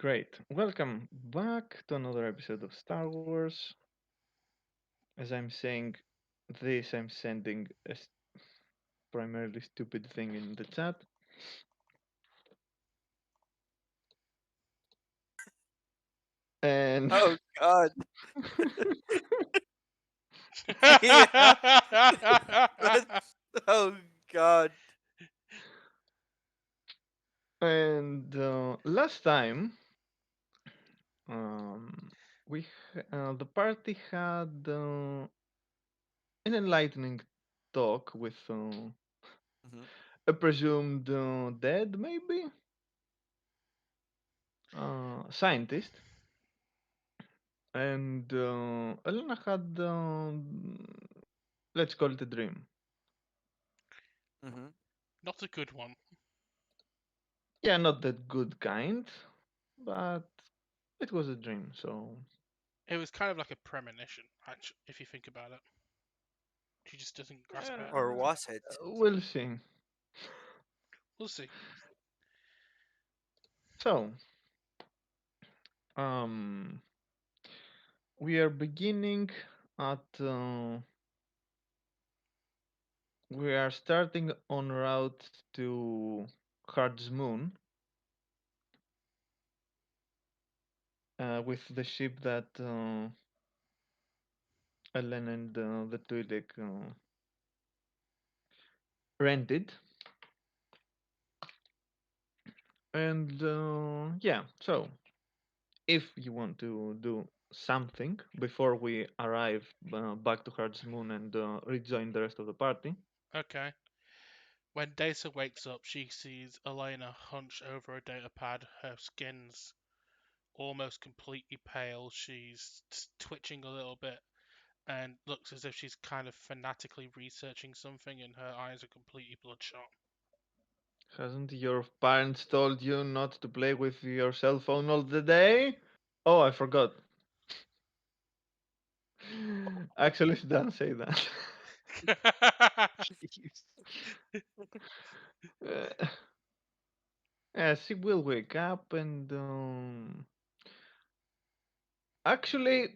Great. Welcome back to another episode of Star Wars. As I'm saying this, I'm sending a primarily stupid thing in the chat. And Oh God. Yeah. That's, oh God. last time, um, the party had an enlightening talk with Hmm. a presumed dead, maybe scientist. And Elena had, let's call it a dream. Hmm. Not a good one. Yeah, not that good kind, but it was a dream, so It was kind of like a premonition, actually, if you think about it. She just doesn't grasp it. Or was it? we'll see. We'll see. So, um, we are beginning at, we are starting en route to Hard's Moon with the ship that Ellen and the Twi'lek rented. And yeah, so if you want to do something before we arrive back to Heart's Moon and rejoin the rest of the party. Okay. When Data wakes up, she sees Elena hunched over a data pad. Her skin's almost completely pale. She's twitching a little bit and looks as if she's kind of fanatically researching something, and her eyes are completely bloodshot. Hasn't your parents told you not to play with your cell phone all the day? Oh, I forgot. Actually, she doesn't say that. Jeez. Uh, yeah, she will wake up and actually,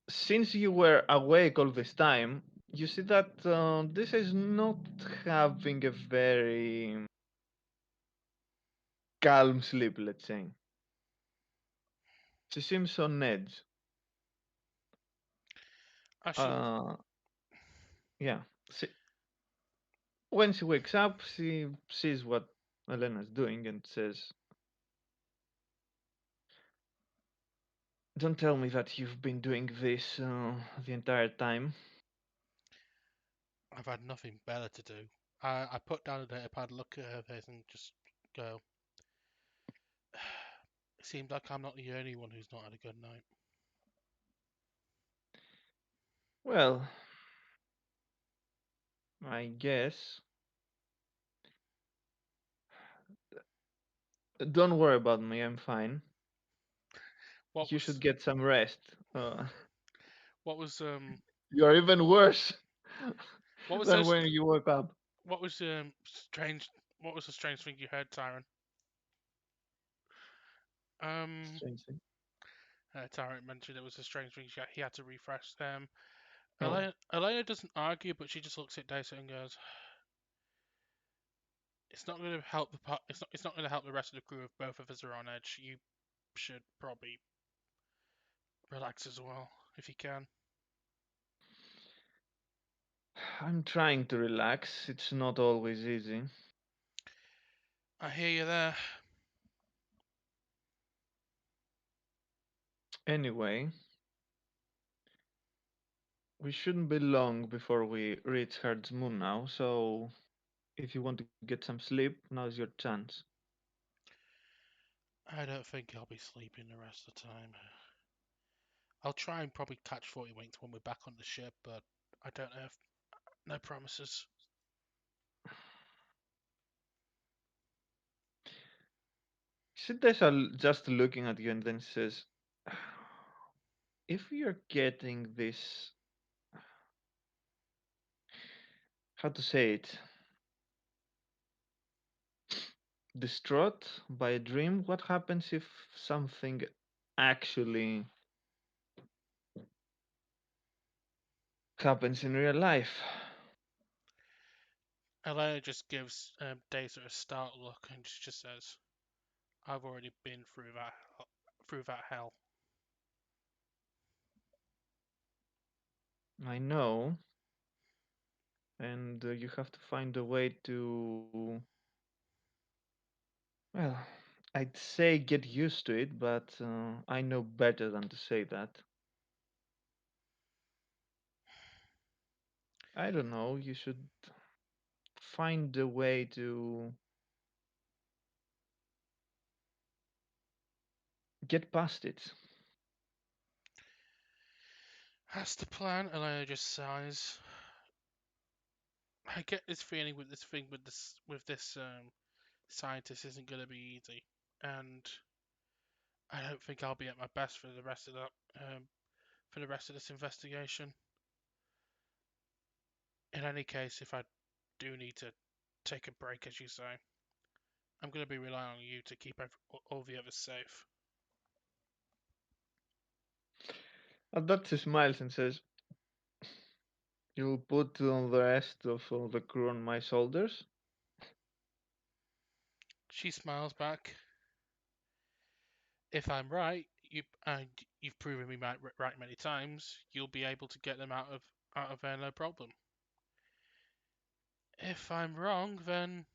since you were awake all this time, you see that this is not having a very calm sleep, let's say. She seems on edge. As she Uh, yeah. She, when she wakes up, she sees what Elena's doing and says, "Don't tell me that you've been doing this the entire time." I've had nothing better to do. I put down the datapad, look at her face, and just go. It seems like I'm not the only one who's not had a good night. Well, I guess. Don't worry about me. I'm fine. What You should was get some rest. what was You're even worse what was than those when you woke up. what was strange what was the strange thing you heard, Tyron? Um, Strangely. Tyron mentioned it was a strange thing. He had to refresh them. Oh, Elena doesn't argue, but she just looks at Data and goes, "It's not going to help the it's not going to help the rest of the crew if both of us are on edge. You should probably relax as well if you can." I'm trying to relax. It's not always easy. I hear you there. Anyway, we shouldn't be long before we reach Hard's Moon now, so if you want to get some sleep, now's your chance. I don't think I'll be sleeping the rest of the time. I'll try and probably catch 40 winks when we're back on the ship, but I don't know if no promises. Sidesha just looking at you and then says, if you're getting this, how to say it, distraught by a dream. What happens if something actually happens in real life? Elena just gives Data a startled look and she just says, "I've already been through that hell." I know, and you have to find a way to, well, I'd say get used to it, but I know better than to say that. I don't know, you should find a way to get past it. That's the plan. Elena just sighs. I get this feeling with this thing with this scientist isn't going to be easy, and I don't think I'll be at my best for the rest of that for the rest of this investigation. In any case, if I do need to take a break, as you say, I'm going to be relying on you to keep all the others safe. Adachi smiles and says, "You'll put the rest of the crew on my shoulders?" She smiles back. If I'm right, and you've proven me right many times, you'll be able to get them out of there no problem. If I'm wrong, then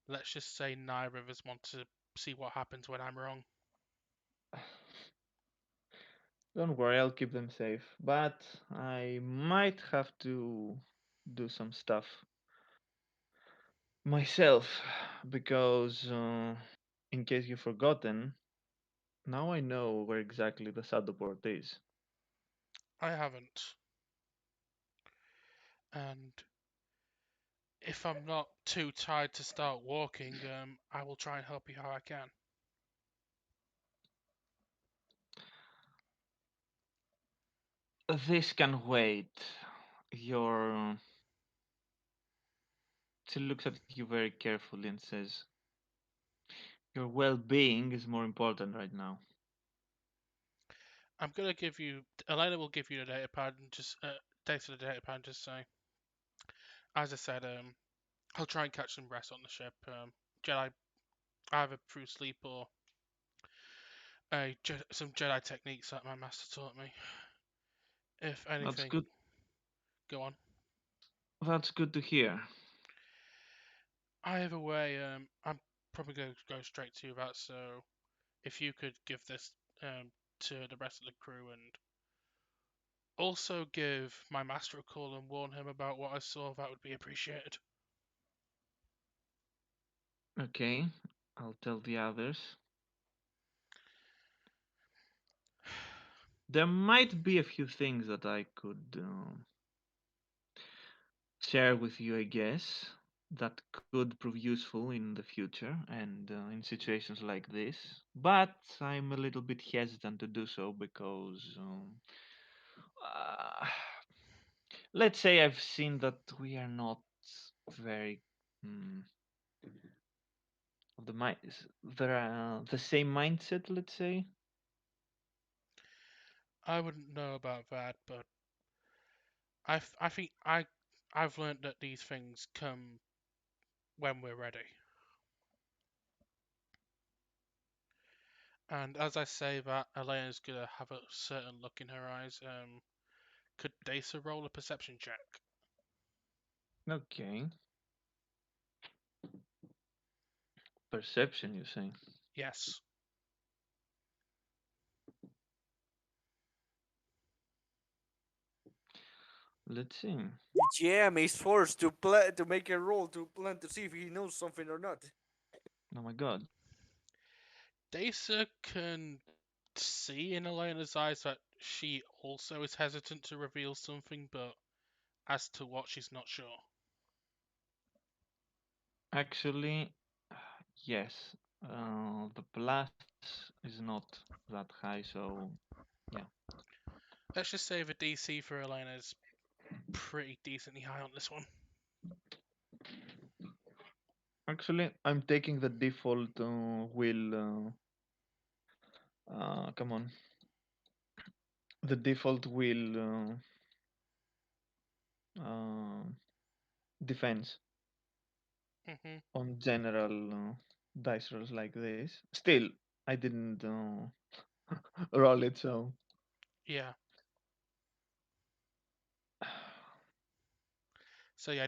let's just say neither of us want to see what happens when I'm wrong. Don't worry, I'll keep them safe. But I might have to do some stuff myself because, in case you've forgotten, now I know where exactly the shadow port is. I haven't, and if I'm not too tired to start walking, I will try and help you how I can. This can wait. Your she looks at you very carefully and says, "Your well-being is more important right now." I'm gonna give you. Elena will give you the data pad and just data the data pad and just say, as I said, I'll try and catch some rest on the ship. Jedi, either through sleep or some Jedi techniques that my master taught me. If That's anything, good. go on. That's good to hear. Either way, I'm probably going to go straight to that. So if you could give this to the rest of the crew and also give my master a call and warn him about what I saw, that would be appreciated. Okay, I'll tell the others. There might be a few things that I could share with you, I guess, that could prove useful in the future and in situations like this. But I'm a little bit hesitant to do so because, uh, let's say, I've seen that we are not very mm, of the mind, the same mindset. Let's say. I wouldn't know about that, but I think I've learned that these things come when we're ready. And as I say that, Elena's gonna have a certain look in her eyes. Could Dasa roll a perception check? Okay, perception, you say. Yes. Let's see. The GM is forced to play to make a roll to plan to see if he knows something or not. Oh my god. Dasa can see in Elena's eyes that she also is hesitant to reveal something, but as to what, she's not sure. Actually, yes. The plus is not that high, so yeah. Let's just say the DC for Elena is pretty decently high on this one. Actually, I'm taking the default will. Come on, the default will uh, defense Hmm. on general dice rolls like this. Still, I didn't roll it, so Yeah. So yeah,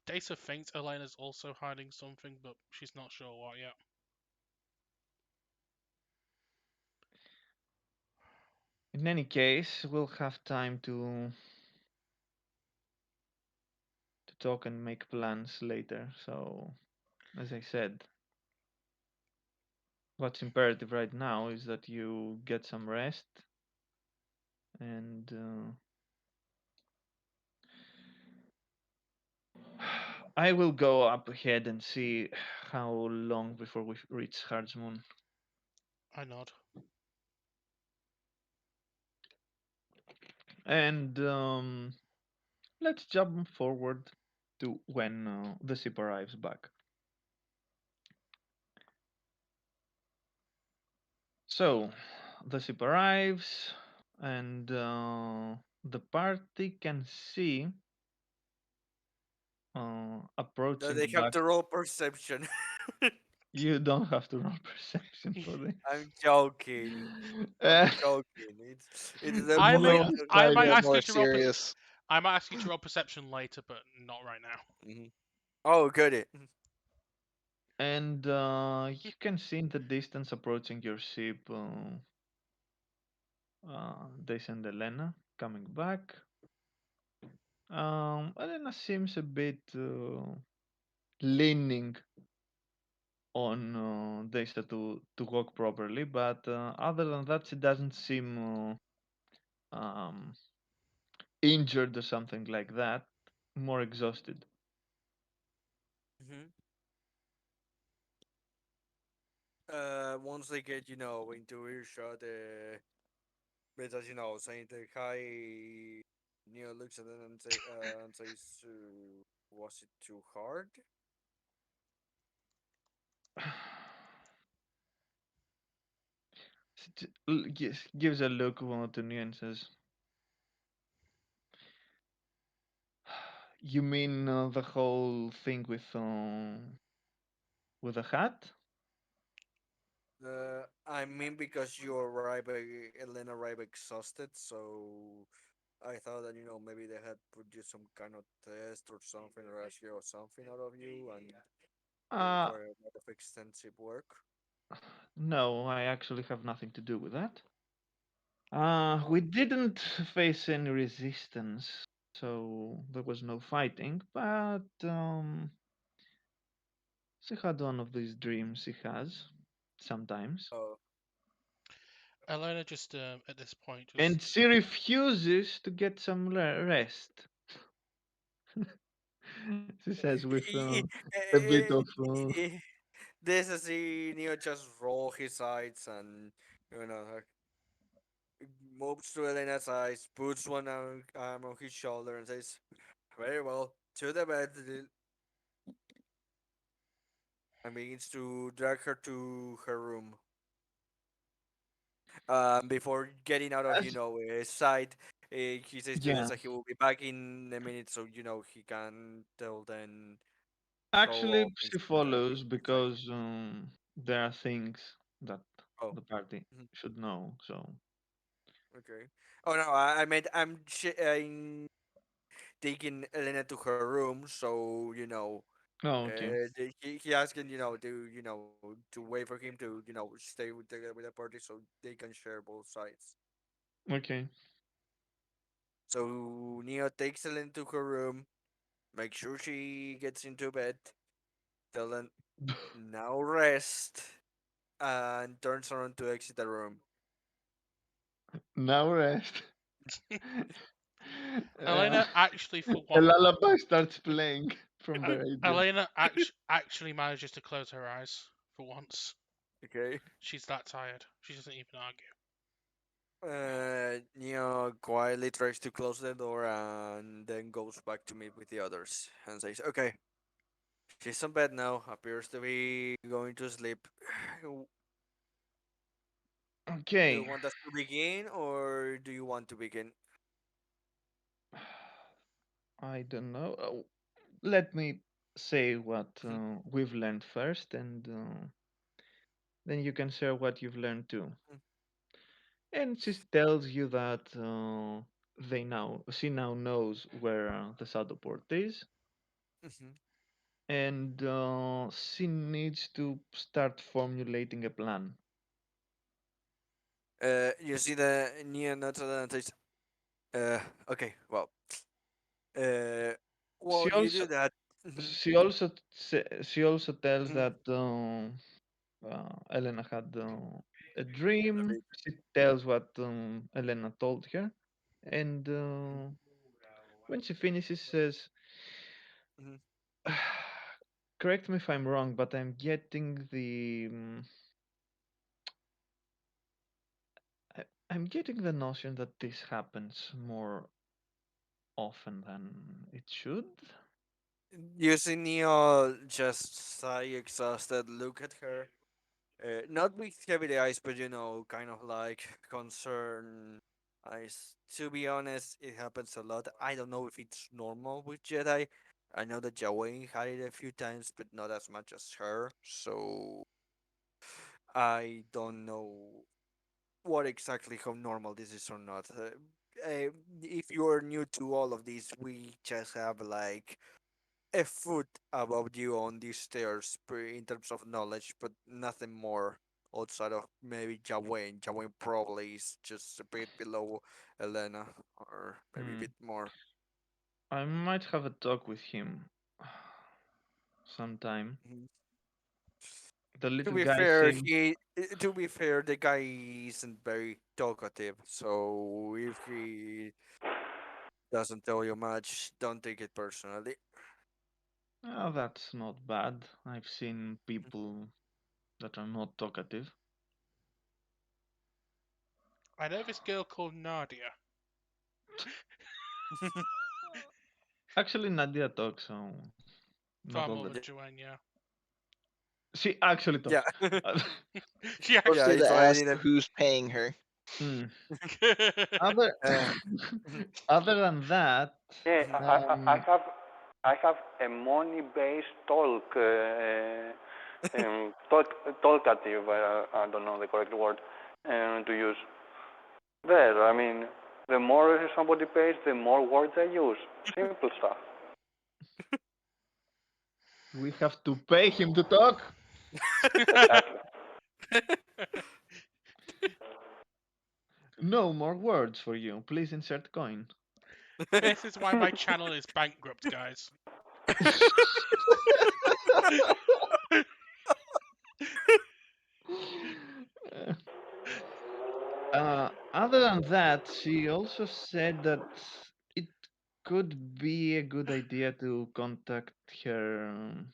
Data thinks Elena's also hiding something, but she's not sure what yet. in any case, we'll have time to talk and make plans later. So, as I said, what's imperative right now is that you get some rest and I will go up ahead and see how long before we reach Hard's Moon. I nod. And let's jump forward to when the ship arrives back. So, the ship arrives, and the party can see No, approaching they have back. to roll perception. You don't have to roll perception for this. I'm joking. Uh, I'm joking. It's the I might point. no I side. might Get ask you more to roll. serious. I might ask you to roll perception later, but not right now. Mhm. Oh, got it. And you can see in the distance approaching your ship, Dace and Elena coming back. Elena seems a bit leaning on Dace to walk properly, but other than that, she doesn't seem injured or something like that. More exhausted. Hmm. Once they get into earshot, Beta, saying the hi. Neo looks at them and says, "Was it too hard?" Yes, gives a look to Neo and says, "You mean the whole thing with the hat?" I mean because you arrive, Elena arrived exhausted, so I thought that maybe they had put you some kind of test or something, or ask you or something out of you, and it Uh, required a lot of extensive work. no, I actually have nothing to do with that. Oh, We didn't face any resistance, so there was no fighting, but she had one of these dreams she has sometimes. oh, Elena just at this point just And she refuses to get some rest. She says with a bit of this is he Neo just roll his eyes and like, moves to Elena's eyes, puts one arm on his shoulder, and says, "Very well, to the bed," and begins to drag her to her room. Before getting out of his sight, he says to yeah. Nessa he will be back in a minute, so he can tell then how Actually, long she he's follows inside. because there are things that Oh, the party mhm, should know. So, okay. Oh no, I meant I'm taking Elena to her room, so oh, okay, he asking to wait for him to stay with the party so they can share both sides. okay. So Neo takes Elena to her room, make sure she gets into bed, tell them now rest, and turns around to exit the room. Now rest. uh, Elena actually for a one lullaby starts playing from the radio. Elena actually manages to close her eyes for once. Okay. She's that tired. She doesn't even argue. Neo quietly tries to close the door and then goes back to meet with the others and says, "Okay." She's in bed now. Appears to be going to sleep. Do you Okay. want us to begin, or do you want to begin? I don't know. Let me say what Mhm, we've learned first, and then you can share what you've learned too. mhm, And she tells you that she now knows where the shadow port is, mhm. and she needs to start formulating a plan. You see the Neo notes and says, uh, okay, uh, She you also do that. Mhm, she also tells mhm. that Elena had a A dream. bit. She tells what Elena told her, and Mhm, when she finishes, says, mhm. "Correct me if I'm wrong, but I'm getting I'm getting the notion that this happens more often than it should." You see Neo just sigh exhausted, look at her. Not with heavy eyes, but kind of like concern eyes. To be honest, it happens a lot. I don't know if it's normal with Jedi. I know that Jawain had it a few times, but not as much as her. So I don't know what exactly how normal this is or not. If you're new to all of this, we just have like a foot above you on these stairs in terms of knowledge, but nothing more outside of maybe Jawain. Jawain probably is just a bit below Elena, or maybe a Hmm. bit more. I might have a talk with him sometime. Mhm. The To little be guy fair, seems. the guy isn't very talkative. So if he doesn't tell you much, don't take it personally. Oh, that's not bad. I've seen people that are not talkative. I know this girl called Nadia Actually, Nadia talks, so not far all more the. than Yeah, Joanne, yeah. She actually yeah, talks. She Supposed yeah. actually It's to already ask the. who's paying her. Hmm. Other, Uh, other than that, Yeah, um, I have a money-based talk, talkative. I don't know the correct word to use. There, I mean, the more somebody pays, the more words I use. Simple stuff. we have to pay him to talk. Exactly. No more words for you. Please insert coin. This is why my channel is bankrupt, guys. Other than that, she also said that it could be a good idea to contact her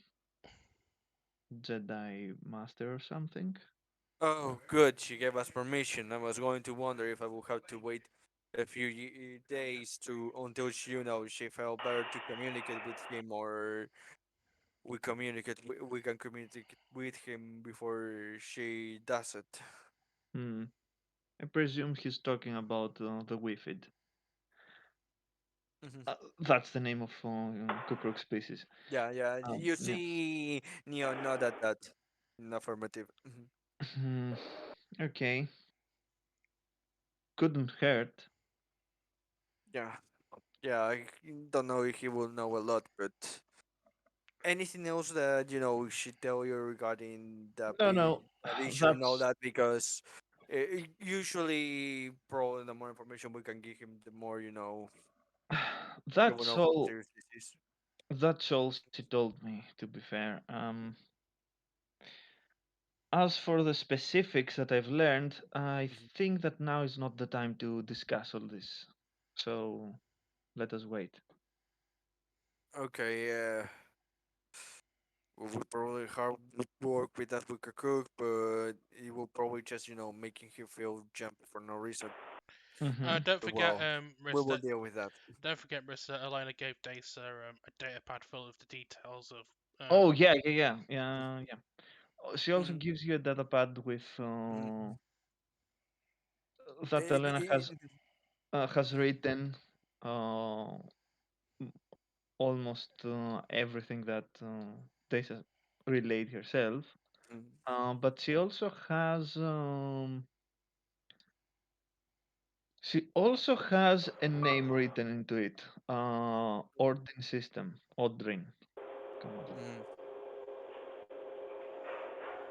Jedi master or something. Oh, good. She gave us permission. I was going to wonder if I would have to wait a few days to until she felt better to communicate with him, or we can communicate with him before she does it. Hmm. I presume he's talking about the Wifid. Mhm. That's the name of Kukruk species. Yeah, yeah. You Yeah. see, Neo nod at that. In affirmative. Mhm. Hmm. Okay. Couldn't hurt. Yeah, yeah. I don't know if he will know a lot, but anything else that she tell you regarding No, no. that issue and all That's that? Because usually, probably the more information we can give him, the more he will that's know how all. serious this is. That's all she told me. To be fair. As for the specifics that I've learned, I Mhm. think that now is not the time to discuss all this. So let us wait. Okay, yeah. We will probably hard work with that with cook, but it will probably just making him feel jumpy for no reason. Hmm. Don't But forget, well, we Riz, will that deal with that. don't forget, Riz, that Elena gave Dacer a data pad full of the details of Oh Um, yeah, yeah, yeah, yeah, yeah. She also Mm-hmm. gives you a data pad with Mm-hmm. that Elena has written uh, m- almost everything that Tessa relayed herself. But she also has a name written into it. Ordin system, Odrin. Come on. Mm-hmm.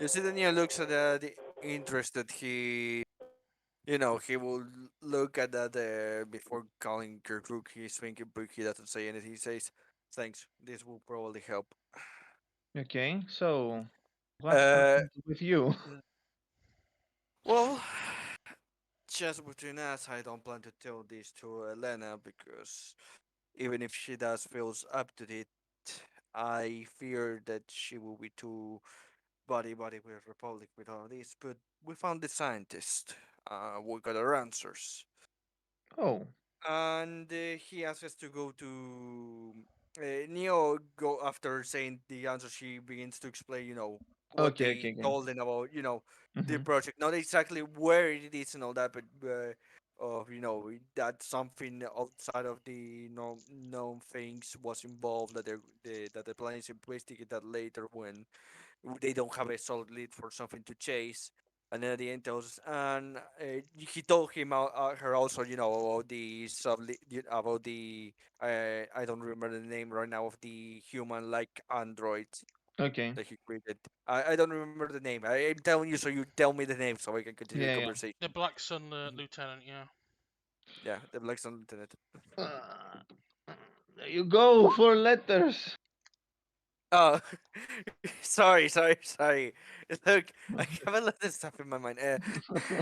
You see, the Neo looks at the interest that he will look at that before calling Kirkuk. He's thinking, but he doesn't say anything. He says, "Thanks. This will probably help." Okay, so what Uh, happened with you? well, just between us, I don't plan to tell this to Elena because even if she does feels up to it, I fear that she will be too body with Republic with all this. But we found the scientist. We got our answers. Oh, And he asks us to go to Neo. Go after saying the answer. She begins to explain, what okay, they okay, okay. told them about, the Mm-hmm. project. Not exactly where it is and all that, but that something outside of the known things was involved. That the plan is to investigate that later when they don't have a solid lead for something to chase. And then at the end tells, and he told her also, about the about the I don't remember the name right now of the human-like android Okay. that he created. I don't remember the name. I'm telling you, so you tell me the name so I can continue the Yeah, yeah. conversation. the Black Sun Mhm. Lieutenant, yeah. Yeah, the Black Sun Lieutenant. Uh, there you go for letters. Oh, sorry. Look, I have a lot of stuff in my mind.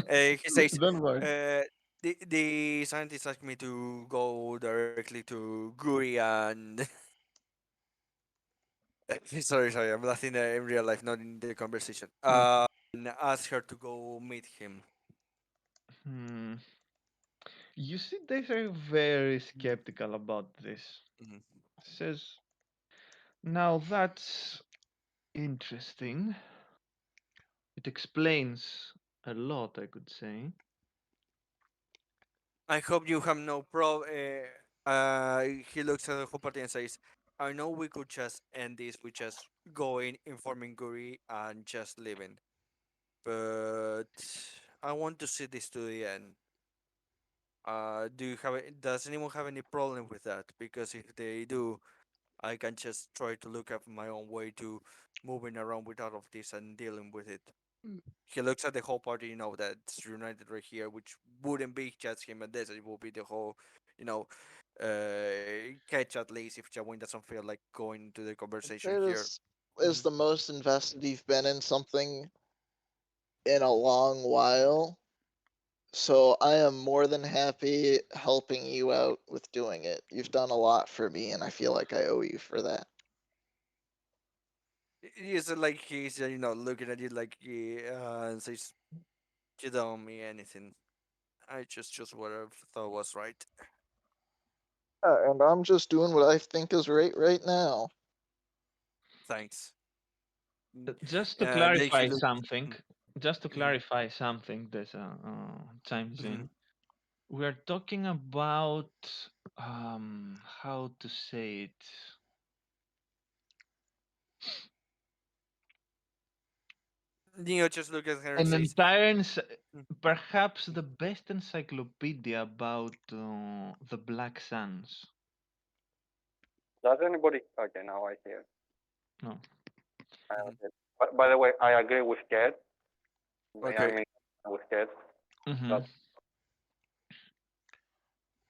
He says, Don't worry. uh, the scientist asked me to go directly to Guri and sorry, I'm laughing in real life, not in the conversation. Okay. And ask her to go meet him. Hmm. You see, they are very skeptical about this. Mhm. Says, now that's interesting. It explains a lot, I could say. I hope you have no problem. He looks at the whole party and says, "I know we could just end this with just going, informing Guri, and just leaving, but I want to see this to the end. Does anyone have any problem with that? Because if they do, I can just try to look up my own way to moving around with all of this and dealing with it." He looks at the whole party, that's united right here, which wouldn't be just him and this. It will be the whole, you know, catch at least if Jawin doesn't feel like going to the I'd conversation say here. this is Hmm. the most invested you've been in something in a long while. So I am more than happy helping you out with doing it. You've done a lot for me, and I feel like I owe you for that. He's like he's looking at you like and says, "You don't owe me anything. I just what I thought was right. And I'm just doing what I think is right now. Thanks." Just to And then he clarify looks. something, just to Mm-hmm. clarify something, there's a chimes Mm-hmm. in. We're talking about how to say it. Neo just looks at her and An says, entire, "Mm, perhaps mm, the best encyclopedia about the Black Suns. Does anybody? Okay, now I hear. No. I mhm." understand. But by the way, I agree with Ted. I Okay. mean, with Ted. Mm-hmm. That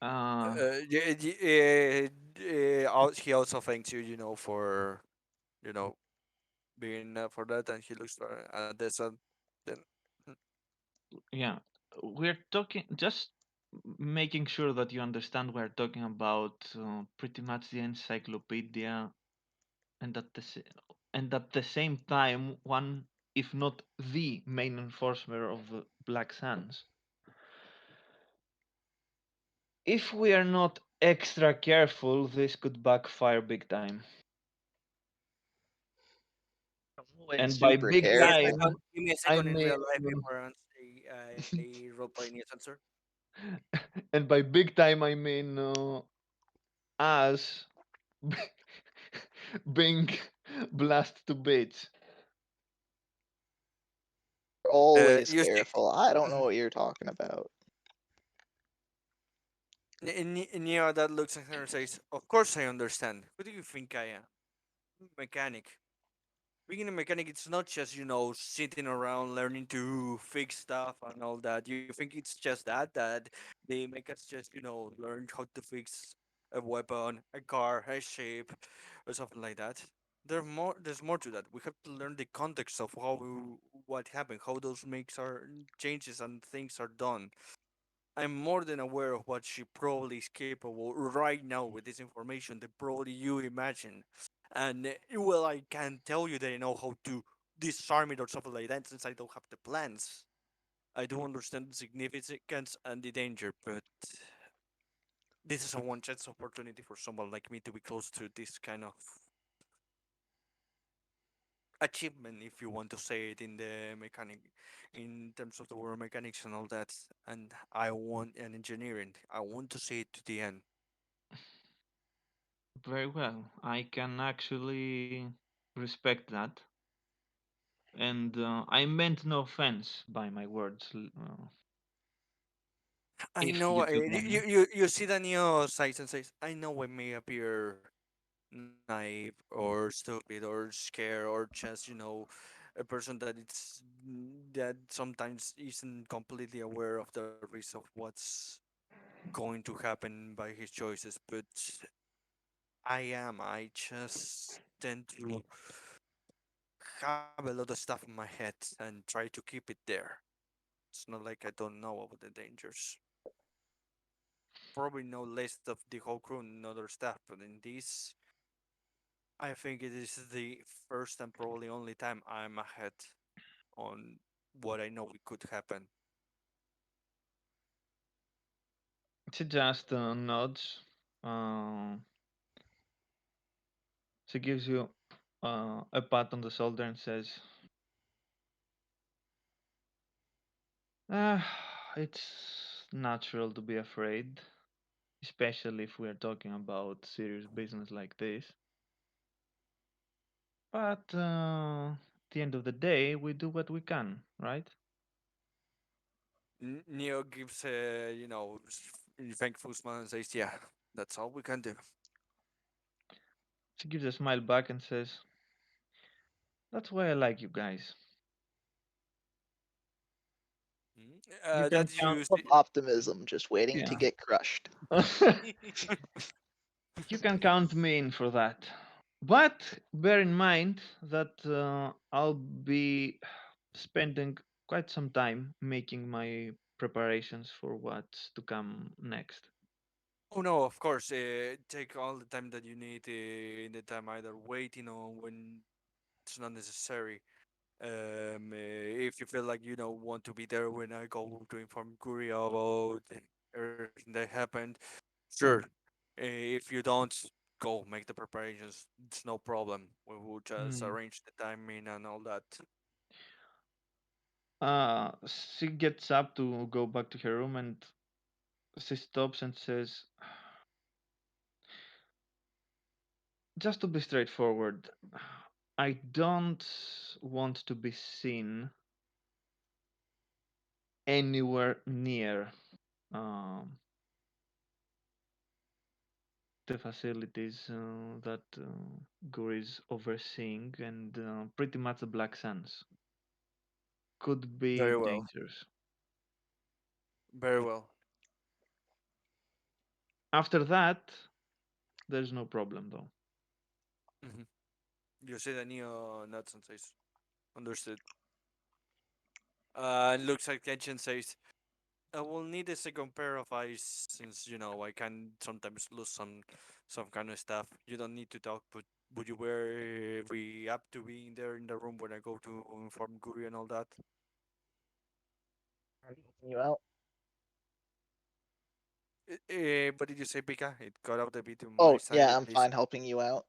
Uh, He also thanks you, for you know being for that, and he looks at this and then. Mm, yeah, we're talking just making sure that you understand we're talking about pretty much the encyclopedia, and at the same time one, if not the main enforcer of the Black Suns. If we are not extra careful, this could backfire big time. When And by super big careful. time, Give me a I second in real mean, life before I roleplay new answer. and by big time, I mean us being blasted to bits. Always You see, careful. I don't know what you're talking about. Neo that looks at her and says, "Of course I understand. Who do you think I am? Mechanic. Being a mechanic, it's not just sitting around learning to fix stuff and all that. You think it's just that they make us just learn how to fix a weapon, a car, a ship, or something like that. There's more to that. We have to learn the context of what happened, how those makes are changes and things are done. I'm more than aware of what she probably is capable right now with this information that probably you imagine. And well, I can't tell you that I know how to disarm it or something like that since I don't have the plans. I do understand the significance and the danger, but this is a one chance opportunity for someone like me to be close to this kind of achievement, if you want to say it in the mechanic, in terms of the word mechanics and all that. And I want an engineering. I want to see it to the end. Very well. I can actually respect that. And I meant no offense by my words, I if know you took any. you see Daniel sights and says, I know I may appear naive or stupid or scared or just a person that that sometimes isn't completely aware of the risk of what's going to happen by his choices, but I just tend to have a lot of stuff in my head and try to keep it there. It's not like I don't know about the dangers. Probably know less of the whole crew and other stuff, but in this, I think it is the first and probably only time I'm ahead on what I know it could happen. She just nods. Uh, she gives you a pat on the shoulder and says, ah, it's natural to be afraid, especially if we're talking about serious business like this. But at the end of the day, we do what we can, right? Neo gives a thankful smile and says, "Yeah, that's all we can do." She gives a smile back and says, that's why I like you guys. You can That's count, you. Of optimism, just waiting to yeah. get crushed. You can count me in for that. But bear in mind that I'll be spending quite some time making my preparations for what's to come next. Oh no, of course. Take all the time that you need in the time either waiting or when it's not necessary. If you feel like you don't want to be there when I go to inform Curia about everything that happened, sure. If you don't, go make the preparations. It's no problem. We will just Hmm. arrange the timing and all that. She gets up to go back to her room and she stops and says, just to be straightforward, I don't want to be seen anywhere near um, the facilities that Gur is overseeing, and pretty much the Black Sands could be Very well. dangerous. Very well. After that, there's no problem though. Hmm. You say that Neo nuts and says, understood. And looks like Kenshin says, I will need a second pair of eyes since I can sometimes lose some kind of stuff. You don't need to talk, but would you be up to being there in the room when I go to inform Guri and all that? You out? What did you say, Pika? It got out a bit on my Oh, side. yeah, I'm fine helping you out.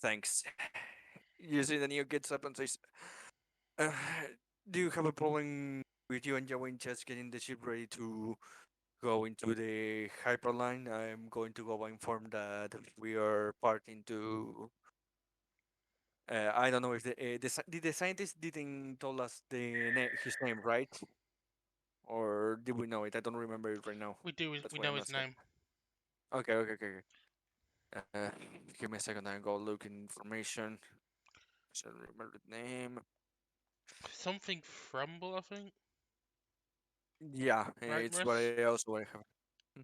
Thanks. Usually the Neo gets up and says, uh, "Do you have a problem with you and Joey just getting the ship ready to go into the hyperline? I'm going to go inform that we are parting to." I don't know if the scientist didn't told us his name, right? Or did we know it? I don't remember it right now. That's We why know I'm his asking. name. Okay, okay, okay. Okay. Give me a second. I go look in information. I don't remember the name. Something Frumble, I think. Yeah, Right, it's what Miss? I also what I have. Hmm.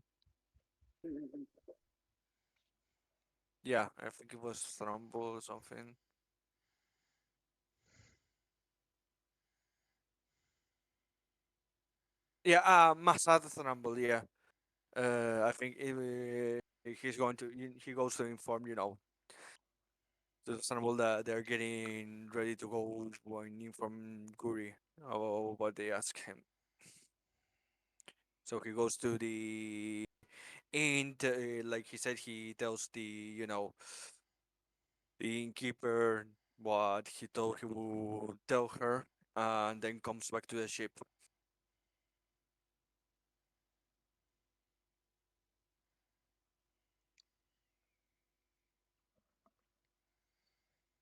Yeah, I think it was Thrumble or something. Yeah, Masad Thrumble. Yeah, I think he's going to he goes to inform the Thrumble that they're getting ready to go going in from Guri. What they ask him. So he goes to the and like he said, he tells the innkeeper what he thought he would tell her, and then comes back to the ship.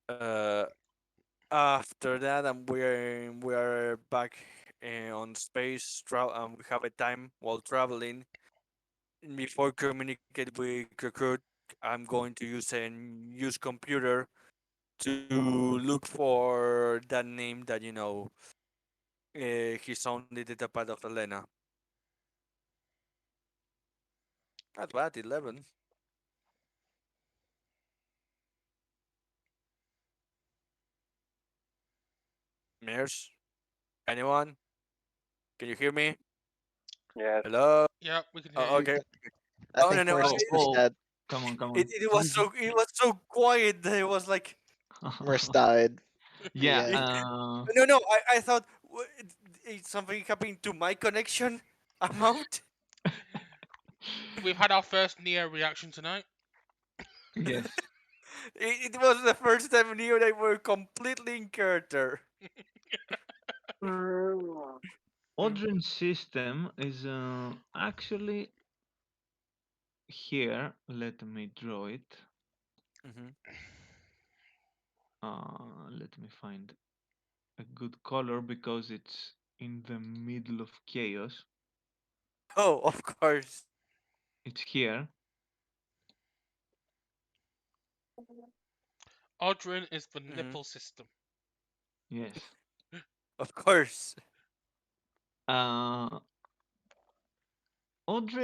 Uh, After that, and we are back on space. We have a time while traveling. Before communicate with Krakut, I'm going to use computer to look for that name that he sounded the part of Elena. Not bad, 11. Mears, anyone? Can you hear me? Yes. Hello. Yeah, we can hear Oh, you. okay. I Oh no think no. Oh, Mercer's oh, dead. come on, come It, on. it was so it was so quiet that it was like Merce died. The Yeah, it, end. no. I thought something happened to my connection. I'm out. We've had our first Neo reaction tonight. yes. It was the first time I knew they were completely in character. Mm, Audrin's system is actually here. Let me draw it. mhm. Let me find a good color because it's in the middle of chaos. Oh, of course. It's here. Odrin is the Hmm. nipple system. Yes. Of course. Uh,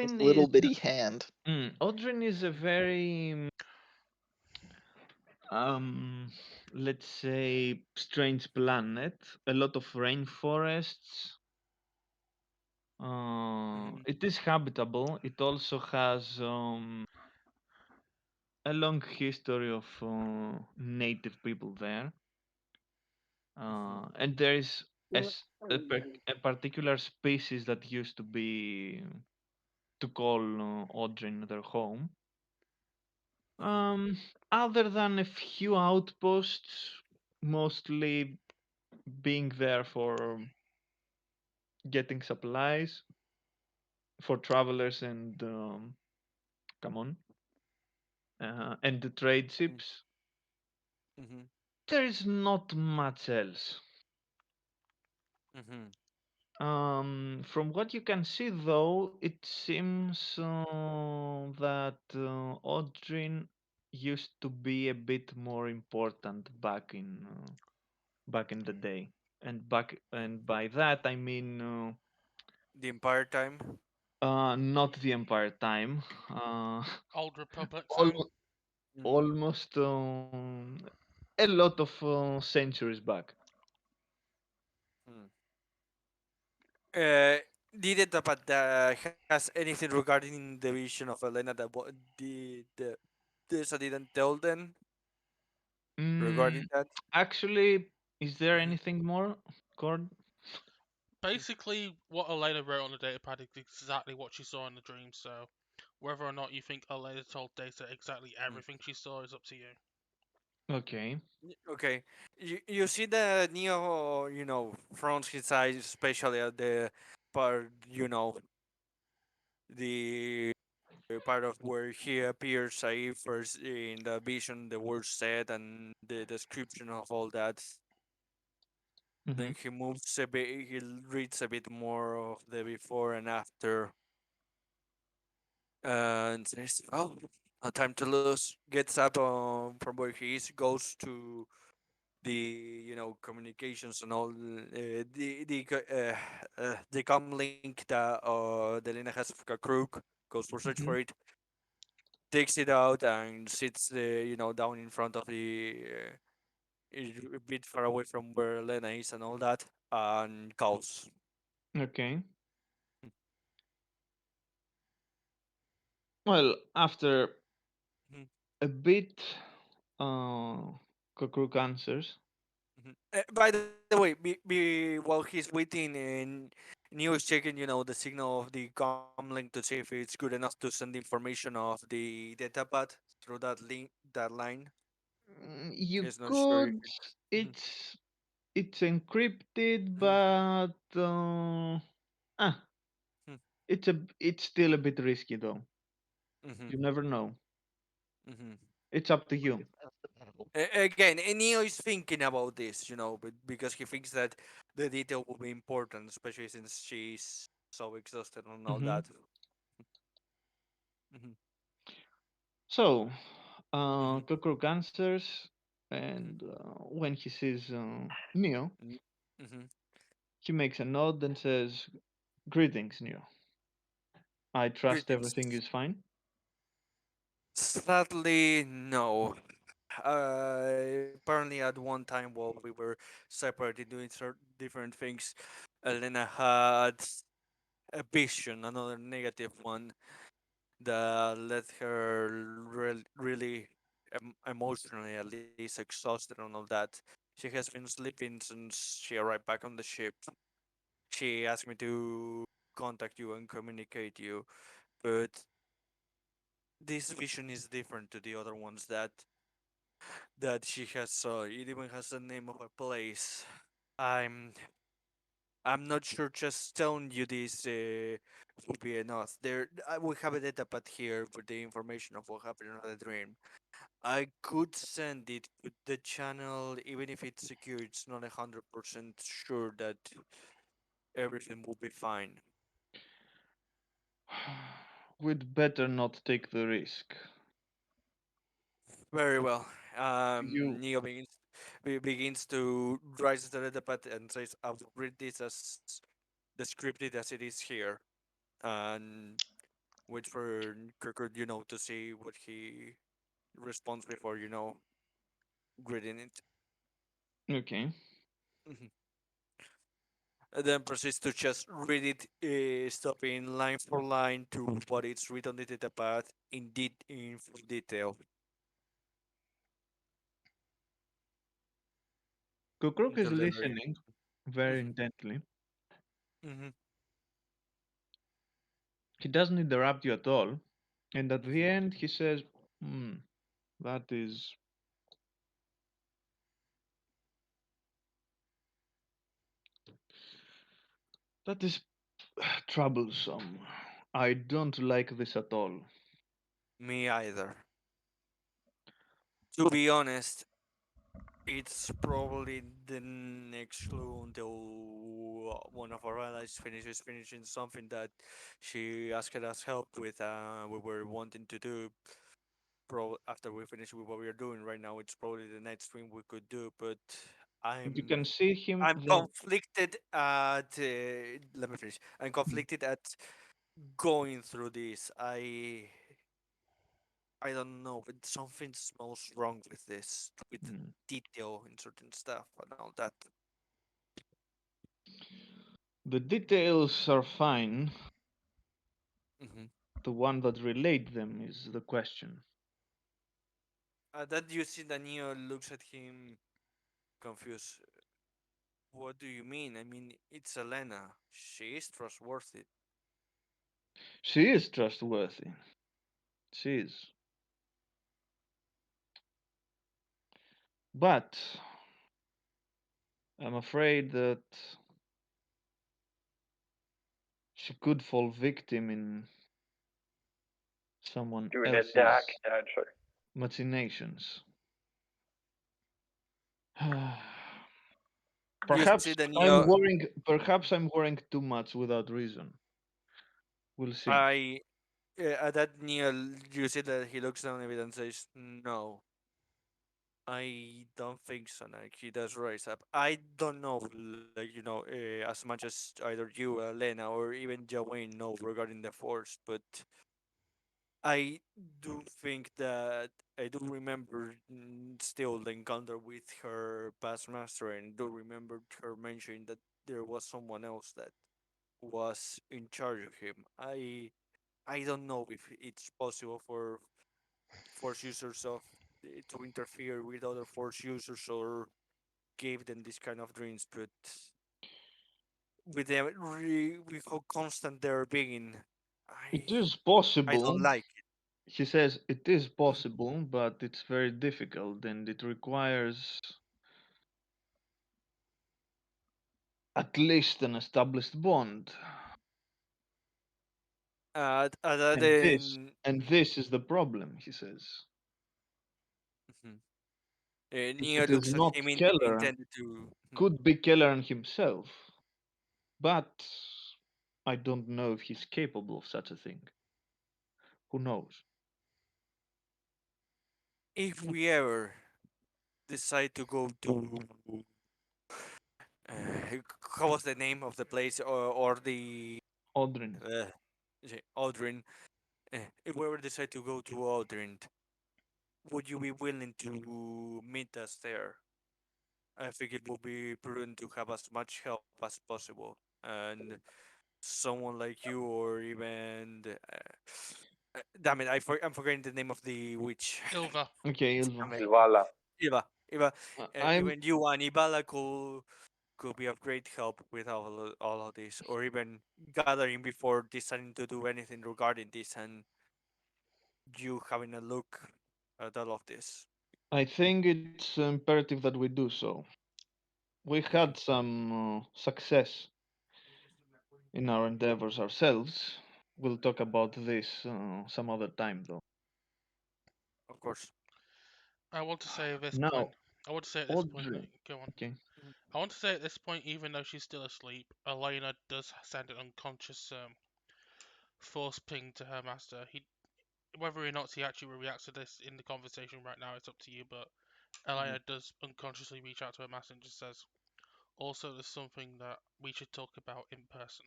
His Audrin is little bitty hand. Audrin is a very um let's say strange planet. A lot of rainforests. Hmm. It is habitable. It also has a long history of native people there. Hmm. And there is a particular species that used to be to call Audrin their home. Hmm. Um, Other than a few outposts, mostly being there for getting supplies for travelers and come on, and the trade ships. Hmm. There is not much else. Hmm. From what you can see, though, it seems that Odrin used to be a bit more important back in the day, and by that I mean The entire time. not the Empire time, uh, Old Republic time. almost Hmm. almost a lot of centuries back. Hmm. Uh, did it but has anything regarding the vision of Elena that the this I didn't tell them regarding Mm, that? Actually, is there Hmm. anything more, Cord? Basically, what Elena wrote on the datapad is exactly what she saw in the dream, so whether or not you think Elena told Data exactly everything she saw is up to you. Okay. Okay, you see the Neo, frowns his eyes, especially at the part, the part of where he appears, first in the vision, the word said, and the description of all that. Mm-hmm. Then he moves a bit, he reads a bit more of the before and after, and says, "Oh, no time to lose." Gets up from where he is, goes to the communications and all the com link that the Lena has of a crook, goes for search Mm-hmm. for it, takes it out and sits down in front of the a bit far away from where Lena is and all that, and calls. Okay. Well, after Mhm, a bit, uh, Kokruk answers. mhm. By the way, while he's waiting, and Neo is checking, the signal of the com link to see if it's good enough to send information of the data pad through that line. You He's not sure if could. Mhm, It's encrypted, mhm, but ah, mhm, it's still a bit risky though. mhm, You never know. mhm. It's up to you. Again, and Neo is thinking about this, but because he thinks that the detail will be important, especially since she's so exhausted and all Hmm. that. Mhm, So, mhm, Kokrok answers, mhm, and when he sees Neo, mhm, mhm. he makes a nod and says, "Greetings, Neo. I trust Greetings. everything is fine." Sadly, no. Apparently, at one time while we were separated doing different things, Elena had a vision, another negative one, that led her really emotionally, at least exhausted and all that. She has been sleeping since she arrived back on the ship. She asked me to contact you and communicate you, but this vision is different to the other ones that she has saw. It even has the name of a place. I'm I'm not sure. Just telling you this would be enough. We have a data pad here with the information of what happened in the dream. I could send it to the channel, even if it's secure. It's not 100% sure that everything will be fine. We'd better not take the risk. Very well. You Neo begins to rise to the data pad and says, "I will read this as descriptive as it is here." And wait for Kirkwood, to see what he responds before, grading it. okay? Mhm. And then proceeds to just read it, stopping line for line to what it's written on the data pad in full detail Kukruk is until the very listening very end. intently. Hmm. He doesn't interrupt you at all, and at the Hmm. end he says, "Hmm, that is that is troublesome. I don't like this at all." Me either. To be honest, it's probably the next clue until one of our allies finishes finishing something that she asked us help with. We were wanting to do. After we finish with what we are doing right now, it's probably the next thing we could do. But You can I'm see him I'm then. conflicted at. Let me finish. I'm conflicted at going through this. I don't know, but something smells wrong with this, with the Hmm. detail in certain stuff and all that. The details are fine. Hmm. The one that relate them is the question. That you see, Daniel looks at him confused. What do you mean? I mean, it's Elena. She is trustworthy. She is trustworthy. She is. But I'm afraid that she could fall victim in someone To the dark else's dancer. machinations. You see Perhaps the I'm Neo. worrying. Perhaps I'm worrying too much without reason. We'll see. I at that Neo, you see that he looks down at it and says, "No, I don't think so." Like he does rise up. I don't know, like as much as either you, Lena, or even Jawain know regarding the Force, but I do think that I do remember still the encounter with her past master, and do remember her mentioning that there was someone else that was in charge of him. I don't know if it's possible for force users of to interfere with other force users or give them this kind of dreams, but with them with how constant they're being, It I is I don't possible. like He says it is it. possible, but it's very difficult and it requires at least an established bond. Other And this than and this is the problem, he says. mhm. If Neo it is looks at not him Keller, intended to. could be Keller himself, but I don't know if he's capable of such a thing. Who knows? If we ever decide to go to uh, how was the name of the place or the Odrin. uh, Aldrin? If we ever decide to go to Aldrin, would you be willing to meet us there? I think it would be prudent to have as much help as possible, and someone like you, or even damn it, I'm forgetting the name of the witch. Ilva. Okay, Ilva. Damn it, Silvala. Iva, I'm even you and Ibala could be of great help with all of this, or even gathering before deciding to do anything regarding this, and you having a look at all of this. I think it's imperative that we do so. We Mhm. had some success in our endeavors ourselves. We'll talk about this some other time, though. Of course. I want to say at this point. Now, I want to say at this point. Audrey. Go on. Okay. Mhm. I want to say at this point, even though she's still asleep, Elena does send an unconscious force ping to her master. Whether or not he actually reacts to this in the conversation right now, it's up to you. But Mhm. Elena does unconsciously reach out to her master and just says, "Also, there's something that we should talk about in person."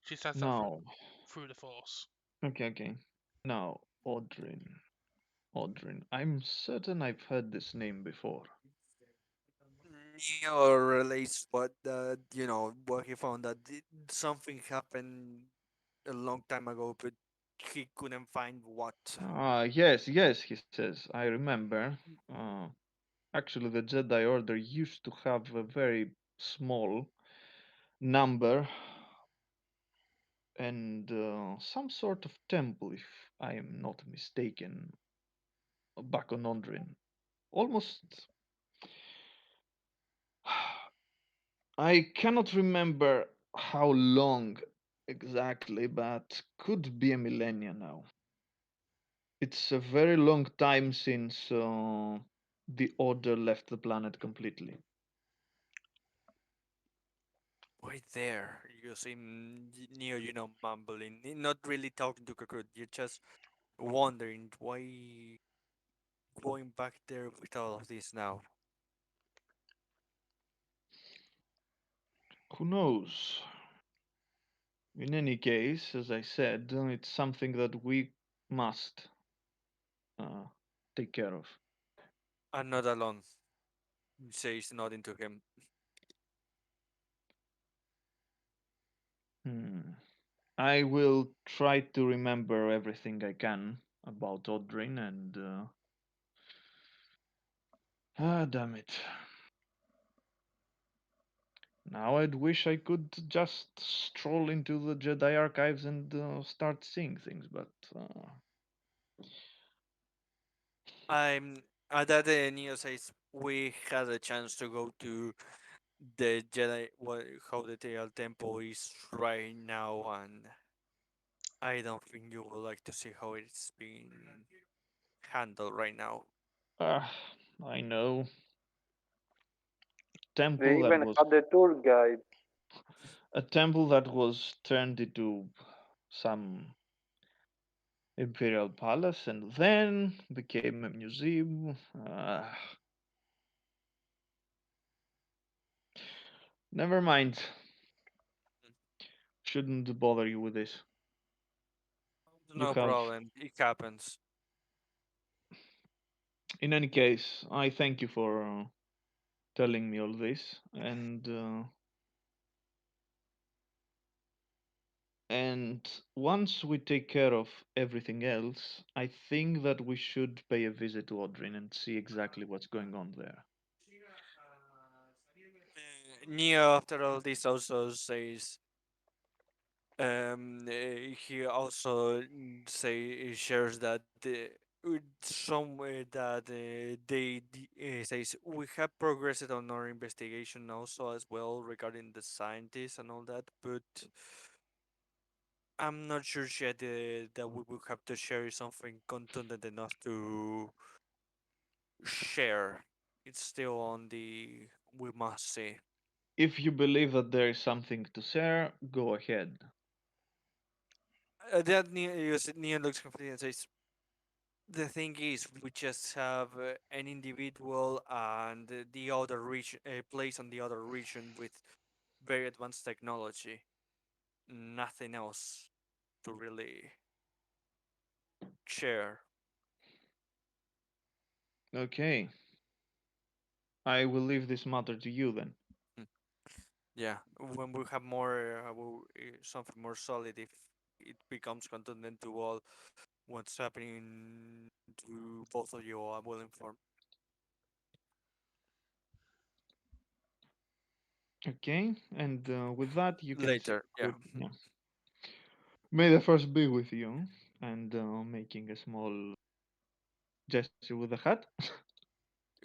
She says that Now, through the force. okay. Now, Audrin. Audrin. I'm certain I've heard this name before. Neo relates what he found that something happened a long time ago, but he couldn't find what. Ah, yes, he says. I remember. Uh, Actually, the Jedi Order used to have a very small number and some sort of temple, if I am not mistaken, back on Ondrin. Almost. I cannot remember how long exactly, but could be a millennia now. It's a very long time since the Order left the planet completely. Right there, you see Neo, mumbling, not really talking to Kakut. You're just wondering why going back there with all of this now. Who knows? In any case, as I said, it's something that we must uh, take care of. I'm not alone, says nodding to him. Hmm. I will try to remember everything I can about Odrin and. Damn it. Now I'd wish I could just stroll into the Jedi archives and start seeing things, but I'm that Neo says we had a chance to go to the Jedi, what how the Jedi Temple is right now, and I don't think you would like to see how it's being handled right now. Ah, I know. They Temple that even was had the tour guide. a temple that was turned into some imperial palace and then became a museum. Never mind. Shouldn't bother you with this. You No have, problem, it happens. in any case, I thank you for telling me all this, and once we take care of everything else, I think that we should pay a visit to Odrin and see exactly what's going on there. Neo, after all this, also says he also say shares that somewhere that says we have progressed on our investigation also as well regarding the scientists and all that, but I'm not sure yet that we will have to share something contundent enough to share. It's still on the we must see. If you believe that there is something to share, go ahead. That Neon looks confident and says, the thing is, we just have an individual and the other region, a place on the other region with very advanced technology. Nothing else to really share. Okay, I will leave this matter to you then. Hmm. Yeah, when we have more, something more solid, if it becomes contundent to all what's happening to both of you, I will inform Okay, and with that, you can say later. Yeah. good. Yeah. May the first be with you, and making a small gesture with the hat.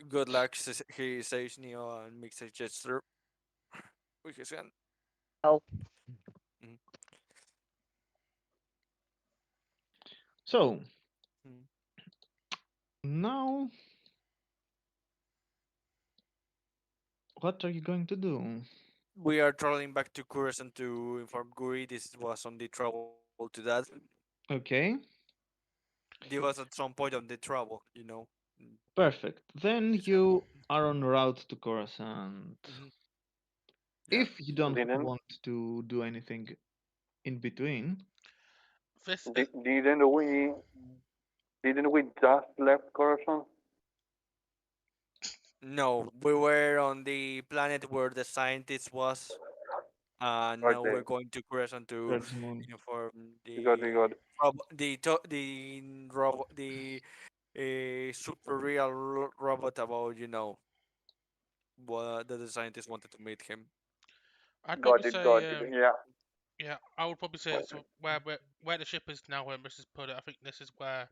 Good luck, he says Neo and makes a gesture with his hand. Help. Mhm. So Mhm. now, what are you going to do? We are traveling back to Coruscant to inform Guri. This was on the travel to that. Okay, This was at some point on the travel. Mm. perfect. Then It's happened. you are en route to Coruscant. Hmm. Yeah. If you don't Didn't want to do anything in between, This didn't we just left Coruscant? No, we were on the planet where the scientist was, and now Okay, we're going to Coruscant to God's Moon. inform you got it. the super real robot about what the scientist wanted to meet him. I'd probably Got it, got say it. Yeah. yeah, I would probably say so where the ship is now, where Mrs. put it. I think this is where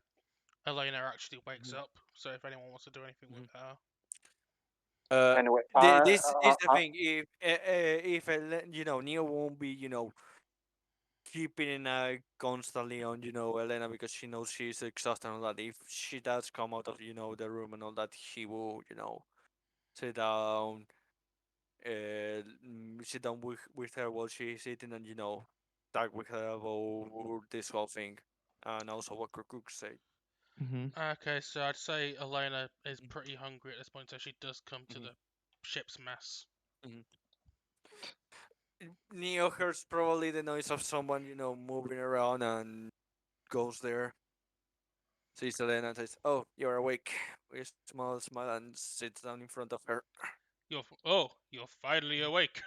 Elena actually wakes Mhm. up. So if anyone wants to do anything with Mhm. her, Uh, Anyway, this the thing. If Neo won't be keeping an eye constantly on Elena because she knows she's exhausted and all that. If she does come out of the room and all that, he will sit down, sit down with her while she's eating and talk with her about this whole thing, and also what Kirkuk said. Hmm. okay, so I'd say Elena is pretty hungry at this point, so she does come to Mm-hmm. the ship's mess. Mm-hmm. Neo hears probably the noise of someone moving around and goes there. Sees Elena and says, "Oh, you're awake." We smile and sits down in front of her. You're finally awake.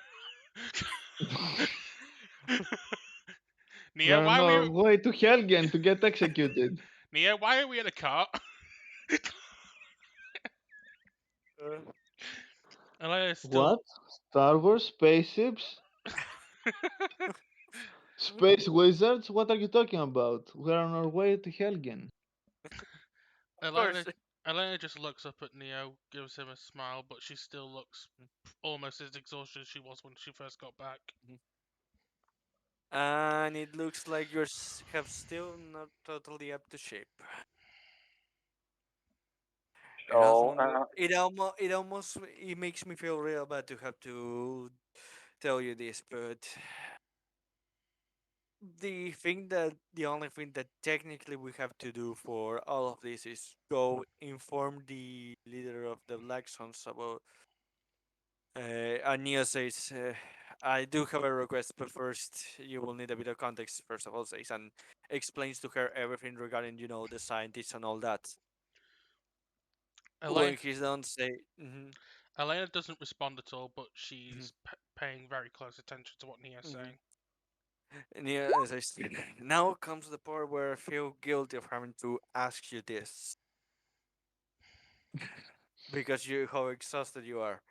Nia, We're on why are we our way to Helgen to get executed. Nia, why are we in a car? Uh, Elena's still What? Star Wars spaceships? Space wizards? What are you talking about? We're on our way to Helgen. of Elena course. Elena just looks up at Neo, gives him a smile, but she still looks almost as exhausted as she was when she first got back. And it looks like you have still not totally up to shape. It So, doesn't. It makes me feel real bad to have to tell you this, but the only thing that technically we have to do for all of this is go inform the leader of the Black Suns about. And Neo says, "I do have a request, but first you will need a bit of context." First of all, says and explains to her everything regarding the scientists and all that. When Elena, he's done, say, mm-hmm, Elena doesn't respond at all, but mm-hmm, she's paying very close attention to what Neo's mm-hmm. saying. Neo says, "Now comes the part where I feel guilty of having to ask you this because you how exhausted you are.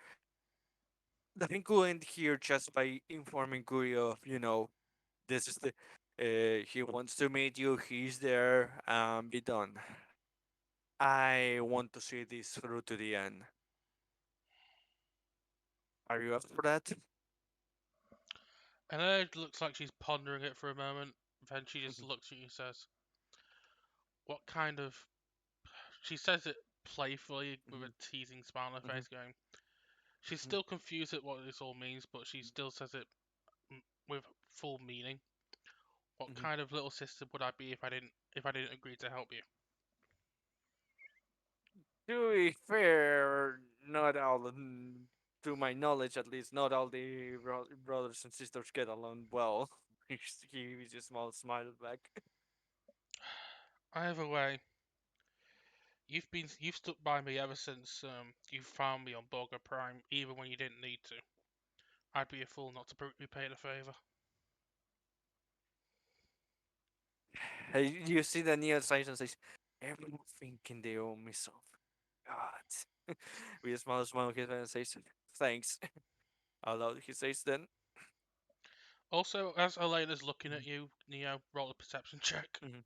The thing could end here just by informing Curio of, this is the he wants to meet you, he's there, be done. I want to see this through to the end. Are you up for that?" Elena looks like she's pondering it for a moment, then she just Mhm, looks at you and says, "What kind of..." She says it playfully with a mhm, teasing smile on her mhm, face, going, she's mhm, still confused at what this all means, but she still says it with full meaning. What mhm. kind of little sister would I be if I didn't agree to help you? To be fair, not all, to my knowledge at least, not all the brothers and sisters get along well. He gives you a small smile back. Either way, you've stuck by me ever since you found me on Borga Prime, even when you didn't need to. I'd be a fool not to repay the favor. You see the neon signs and says, "Everyone thinking they owe me something." God. With a smile on his face and says, "Thanks." Out loud he says then. Also, as Elena's looking Mhm, at you, Neo, roll a perception check. mhm.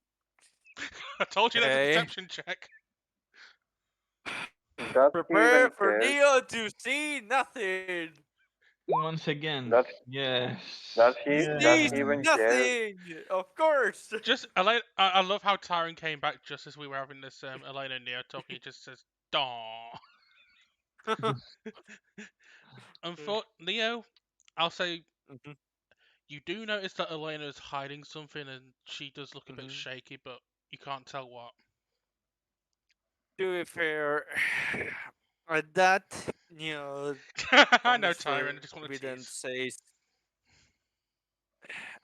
I told you there's a Okay. perception check. does he Prepare even for care? Neo to see nothing. Once again, Does does yes, He he does sees he yes. even care? nothing. Of course. Just Elena, I love how Tyron came back just as we were having this Elena and Neo talking. He just says, "Daw." And for Neo, I'll say Mhm, you do notice that Elena is hiding something, and she does look a bit mhm. shaky, but you can't tell what. To be fair, at that, I know ponders Tyron. I for just want a to bit and tease. says,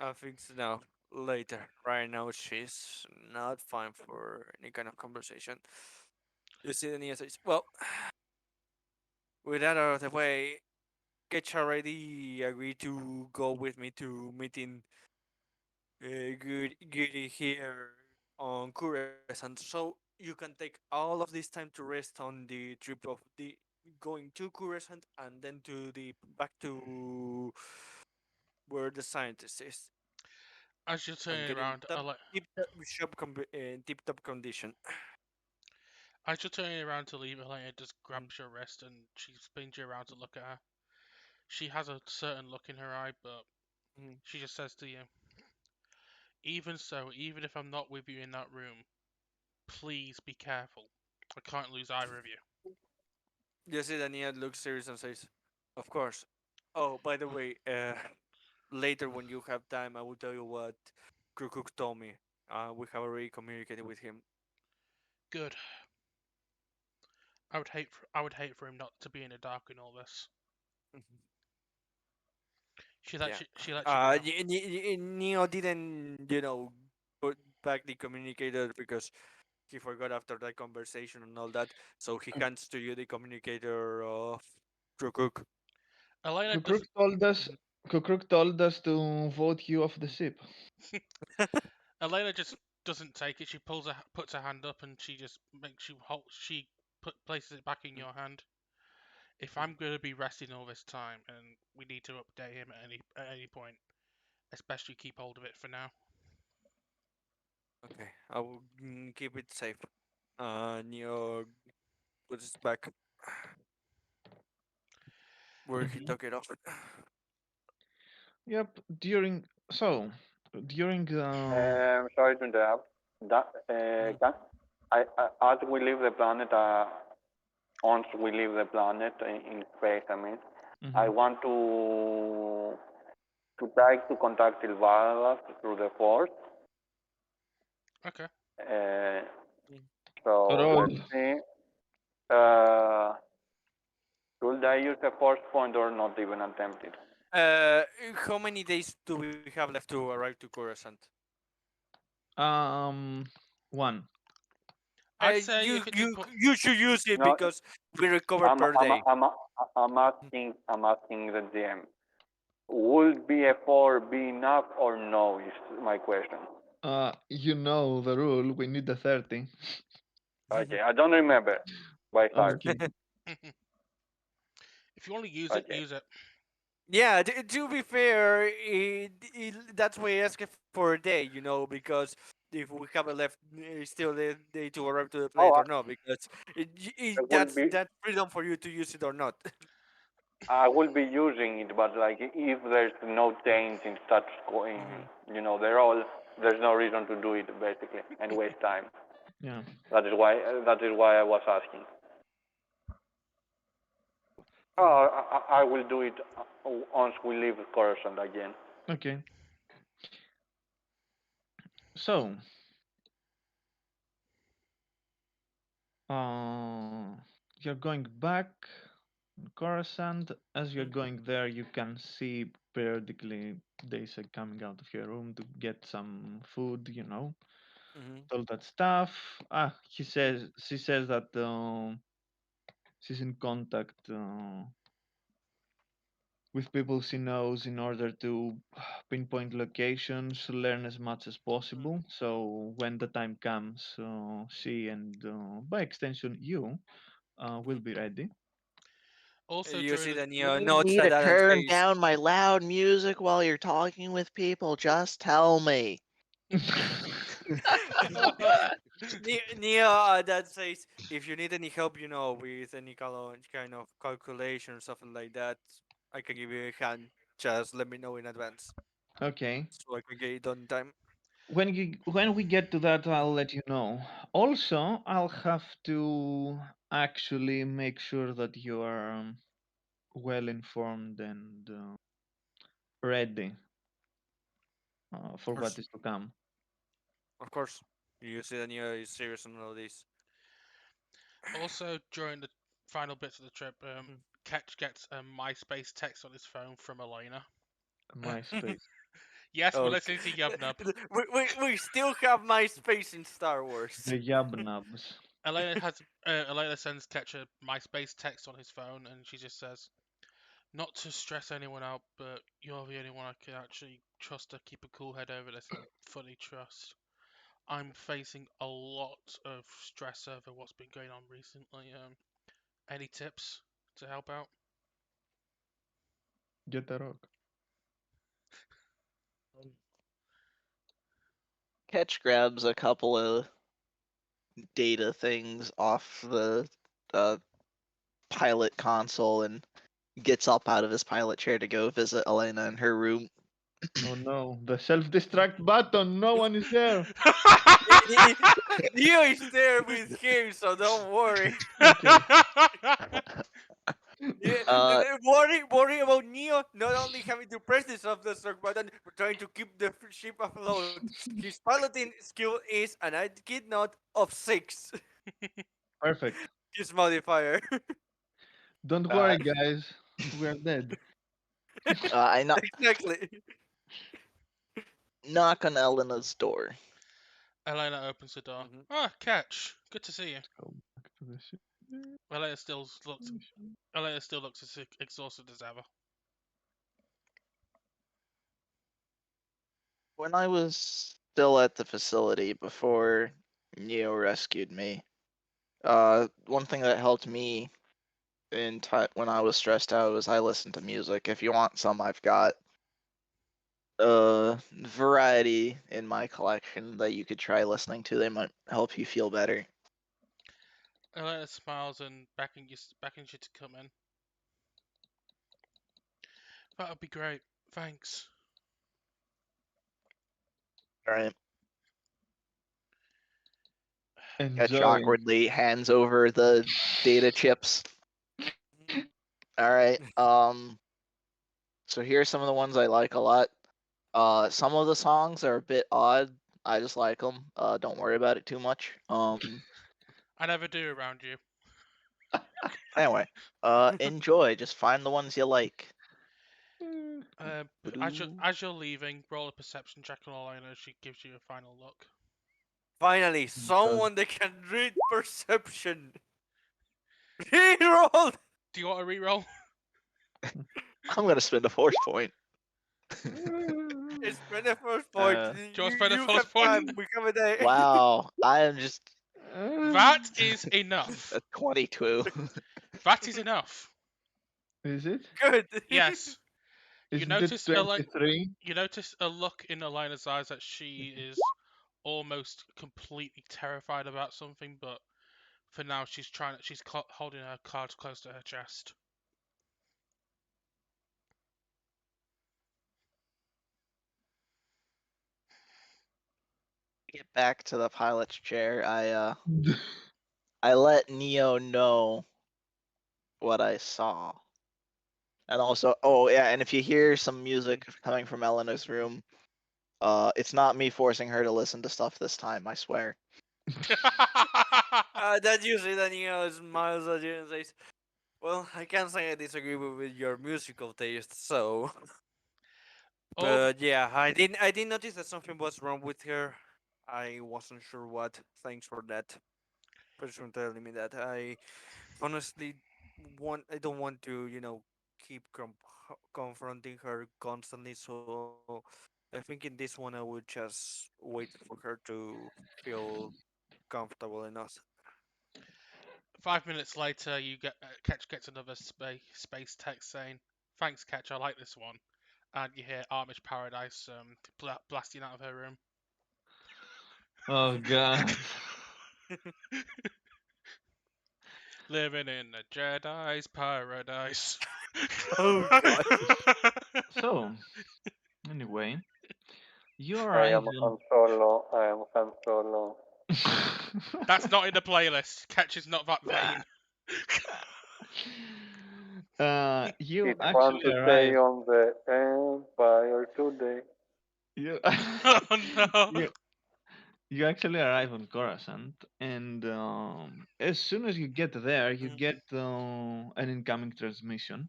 "I think so now. Later. Right now, she's not fine for any kind of conversation." You see, the Neo says, "Well, with that out of the way, Ketch already agreed to go with me to meeting Goody here on Coruscant, so you can take all of this time to rest on the trip of the going to Coruscant and then to the back to where the scientist is As you're and turning get in around, tip top condition." as you're turning around to leave, Elena just Mhm, grabs your wrist and she spins you around to look at her. She has a certain look in her eye, but mhm. she just says to you, "Even so, even if I'm not with you in that room, please be careful. I can't lose either of you." You see, Daniel looks serious and says, "Of course. Oh, by the way, later when you have time, I will tell you what Krukuk told me. We have already communicated with him." Good. I would hate for him not to be in the dark in all this. Mhm. She Yeah. lets you go. Neo didn't, put back the communicator because he forgot after that conversation and all that. So he hands to you the communicator of Krukuk. Elena Kukruk doesn't. told us. Kukruk told us to vote you off the ship. Elena just doesn't take it. She puts her hand up and she just makes you hold. She places it back in your hand. If I'm going to be resting all this time, and we need to update him at any point, especially keep hold of it for now. Okay, I will keep it safe. Neo. Put his back where he Mhm. took it off. Yep. During Sorry to interrupt. That, Mhm, as we leave the planet, once we leave the planet in space, I mean, I mhm. want to try to contact Silvana through the Force. Okay. Uh, mhm. so Roll. let's see. Uh, should I use the Force point or not even attempt it? Uh, how many days do we have left to arrive to Coruscant? Um, one. I'd say You if it you did put you should use it No, because we recover I'm per I'm day. I'm I'm asking the GM. Would be a four be enough or no? Is my question. You know the rule. We need a 30. Okay, I don't remember by heart. Okay. if you want to use it, Okay. use it. Yeah, to be fair, that's why I ask for a day, because if we have a left still the day to arrive to the planet Oh, or not, because will be that's freedom for you to use it or not. I will be using it, but like if there's no change in status quo, Mhm. there's no reason to do it basically and waste time. Yeah. That is why I was asking. Mhm. Oh, I will do it once we leave Coruscant again. Okay. So, uh, you're going back on Coruscant. As you're Mhm. going there, you can see periodically Daisy coming out of your room to get some food. Mhm. All that stuff. She says that she's in contact with people she knows in order to pinpoint locations, learn as much as Mhm. possible. So when the time comes, she and by extension you will Mhm. be ready. Also, You during see the the You Neo need notes me that to Alan turn says. down my loud music while you're talking with people? Just tell me. Neo that says if you need any help, with any kind of calculation or something like that, I can give you a hand. Just let me know in advance Okay. so I can get it done in time. When we get to that, I'll let you know. Also, I'll have to actually make sure that you are well informed and ready Of for what course, is to come. of course. You see that Neo is serious on all this. also during the final bits of the trip, Mm. Ketch gets a MySpace text on his phone from Elena. MySpace. Yes, we're Okay. listening to Yubnub. We still have my space in Star Wars. The Yabnabs. Elena sends Ketch a MySpace text on his phone, and she just says, "Not to stress anyone out, but you're the only one I can actually trust to keep a cool head over this and fully trust. I'm facing a lot of stress over what's been going on recently. Any tips to help out?" Get a rock. Catch grabs a couple of data things off the uh, pilot console and gets up out of his pilot chair to go visit Elena in her room. Oh no, the self-destruct button. No one is there. Neo is there with him, so don't worry. Okay. Yeah, Uh, worry about Neo not only having to press the self-destruct button, but trying to keep the ship afloat. His piloting skill is, and I kid not, of 6. Perfect. His modifier. Don't uh, worry, guys. We are dead. I Exactly. knock on Elena's door. Elena opens the door. Mhm. Ah, Ketch, good to see you. Go back to the ship. Elena still looks. Elena still looks as exhausted as ever. When I was still at the facility before Neo rescued me, one thing that helped me when I was stressed out was I listened to music. If you want some, I've got a variety in my collection that you could try listening to. They might help you feel better. Elena smiles and beckons you to come in. That would be great. Thanks. All right. Ketch Enjoy. awkwardly hands over the data chips. All right. So here's some of the ones I like a lot. Some of the songs are a bit odd. I just like them. Don't worry about it too much. I never do around you. Anyway, enjoy. Just find the ones you like. Ba-doo. As you're leaving, roll a perception check on Elena as she gives you a final look. Finally, God. someone that can read perception. Reroll. Do you want a reroll? I'm gonna spend a force point. It's been the first point. Uh, Do you want to spend a You force have point? time. We have a day. wow, I am just That is enough. a 22. That is enough. Is it? Good. Yes. You Isn't it notice a 23? you notice a look in Elena's eyes that she is almost completely terrified about something, but for now she's holding her cards close to her chest. Get back to the pilot's chair. I let Neo know what I saw. And also, oh yeah, and if you hear some music coming from Elena's room, it's not me forcing her to listen to stuff this time, I swear. That usually Daniel smiles at you and says, "Well, I can't say I disagree with your musical taste, so." Oh, But yeah, I did notice that something was wrong with her. I wasn't sure what. Thanks for that. Person telling me that. I honestly I don't want to, keep confronting her constantly. So I think in this one I would just wait for her to feel comfortable enough. 5 minutes later, you get Ketch gets another space text saying, "Thanks, Ketch. I like this one." And you hear Amish Paradise blasting out of her room. Oh god. Living in a Jedi's paradise. Oh god. So, anyway, you I arrive am in. Han Solo. I am Han Solo. That's not in the playlist. Ketch is not that vain. You It's fun actually to stay arrive. on the Empire today. You, Oh no. you you actually arrive on Coruscant, and as soon as you get there, you get an incoming transmission.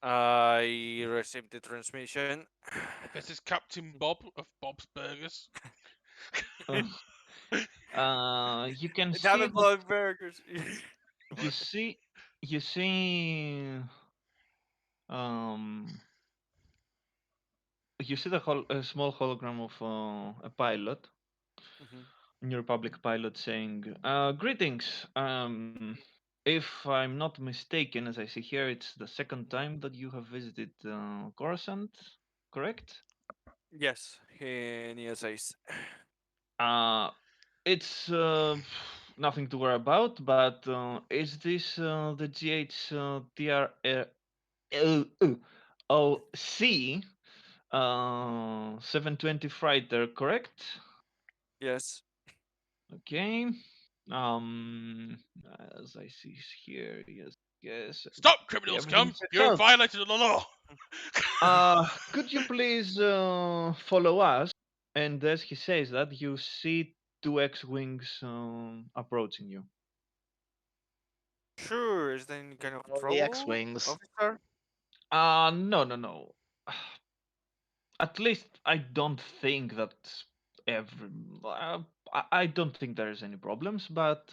I received the transmission. This is Captain Bob of Bob's Burgers. Uh, you can Damn see it, that blood burgers. you see you see um you see a small hologram of a pilot, Mhm. New Republic pilot saying, "Greetings. If I'm not mistaken, as I see here, it's the second time that you have visited Coruscant, correct?" Yes, he says. Uh, it's nothing to worry about, but is this the GH OC 720 freighter, correct? Yes. Okay. Um, as I see here, yes, yes, Stop, criminal everything scum! checks You have out. violated the law. Could you please follow us? And as he says that, you see two X-wings approaching you. Sure. Is there any kind of Oh, the trouble, X-Wings. officer? No, no, no. At least I don't think that every. Uh, I don't think there is any problems, but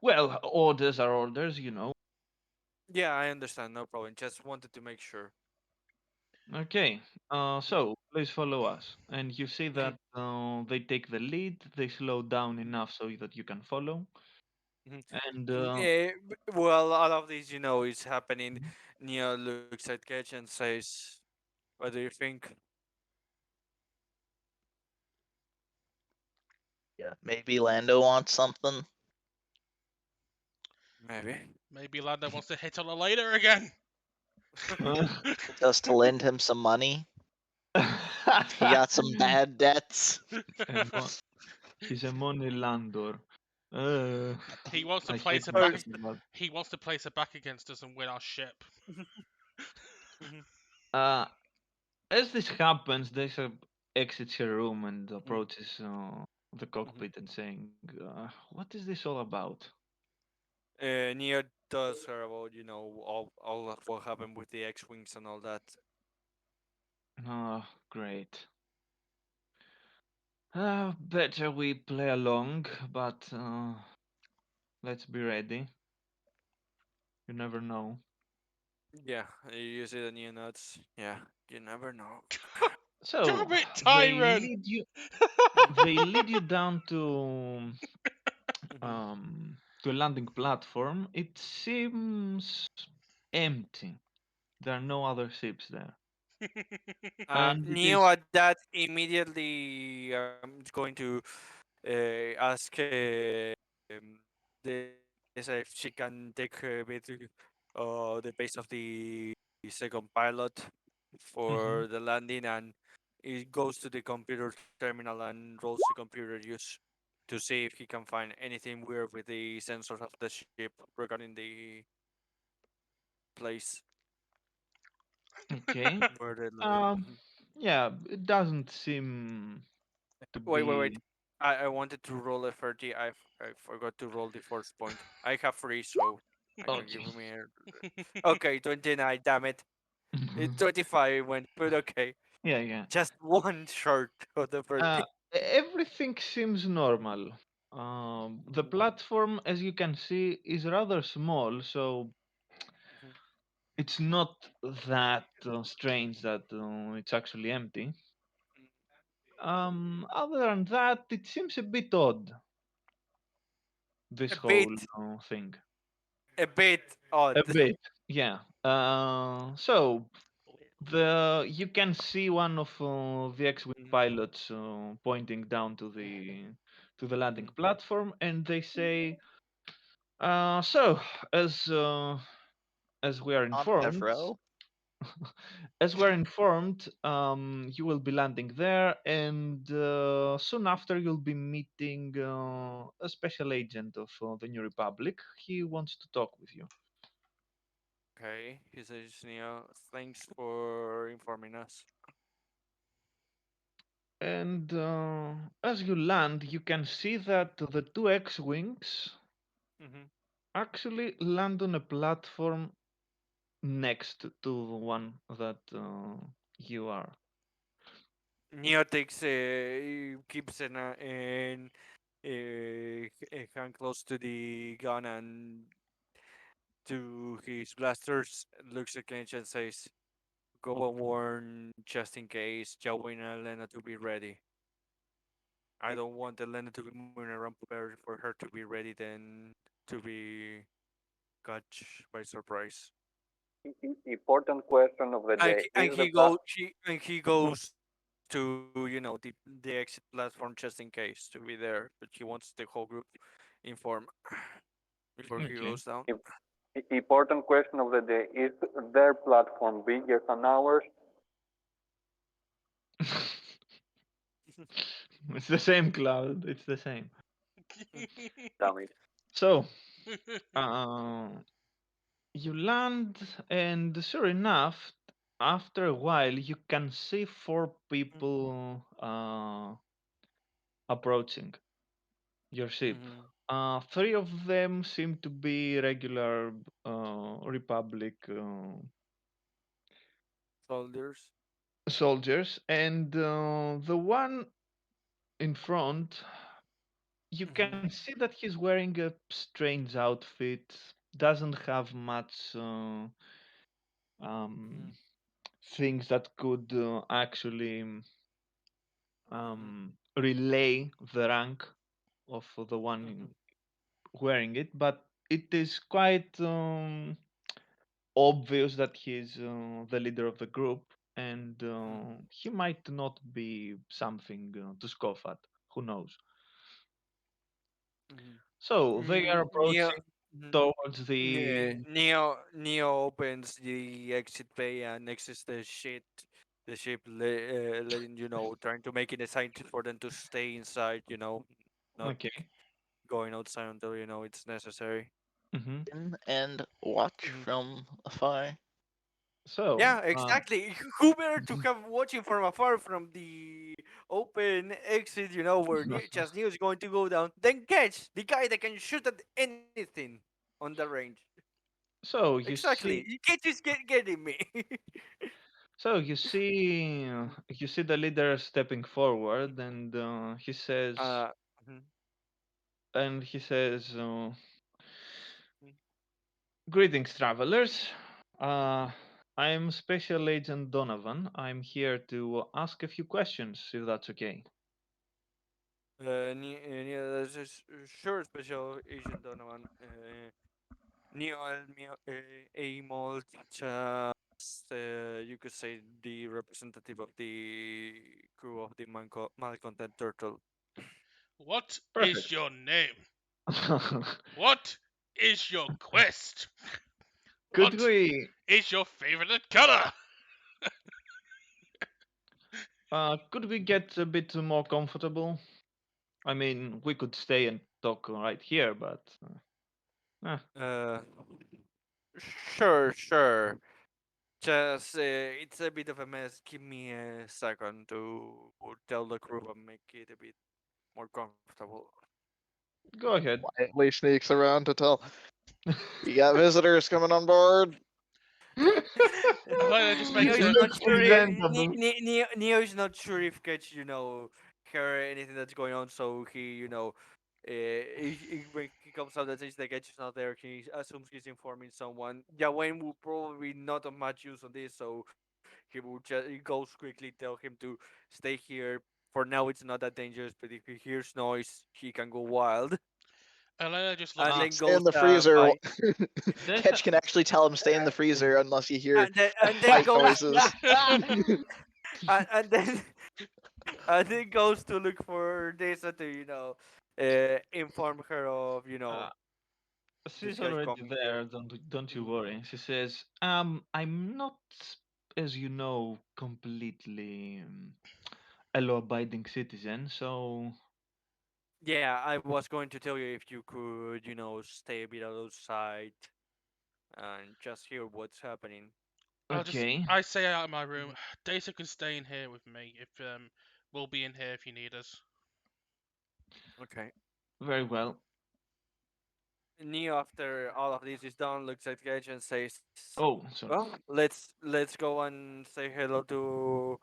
well, orders are orders, you know. Yeah, I understand. No problem. Just wanted to make sure. Okay, so please follow us. And you see Mhm, that they take the lead, they slow down mhm, enough so that you can follow. mhm. And Well, all of this, is happening. Neo looks at Ketch and says, "What do you think?" Yeah, maybe Lando wants something. Maybe. Maybe Lando wants to hit on her later again. Just to lend him some money. He got some bad debts. Mo- He's a money landor. Uh, He wants to I place hate her Oh, back. myself, but He wants to place her back against us and win our ship. mhm, uh, as this happens, Daisha exits her room and mhm, approaches the mhm. cockpit and saying, "What is this all about?" Neo tells her about, all of what happened with the X-Wings and all that. Oh, great. Better we play along, but let's be ready. You never know. Yeah, you see the Neo notes. Yeah, you never know. So Damn it, they Tyron! lead you. Mhm, They lead you down mhm. um to a landing platform. It seems empty. There are no other ships there, and it Neo is at that immediately is going to ask this if she can take her way to the base of the second pilot Mhm. for the landing, and he goes to the computer terminal and rolls the computer use to see if he can find anything weird with the sensors of the ship regarding the place Okay. where they Um, yeah, it doesn't seem to Wait. be. I wanted to roll a 30. I forgot to roll the first point. I have three, so I can Okay. give me Okay, 29, damn it. 25 went, but okay. Yeah, yeah. Just one short of the 30. Everything seems normal. The Mhm, platform, as you can see, is rather small, so mhm, it's not that strange that it's actually empty. Other than that, it seems a bit odd, this A whole bit, thing. a bit odd. A bit, yeah. So the you can see one of the X-wing Mhm, pilots pointing down to the landing mhm, platform, and they say, "So, as uh, as we are Aunt informed, Favreau. as we're informed, you will be landing there, and soon after you'll be meeting a special agent of the New Republic. He wants to talk with you." Okay, he says, thanks for informing us. And as you land, you can see that the two X-wings Mhm. actually land on a platform next to the one that you are. Neo takes, keeps a hand close to the gun and to his blasters, looks at Kench and says, "Go and warn just in case Joey and Elena to be ready. I don't want Elena to be moving around prepared for her to be ready, then to be caught by surprise." Important question of the And day: he, and Is the he plat go he and he goes to the exit platform just in case to be there, but he wants the whole group informed before he goes Okay. down. important question of the day: Is their platform bigger than ours? It's the same cloud. It's the same. Damn it! So, uh, you land, and sure enough, after a while, you can see four people approaching your ship. Mm-hmm. Three of them seem to be regular Republic Soldiers. soldiers, and the one in front, you Mm-hmm. can see that he's wearing a strange outfit. Doesn't have much Mm-hmm. um, things that could actually Mm-hmm. relay the rank of the Mm-hmm. one wearing it, but it is quite obvious that he's the leader of the group, and Mm-hmm. he might not be something to scoff at. Who knows? Mhm. So they are Neo, approaching mhm. towards the. Neo opens the exit bay and exits the ship, letting trying to make it a sign for them to stay inside. Not Okay. going outside until it's necessary. Hmm. And watch Mhm. from afar. So, Yeah, exactly. Who better to have watching from afar from the open exit, where just Neo is going to go down, then catch the guy that can shoot at anything on the range. so you Exactly. see, You can't just getting me. you see the leader stepping forward, and uh, mhm, he says, mhm. "Greetings, travelers. Uh, I'm Special Agent Donovan. I'm here to ask a few questions, if that's okay." This is sure special agent Donovan. Neo Amol, you could say the representative of the crew of the Malcontent Turtle. What is Perfect. your name? What is your quest? Could What we is your favorite color? could we get a bit more comfortable? I mean, we could stay and talk right here, but Uh, sure. Just it's a bit of a mess. Give me a second to tell the crew and make it a bit more comfortable. go ahead. Quietly sneaks around to tell, we got visitors coming on board. Elena just Neo makes is a not Look sure. presentable. Neo is not sure if Ketch, hear anything that's going on. So when he comes out and says that Ketch is not there, he assumes he's informing someone. Yawen will probably not have much use on this, so he goes quickly tell him to stay here. For now, it's not that dangerous, but if he hears noise, he can go wild. Elena just And looks. Uh, then Stay goes in the freezer. by, there's Ketch can actually tell him stay in the freezer unless you hear and then fight goes noises. and then and then goes to look for Desa to inform her of uh, this she's guy's already coming there. here. Don't you Mhm. worry. She says, I'm not, as you know, completely a law-abiding citizen, so Yeah, I was going to tell you if you could stay a bit outside and just hear what's happening. okay, I say out of my room. Mhm. Data can stay in here with me if we'll be in here if you need us. Okay. very well. Neo, after all of this is done, looks at Gage and says, Oh, "Well, sorry. let's go and say hello to.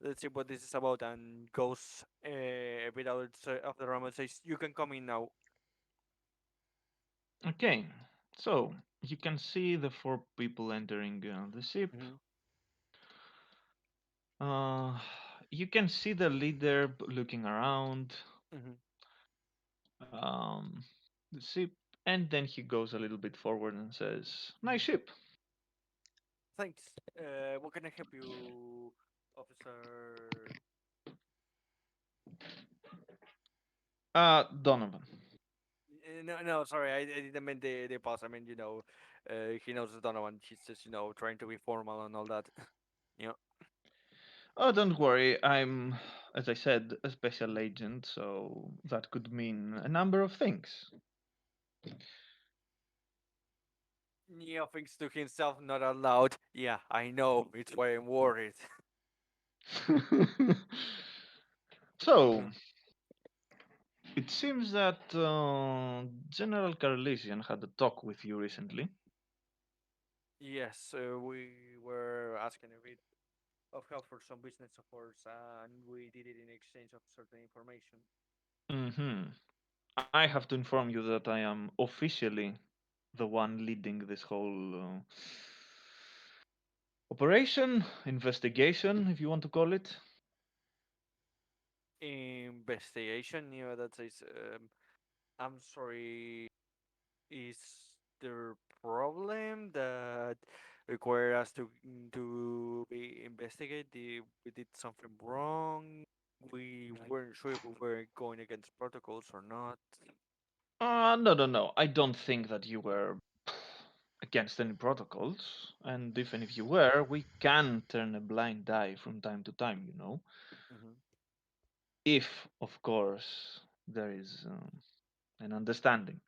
Let's see what this is about." And goes a bit out of the room and says, "You can come in now." Okay, so you can see the four people entering the ship. Hmm. Uh, you can see the leader looking around Hmm. um, the ship, and then he goes a little bit forward and says, "Nice ship." Thanks. What can I help you, officer? Donovan. No, sorry, I didn't mean the pause. I mean, he knows it's Donovan. He's just, trying to be formal and all that. Yeah. Oh, don't worry. I'm, as I said, a special agent, so that could mean a number of things. Neo thinks to himself, not out loud. Yeah, I know. It's why I'm worried. So, Mhm. it seems that General Carlisian had a talk with you recently. Yes, we were asking a bit of help for some business efforts, and we did it in exchange of certain information. Hmm. I have to inform you that I am officially the one leading this whole operation, investigation, if you want to call it. Investigation, that says, I'm sorry, is there problem that require us to investigate we did something wrong? We weren't sure if we were going against protocols or not. No, no, no. I don't think that you were against any protocols, and even if you were, we can turn a blind eye from time to time, you know. Hmm. If, of course, there is an understanding.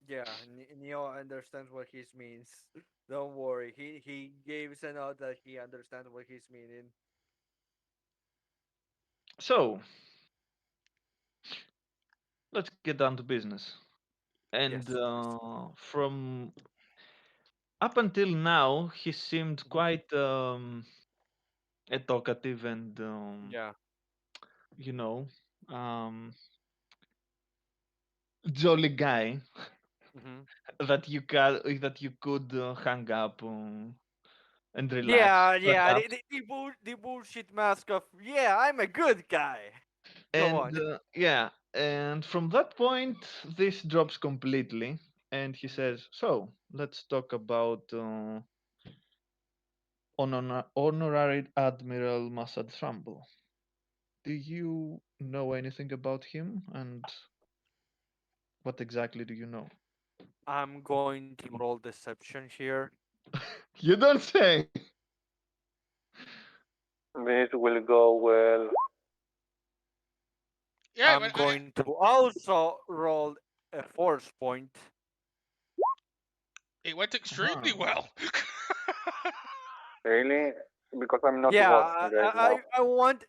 Yeah, Neo understands what he means. Don't worry. He gives a note that he understands what he's meaning. So, let's get down to business. And Yes, please. from up until now, he seemed Hmm. quite talkative and, Yeah. you know, um, jolly guy Hmm. that you could hang up and relax Yeah, yeah. perhaps. The bullshit mask of yeah, I'm a good guy. Go And on. yeah, and from that point, this drops completely. And he Mhm. says, "So let's talk about Honorary Admiral Masad Thrumble. Do you know anything about him, and what exactly do you know?" I'm going to roll deception here. You don't say. This will go well. Yeah, I'm going to also roll a force point. it went extremely Uh-huh. well. Really? Because I'm not Yeah, watching right now. I want.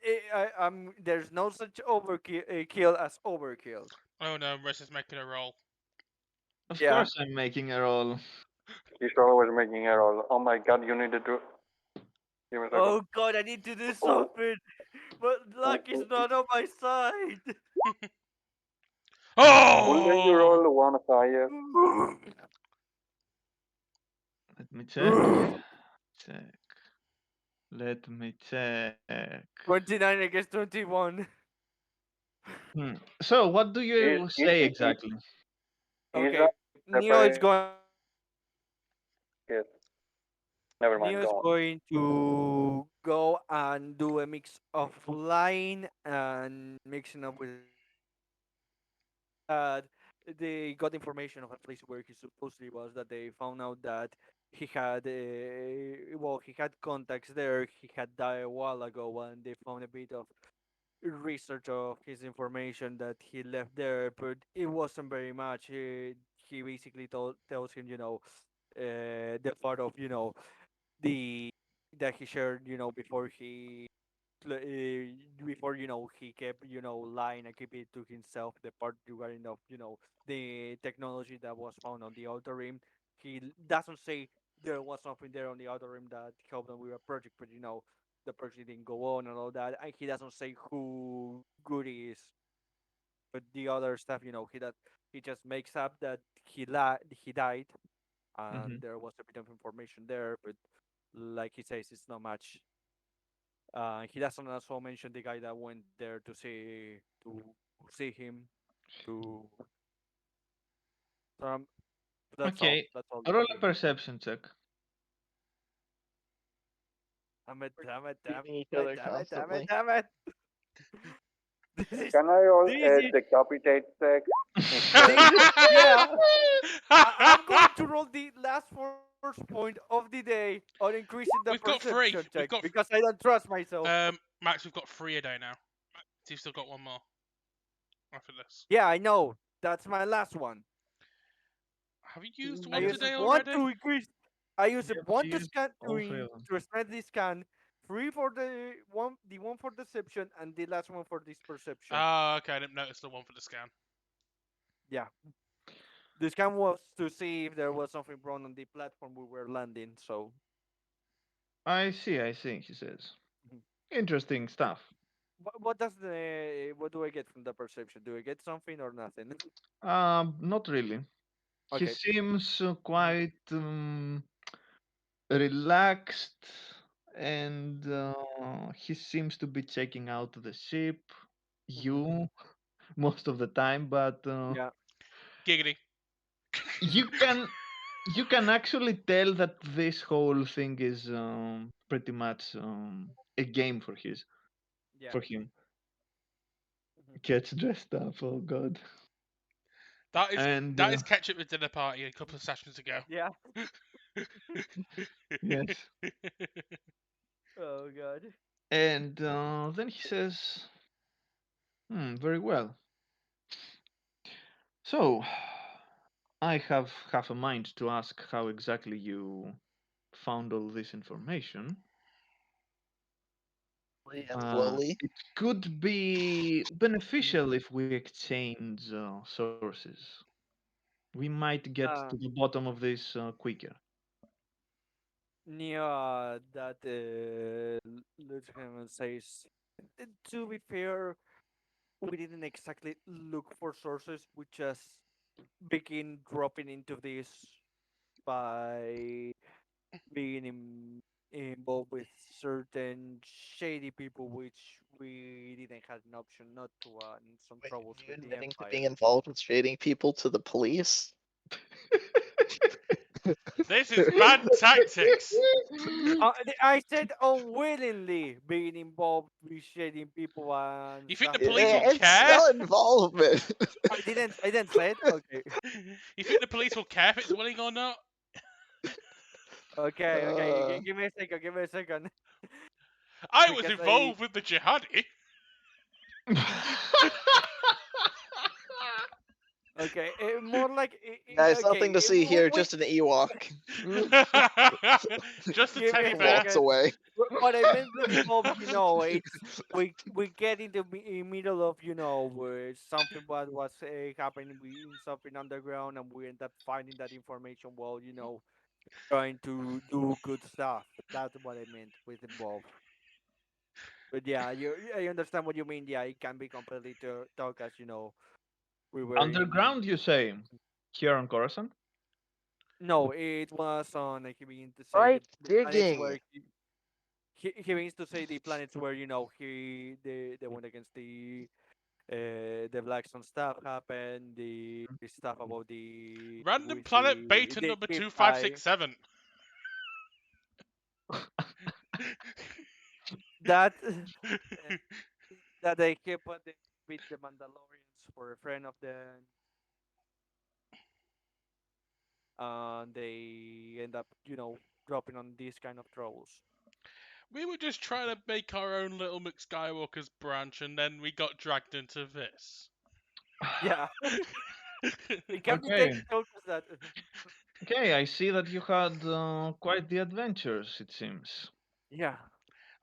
There's no such overkill kill as overkill. Oh no, Riss is making a roll. Of Yeah. course, I'm making a roll. He's always making errors. Oh my god, you need to do. Give me a second. Oh God, I need to do Oh, something, but oh, luck is oh. not on my side. Couldn't you Oh! roll one higher? Let me check. Check. Let me check. 29 against 21. Hmm. So, what do Is, you is, say is, exactly? is Okay, that Neo is separate? going. Yes. Never Neo mind, is go on. going to go and do a mix of lying and mixing up with that they got information of a place where he supposedly was, that they found out that he had he had contacts there. He had died a while ago, and they found a bit of research of his information that he left there, but it wasn't very much. He basically tells him, the part of the that he shared, before he kept lying and keep it to himself, the part regarding of the technology that was found on the outer rim. He doesn't say there was something there on the outer rim that helped them with a project, but the project didn't go on and all that, and he doesn't say who good is. But the other stuff, he just makes up that he died, Hmm. and there was a bit of information there, but like he says, it's not much. He doesn't also mention the guy that went there to see him. To um, that's all. Okay. That's all Roll he a mentioned. perception check. Damn it! Damn it! Damn Beating each it! other Damn it! Damn it! constantly. Damn it! This is Can I roll this a is decapitate check this. instead? Yeah, I'm going to roll the last force point of the day on increasing the We've got perception three. check We've got because I don't trust myself. Max. We've got three a day now. So you've still got one more after this. Yeah, I know. That's my last one. Have you used I one use You, it today one already? to increase. I use it you one to used scan all three of them. to expand the scan, three for the one for deception, and the last one for this perception. Oh, okay. I didn't notice the one for the scan. Yeah, the scan was to see if there was something wrong on the platform we were landing. So, I see, he says. mhm. Interesting stuff. What do I get from the perception? Do I get something or nothing? Not really. He Okay. seems Mhm. quite relaxed, and he seems to be checking out the ship, Mhm. you, most of the time, but Yeah. Giggity. you can you can actually tell that this whole thing is pretty much a game Yeah. for him. Mhm. Gets dressed up. Oh God. That is And that is ketchup at dinner party a couple of sessions ago. Yeah. yes, Oh god. and then he says, very well. So, I have half a mind to ask how exactly you found all this information. And slowly. It could be beneficial if we exchange sources. We might get to Uh, the bottom of this quicker. Nia, that Lieutenant says, to be fair, we didn't exactly look for sources. We just begin dropping into this by being involved with certain shady people, which we didn't have an option not to, and some Wait, troubles are you with the admitting to Empire. being involved with trading people to the police? This is bad tactics. I said unwillingly being involved with shady people and You think the stuff police like will that. It's care? still involvement. I didn't say it. Okay. You think the police will care if it's willing or not? Okay. uh, Give me a second. Give me a second. I was Because I involved with the jihadi. okay, more like guys, okay. nothing to see here, just an Ewok. Just a Give me teddy a bear. Walks second. away. What I meant with involved, it's we get in the middle of where something bad was happening, we something underground, and we end up finding that information while trying to do good stuff. That's what I meant with involved. But yeah, I understand what you mean. Yeah, it can be completely talk as we were in. Underground, you say? Here on Coruscant? No, it was on. He begins to say Right the planets digging. where he begins to say the planets where they went against the Blackstone stuff happened, the stuff about the Random with planet beta the number keep eye 2567. that that they keep on with the Mandalorians for a friend of them, and they end up dropping on these kind of troubles. We were just trying to make our own little McSkywalker's branch, and then we got dragged into this. Yeah, it can be Okay, taken out as that. okay, I see that you had quite the adventures, it seems. Yeah,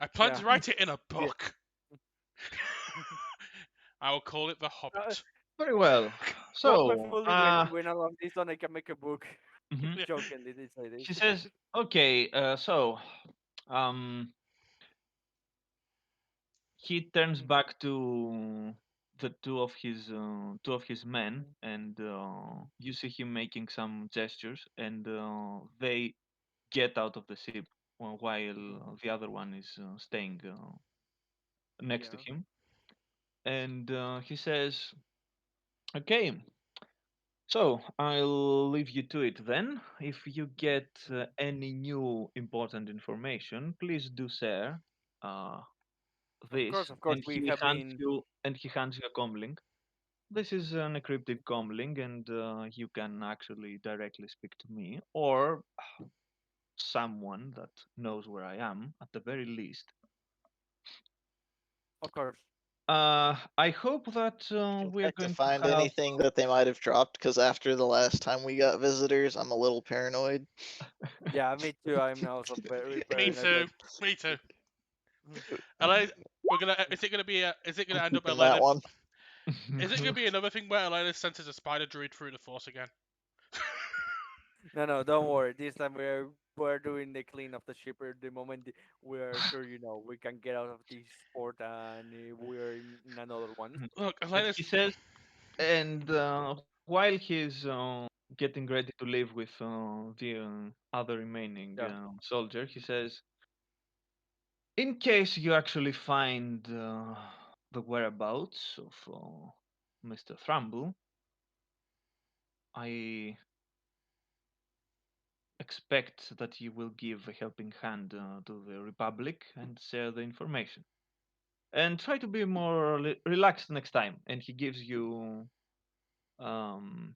I plan yeah. to write it in a Yeah. book. I will call it The Uh, Hobbit. Very well. So, hopefully, when all of this done, I can make a book. mhm. Jokingly, they say this. He says, okay, um, he turns back to the two of his men, and you see him making some gestures, and they get out of the ship while the other one is staying next to Yeah, him, and he says, "Okay, so I'll leave you to it then. If you get any new important information, please do share uh, this." of course, And we he have hands been. you and he hands you a comlink. This is an encrypted comlink, and you can actually directly speak to me or someone that knows where I am at the very least. Of course. I hope that we're Check to going to find have. anything that they might have dropped, because after the last time we got visitors, I'm a little paranoid. Yeah, me too. I'm also very Me paranoid. too. Like, Me too. Elena, we're gonna. Is it gonna be a? Is it I'm gonna end up keeping that Elena? one. Is it gonna be another thing where Elena senses a spider druid through the force again? no, don't worry. This time we're doing the clean of the ship. The moment we're sure we can get out of this port and we're in another one. Look, And Elena's. he says, and while he's getting ready to leave with the other remaining Yeah, soldier, he says, in case you actually find the whereabouts of Mr. Thrumble, I expect that you will give a helping hand to the Republic and share the information. And try to be more relaxed next time. And he gives you um,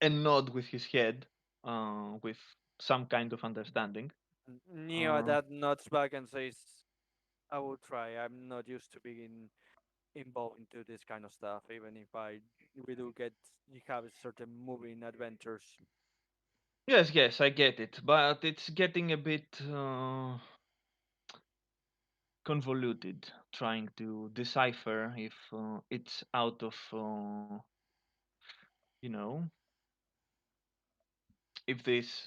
a nod with his head, with some kind of understanding. Neo Uh, that nods back and says, "I will try. I'm not used to being involved into this kind of stuff, even if I we do get you have certain moving adventures." yes, yes, I get it, but it's getting a bit convoluted trying to decipher if it's out of, you know, if this,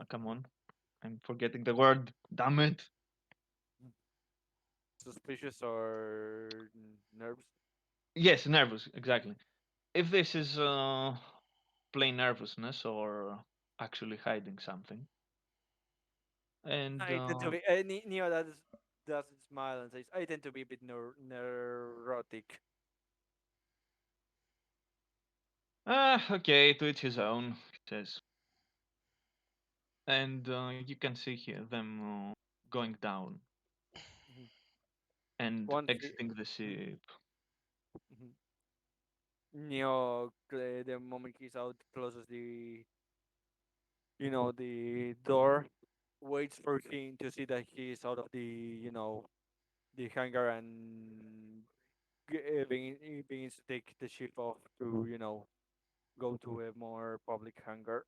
come on, I'm forgetting the word, damn it. Suspicious or nerves? Yes, nervous, exactly. If this is plain nervousness or actually hiding something. And I tend to be Neo does smile and says, "I tend to be a bit neurotic." okay, to each his own, he says. And you can see here them going down Mhm. and Once he, exiting the mhm, ship. mhm. Neo, the moment he's out, closes the door, waits for him to see that he's out of the hangar and begins to take the ship off to go to a more public hangar.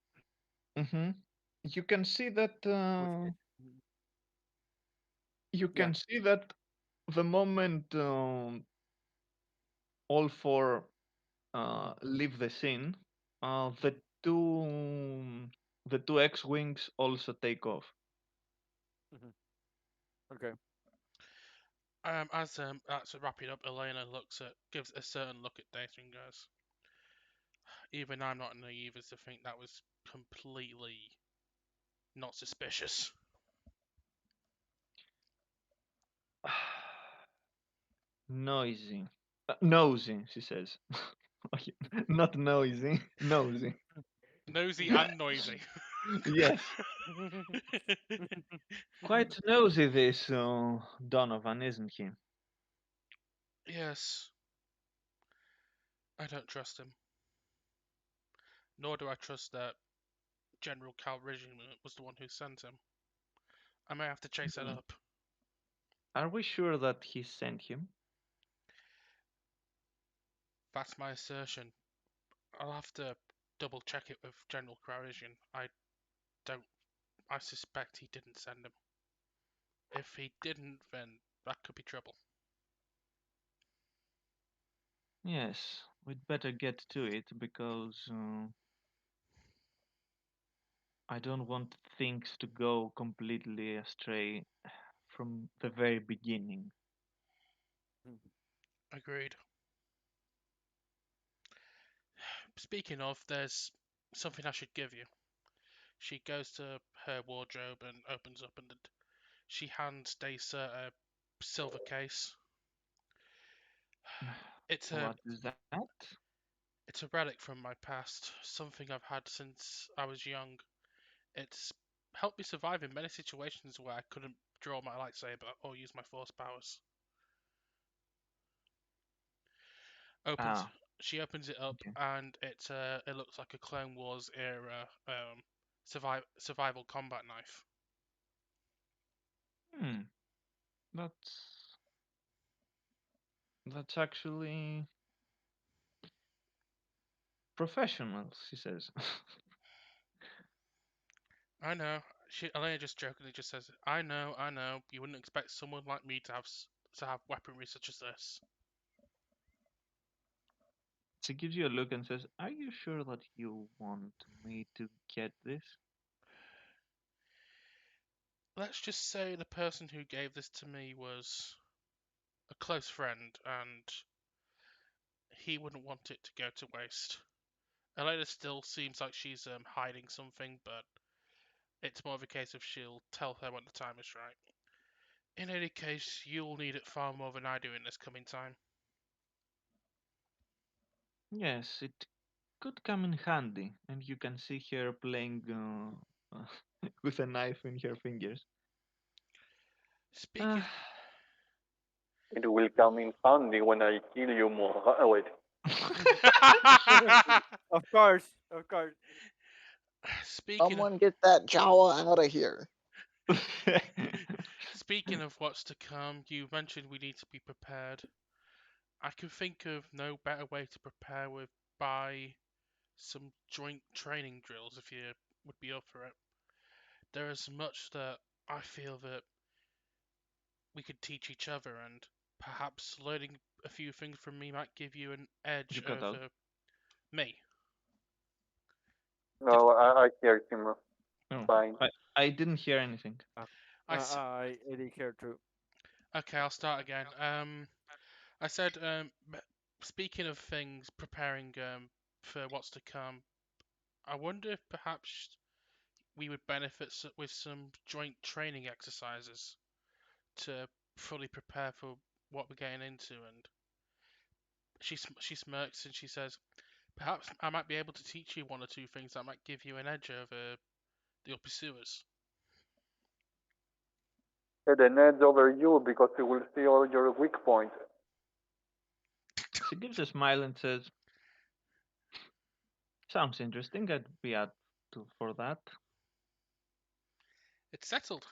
Hmm. You can see that. With it. Mhm. You Yeah. can see that the moment all four leave the scene, the two X-wings also take off. Mhm. Okay. As wrapping up, Elena gives a certain look at Data and goes, "Even I'm not naive as to think that was completely not suspicious." Noisy. Nosy, she says. Okay, not noisy, nosy. Nosy and noisy. Yes. Quite nosy, this Donovan, isn't he? Yes, I don't trust him. Nor do I trust that General Calrissian was the one who sent him. I may have to chase that Hmm. up. Are we sure that he sent him? That's my assertion. I'll have to double check it with General Calrissian. Don't. I suspect he didn't send him. If he didn't, then that could be trouble. Yes, we'd better get to it because I don't want things to go completely astray from the very beginning. Mhm. Agreed. Speaking of, there's something I should give you. She goes to her wardrobe and opens up, and she hands Dacer a silver case. It's a What is that? it's a relic from my past, something I've had since I was young. It's helped me survive in many situations where I couldn't draw my lightsaber or use my force powers. Opens Ah, She opens it up, okay. and it looks like a Clone Wars era survival combat knife. Hmm, that's that's actually professional, she says. I know. Elena just jokingly just says, I know. You wouldn't expect someone like me to have weaponry such as this." She gives you a look and says, "Are you sure that you want me to get this?" Let's just say the person who gave this to me was a close friend, and he wouldn't want it to go to waste. Elena still seems like she's hiding something, but it's more of a case of she'll tell her when the time is right. In any case, you'll need it far more than I do in this coming time. Yes, it could come in handy, and you can see her playing with a knife in her fingers. Speaking Ah, It will come in handy when I kill you more. Wait. Of course, of course. Speaking of Someone get that Jawa out of here. speaking of what's to come, you mentioned we need to be prepared. I can think of no better way to prepare with by some joint training drills if you would be up for it. There is much that I feel that we could teach each other, and perhaps learning a few things from me might give you an edge You cut out. over me. Did No, I hear him No, fine. I didn't hear anything. I s- I didn't care too. okay, I'll start again. I said, speaking of things preparing for what's to come, I wonder if perhaps we would benefit with some joint training exercises to fully prepare for what we're getting into. And she smirks and she says, "Perhaps I might be able to teach you one or two things that might give you an edge over the pursuers." Had an edge over you because he will see all your weak points. She gives a smile and says, "Sounds interesting. I'd be up for that." It's settled.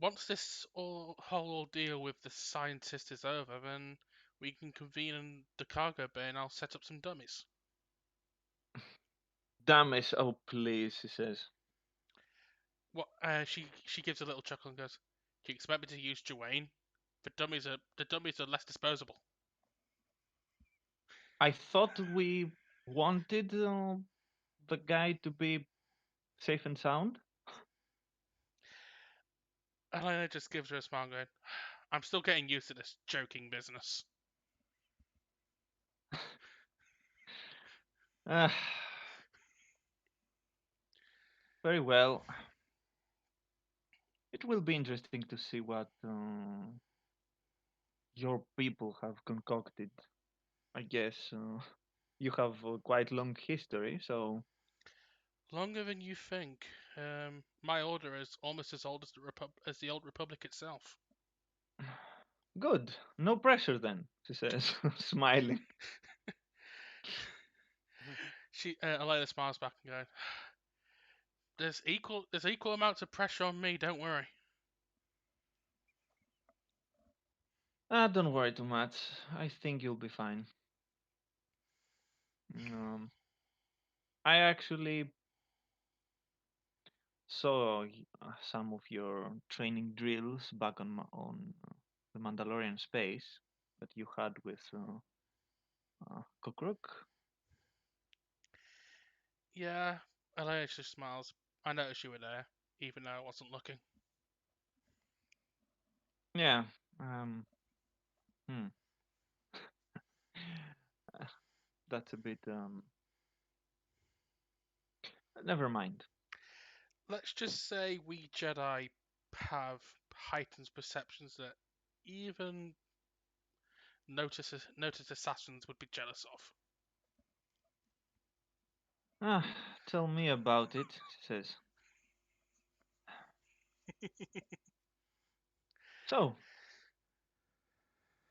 Once this whole ordeal with the scientist is over, then we can convene in the cargo bay and I'll set up some dummies. Dummies, oh please, she says. What? She gives a little chuckle and goes, "Do you expect me to use Dwayne? The dummies are less disposable." I thought we wanted the guy to be safe and sound. Elena just gives her a smile, going, "I'm still getting used to this joking business." Ah, very well. It will be interesting to see what your people have concocted. I guess you have a quite long history, so Longer than you think. My order is almost as old as as the old Republic itself. good. No pressure then, she says, smiling. Elena smiles back and goes, there's equal amounts of pressure on me. Don't worry." Ah, don't worry too much. I think you'll be fine. Um, I actually saw some of your training drills back on the Mandalorian space that you had with Kokruk. Yeah, Elena just smiles. "I noticed you were there, even though I wasn't looking." Yeah. Um. Hmm. That's a bit. Never mind. Let's just say we Jedi have heightened perceptions that even noticed assassins would be jealous of. Ah, tell me about it, she says. So,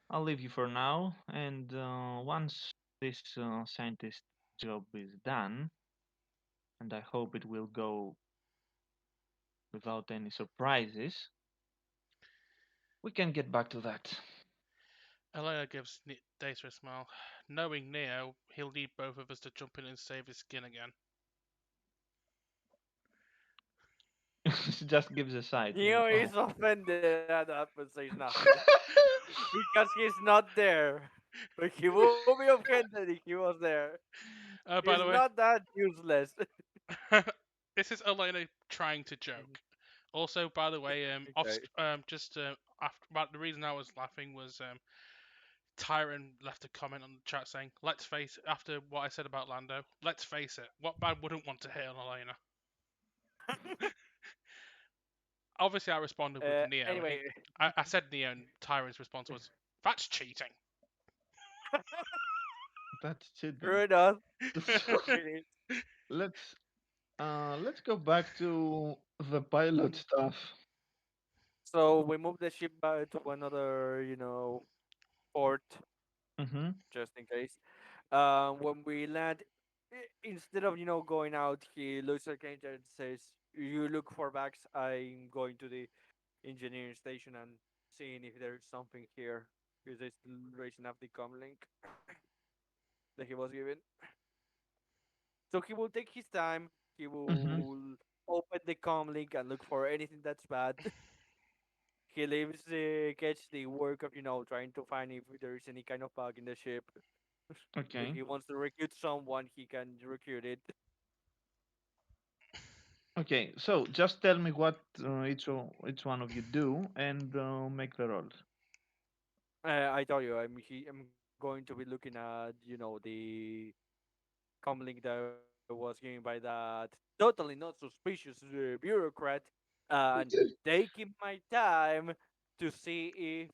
I'll leave you for now, and once this scientist job is done, and I hope it will go without any surprises, we can get back to that. Elena gives Data a smile. Knowing Neo, he'll need both of us to jump in and save his skin again. She just gives a sigh. Neo Oh. is offended at that but says nothing. Because he's not there. But he will be offended if he was there. He's By the way, not that useless. this is Elena trying to joke. Also, by the way, Okay. just after, but the reason I was laughing was Tyron left a comment on the chat saying, "Let's face it, after what I said about Lando, let's face it, what man wouldn't want to hit on Elena?" Obviously, I responded with Neo. Anyway, I said Neo, and Tyron's response was, "That's cheating." That's cheating. true enough. So It is. let's go back to the pilot stuff. So we move the ship back to another, port Mm-hmm. just in case. When we land, instead of going out, he looks at Kenji and says, "You look for bags. I'm going to the engineering station and seeing if there's something here because they're still raising up the comlink that he was given." So he will take his time. He Mm-hmm. will open the comlink and look for anything that's bad. He leaves gets the work of trying to find if there is any kind of bug in the ship. If Okay. he wants to recruit someone, he can recruit it. Okay. So just tell me what each one of you do and make the rolls. I told you, I'm going to be looking at the comlink that was given by that totally not suspicious bureaucrat, and taking my time to see if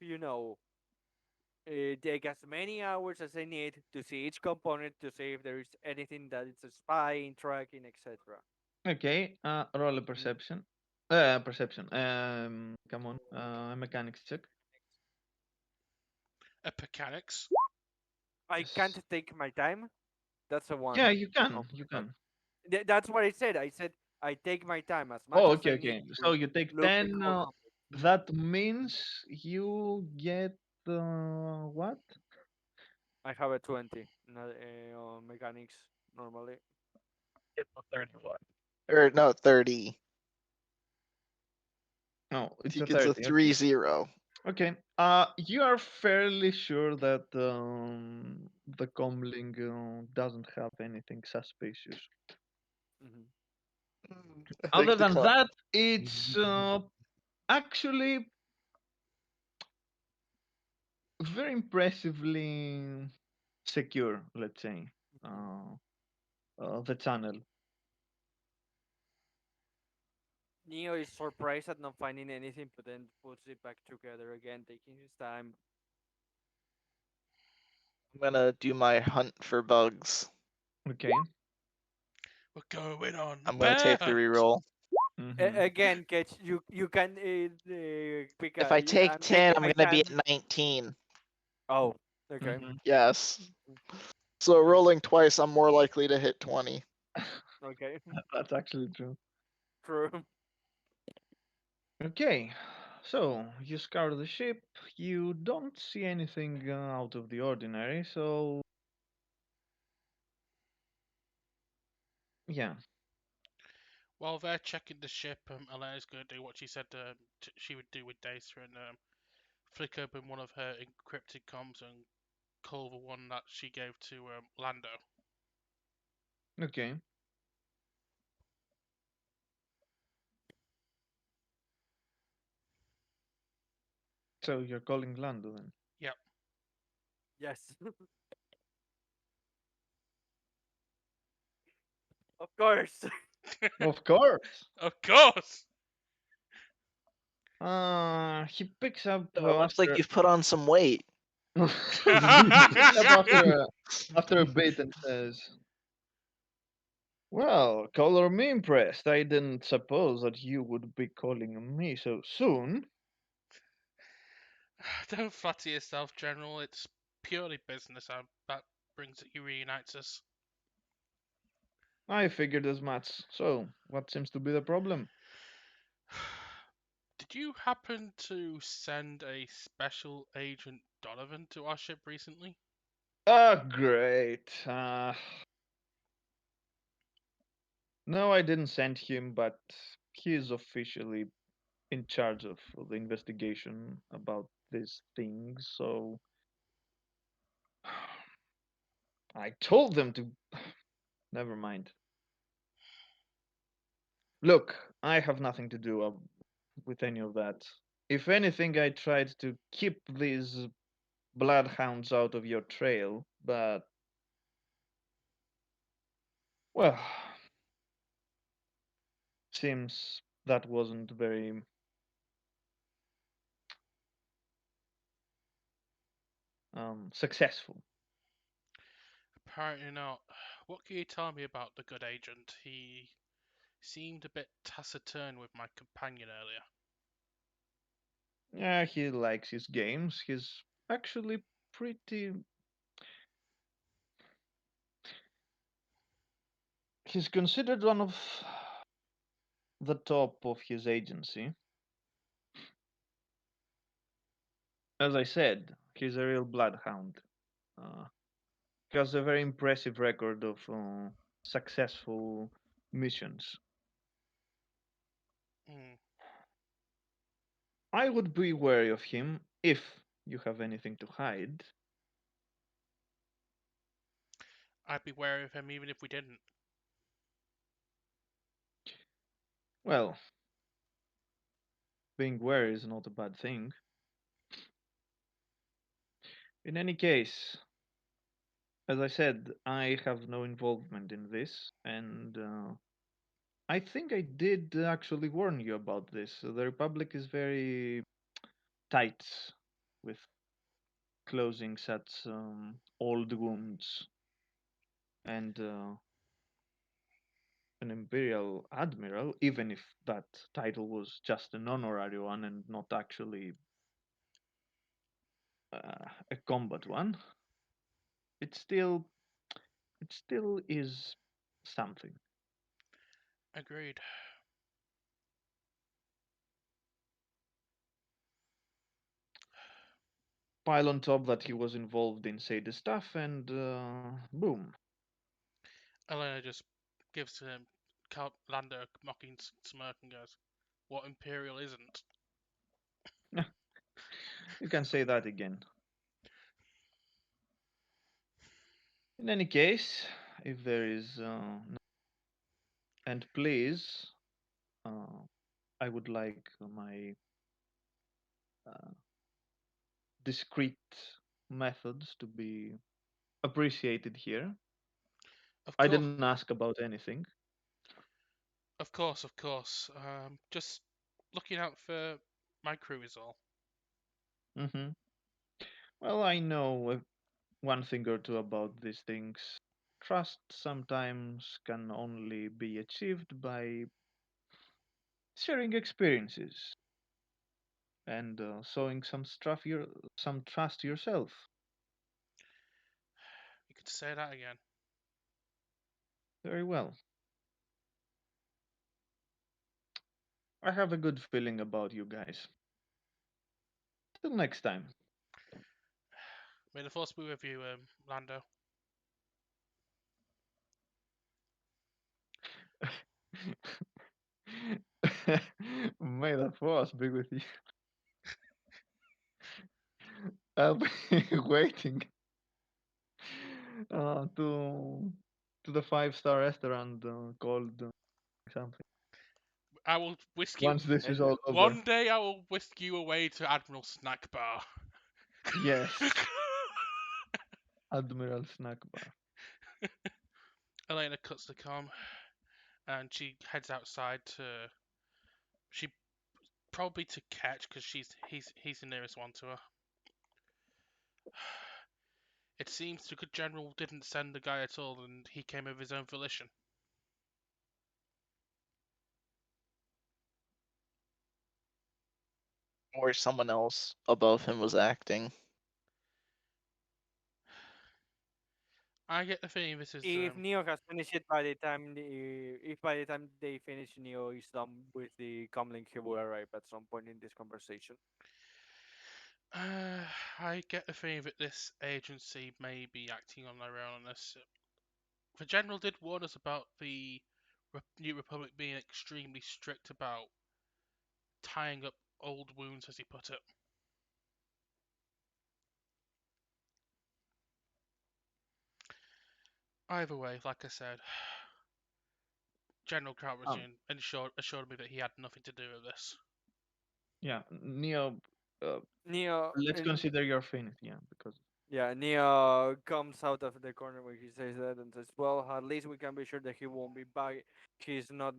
take as many hours as I need to see each component to see if there is anything that it's a spying, tracking, etc. Okay. Roll a perception. Perception. Come on. A mechanics check. A mechanics. I can't Yes. take my time. That's a Yeah, one. you can. Oh You my god. can. That's what I said. I said I take my time as much Oh, as okay, I need okay. So to you take look the 10. whole company. That means you get what? I have a 20 on mechanics normally. It's a 31. Or no, 30. No, it's He a gets a 30. Okay. 3-0. Okay. You are fairly sure that the comlink doesn't have anything suspicious. Hmm. I Other think the than con. that, it's actually very impressively secure, let's say, uh, the channel. Neo is surprised at not finding anything, but then puts it back together again, taking his time. I'm gonna do my hunt for bugs. Okay. We're going on a I'm gonna bear take the hunt. reroll. Mm-hmm. Again, Ketch, you can pick If a. I take I'm 10, taking I'm my gonna be time. at 19. Oh, okay. Mm-hmm. Yes. So rolling twice, I'm more likely to hit 20. Okay. That's actually true. True. Okay, so you scour the ship. You don't see anything out of the ordinary. So yeah. While they're checking the ship, Elena's going to do what she said she would do with Data and flick open one of her encrypted comms and call the one that she gave to Lando. Okay. So you're calling Lando then? Yep. Yes. Of course. Of course. Of course. He picks up It looks like after. you've put on some weight. He picks up after a bit and says, "Well, color me impressed. I didn't suppose that you would be calling me so soon." Don't flatter yourself, General. It's purely business. That brings it, reunites us. I figured as much. So, what seems to be the problem? Did you happen to send a special agent Donovan to our ship recently? Ah, great. No, I didn't send him, but he is officially in charge of the investigation about these things. So I told them to. Never mind. Look, I have nothing to do with any of that. If anything, I tried to keep these bloodhounds out of your trail, but well, seems that wasn't very successful. Apparently not. What can you tell me about the good agent? He seemed a bit taciturn with my companion earlier. Yeah, he likes his games. He's actually pretty. He's considered one of the top of his agency. As I said, he's a real bloodhound. Uh, he has a very impressive record of successful missions. Hmm. I would be wary of him if you have anything to hide. I'd be wary of him even if we didn't. Well, being wary is not a bad thing. In any case, as I said, I have no involvement in this, and I think I did actually warn you about this. The Republic is very tight with closing such old wounds, and an Imperial Admiral, even if that title was just an honorary one and not actually a combat one, it still it still is something. Agreed. Pile on top that he was involved in shady stuff, and boom. Elena just gives him Lando a mocking smirk and goes, "What Imperial isn't?" You can say that again. In any case, if there is, and please, uh, I would like my uh, discreet methods to be appreciated here. Of I course, didn't ask about anything. of course, of course. Just looking out for my crew is all. Hmm. Well, I know one thing or two about these things. Trust sometimes can only be achieved by sharing experiences and showing some trust yourself. You could say that again. Very well. I have a good feeling about you guys. Till next time. May the force be with you, Lando. May the force be with you. I'll be waiting to the five-star restaurant called something. I will whisk you. Once this is And all over. One day I will whisk you away to Admiral Snack Bar. Yes, Admiral Snack Bar. Elena cuts the comm and she heads outside to. She probably to catch because he's the nearest one to her. It seems the good general didn't send the guy at all, and he came of his own volition. Or someone else above him was acting. I get the feeling this is if Neo has finished it by the time if by the time they finish, Neo is done with the comlink, he will arrive at some point in this conversation. I get the feeling that this agency may be acting on their own on this. The general did warn us about the New Republic being extremely strict about tying up old wounds, as he put it. Either way, like I said, General Um, Calrissian assured me that he had nothing to do with this. yeah, Neo. Uh, Neo, let's consider your finished. Yeah, because yeah, Neo comes out of the corner where he says that and says, "Well, at least we can be sure that he won't be back. He's not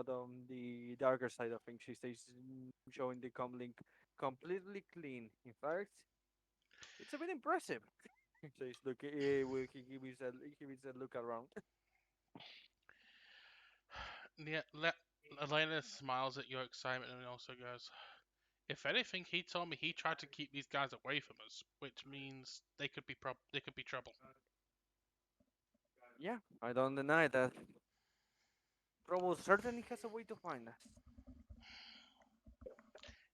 on the darker side of things. He stays showing the comlink completely clean. In fact, it's a bit impressive." He says, "Look, he gives a look around." Yeah, Elena smiles at your excitement and also goes, If anything, he told me he tried to keep these guys away from us, which means they could be trouble. Yeah, I don't deny that. Robo certainly has a way to find us.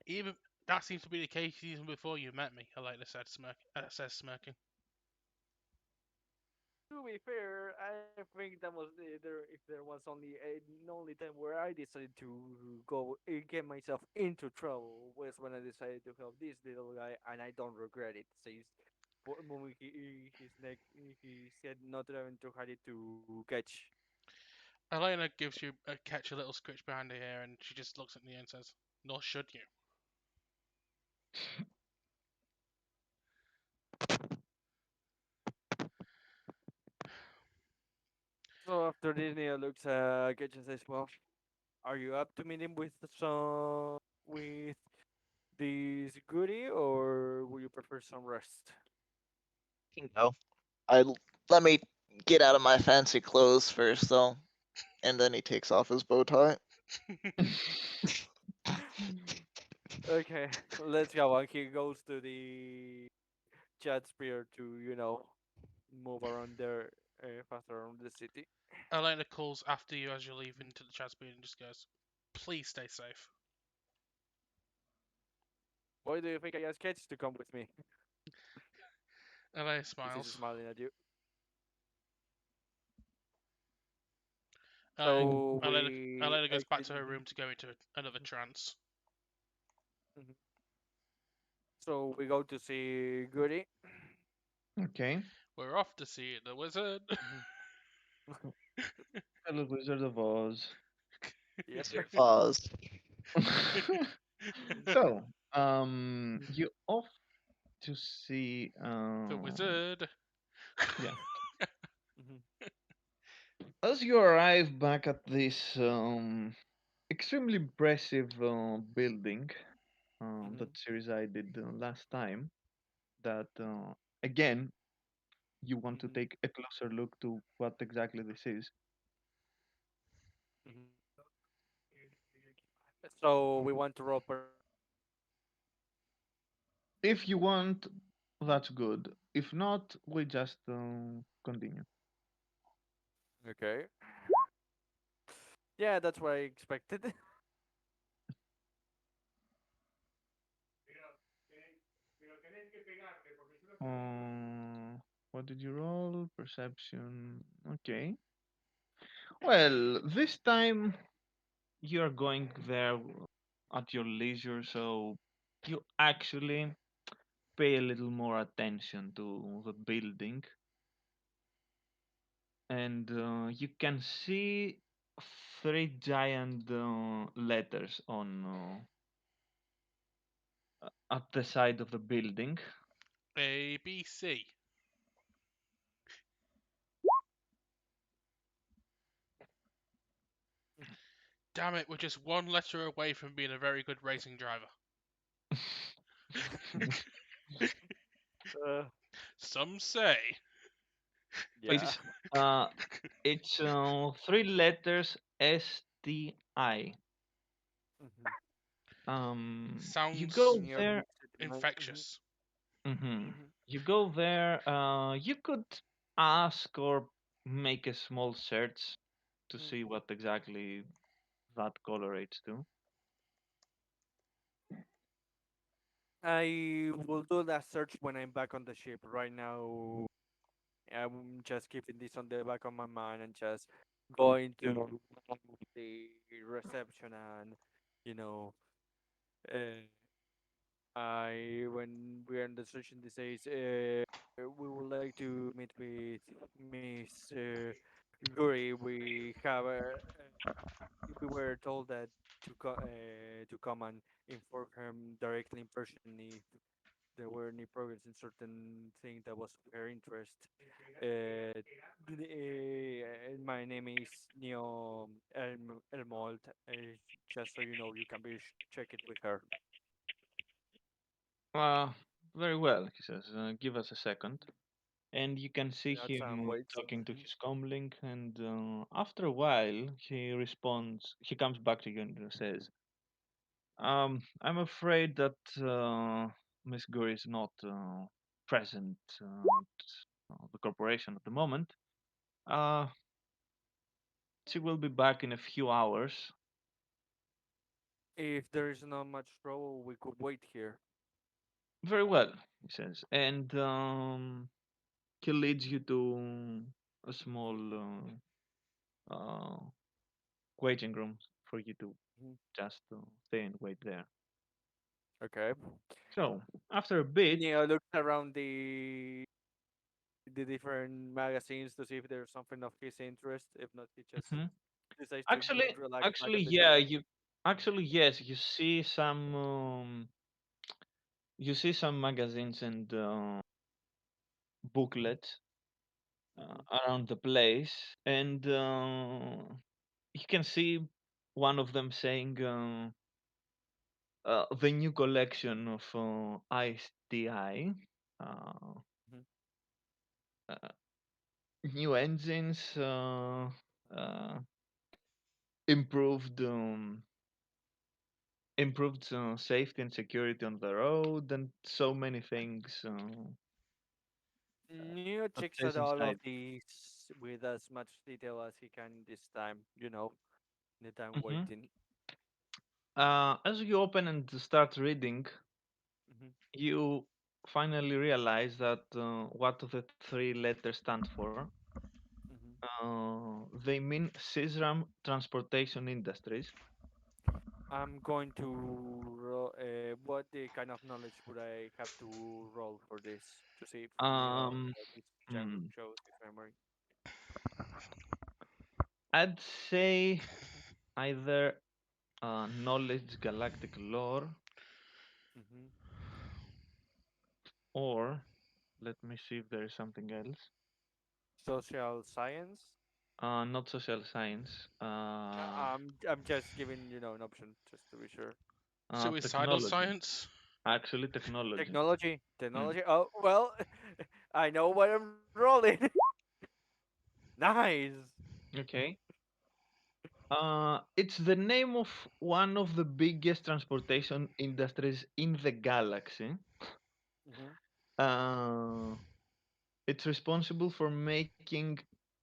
Even that seems to be the case even before you met me. Elena says smirking. To be fair, I think that was if there was only an only time where I decided to go get myself into trouble was when I decided to help this little guy, and I don't regret it. Says moving his neck, he said not even to hide it to catch. Elena gives you catch a little scritch behind her ear, and she just looks at me and says, "Nor should you." So after this, Neo looks Ketch and says, "Well, are you up to meeting with with this goodie, or would you prefer some rest?" You know, I let me get out of my fancy clothes first, though, and then he takes off his bow tie. Okay, let's go on. He goes to the chat spear to, move around there faster around the city. Elena calls after you as you leave into the chat speed and just goes, "Please stay safe." Why do you think I asked Ketch to come with me? Elena If he's smiles. smiling at you. Elena, So Elena, we Elena goes back exit. to her room to go into another trance. Mhm. So we go to see Goody. Okay. We're off to see the wizard. Mhm. Hello, Wizard of Oz. Yep. Wizard of Oz. So, you off to see, The wizard. yeah. Mhm. As you arrive back at this extremely impressive building that Mhm. she resided last time, that again you want to Mhm. take a closer look to what exactly this is. Mhm. So we want to roll If you want, that's good. If not, we just continue. Okay. Yeah, that's what I expected. What did you roll? Perception. Okay. Well, this time you're going there at your leisure, so you actually pay a little more attention to the building, and you can see three giant letters on at the side of the building. A, B, C. Damn it, we're just one letter away from being a very good racing driver. uh, Some say. yeah. It's uh, it's three letters STI. Mhm. You Sounds go New York there. City. Mhm. infectious. Mhm. You go there. You could ask or make a small search to Mhm. see what exactly that colorates to. I will do that search when I'm back on the ship. Right now, I'm just keeping this on the back of my mind and just going to the reception and, you know, uh, when we're in the session, this says, we would like to meet with Miss Guri. We were told that to come and inform him directly in person if there were any progress in certain thing that was of her interest. My name is Neo Elmold. Just so you know, you can be check it with her. Uh, Very well, he says. Give us a second. And you can see That's him waits. talking to his comlink, and after a while, he responds. He comes back to you and says, I'm afraid that Miss Guri is not present at the corporation at the moment. Uh, she will be back in a few hours. If there is not much trouble, we could wait here. Very well, he says, and he leads you to a small waiting room for you to Mhm. just stay and wait there. Okay. So after a bit, Neo looks around the different magazines to see if there's something of his interest. If not, he just mhm. decides to actually, relax back actually, on the yeah, chair. you actually yes, you see some magazines and booklets Hmm. around the place, and you can see one of them saying the new collection of ISTI, uh, Hmm. uh, new engines, uh, improved improved safety and security on the road, and so many things Neo that checks says out all of inside. these with as much detail as he can this time, the time Hmm. waiting. As you open and start reading, Hmm. you finally realize that what the three letters stand for. Hmm. They mean Sisram Transportation Industries. I'm going to roll. What the kind of knowledge would I have to roll for this to see if Neo Um, this hmm, shows his memory? I'd say either knowledge galactic lore Hmm. or let me see if there is something else. Social science. Not social science. I'm just giving an option just to be sure. Suicidal Technology. science. Actually, technology. Technology, Hmm. technology. Oh well, I know what I'm rolling. Nice. Okay. It's the name of one of the biggest transportation industries in the galaxy. Hmm. Uh, it's responsible for making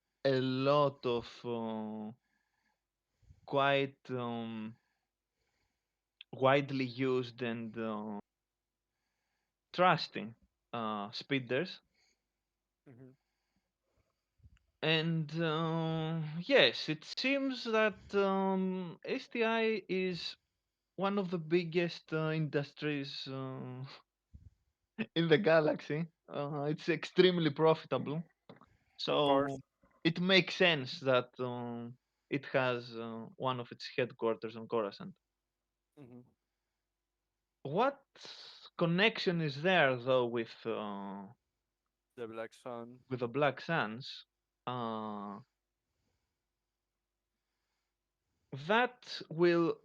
a lot of quite widely used and trusting speeders. Hmm. And yes, it seems that STI is one of the biggest industries in the galaxy. It's extremely profitable, Of course. so it makes sense that it has one of its headquarters on Coruscant. Hmm. What connection is there though The Black Sun. with the Black Suns? Uh, that will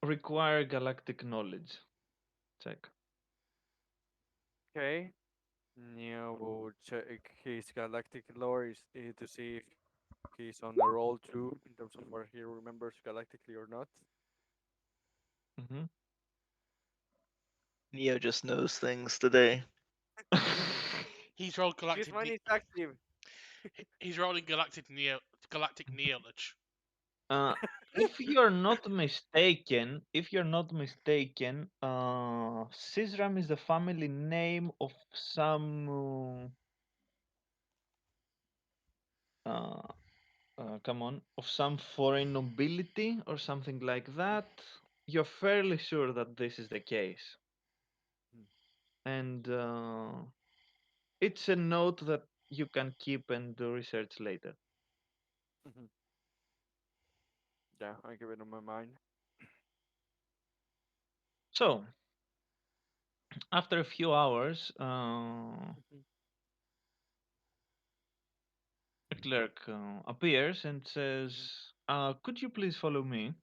require galactic knowledge. Check. Okay. Neo will check his galactic lore to see if he's on a roll too in terms of what he remembers galactically or not. Hmm. Neo just knows things today. He's rolled His mind is active. he's rolling galactic knowledge. uh, if you're not mistaken, Sisram is the family name of some uh, come on, of some foreign nobility or something like that. You're fairly sure that this is the case, Mhm. and it's a note that you can keep and do research later. Mhm. Yeah, I give it on my mind. So after a few hours, Mhm. a clerk appears and Mhm. says, "Could you please follow me?"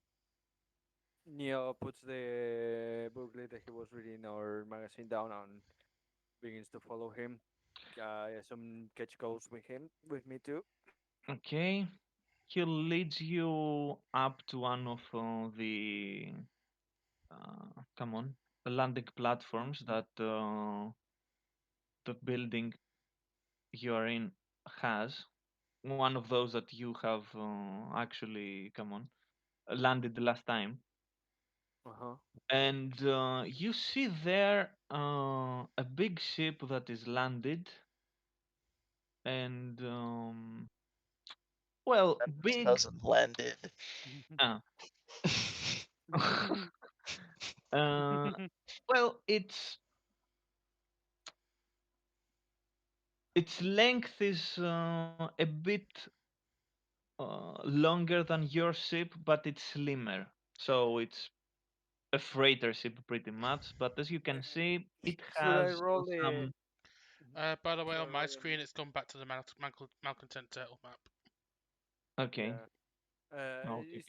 Neo puts the booklet that he was reading or magazine down and begins to follow him. I assume Ketch goes with me too. Okay, he leads you up to one of the come on, landing platforms that the building you are in has. One of those that you have actually, come on, landed the last time. Uh-huh. And you see there a big ship that is landed, and well, That big. hasn't landed. Uh, uh, well, its length is a bit longer than your ship, but it's slimmer. So it's a freighter ship pretty much. But as you can see, it Should I has roll a? some. Mhm. By the way, Should I on my roll an? screen, it's gone back to the Malcontent Turtle map. Okay. Yeah. Okay.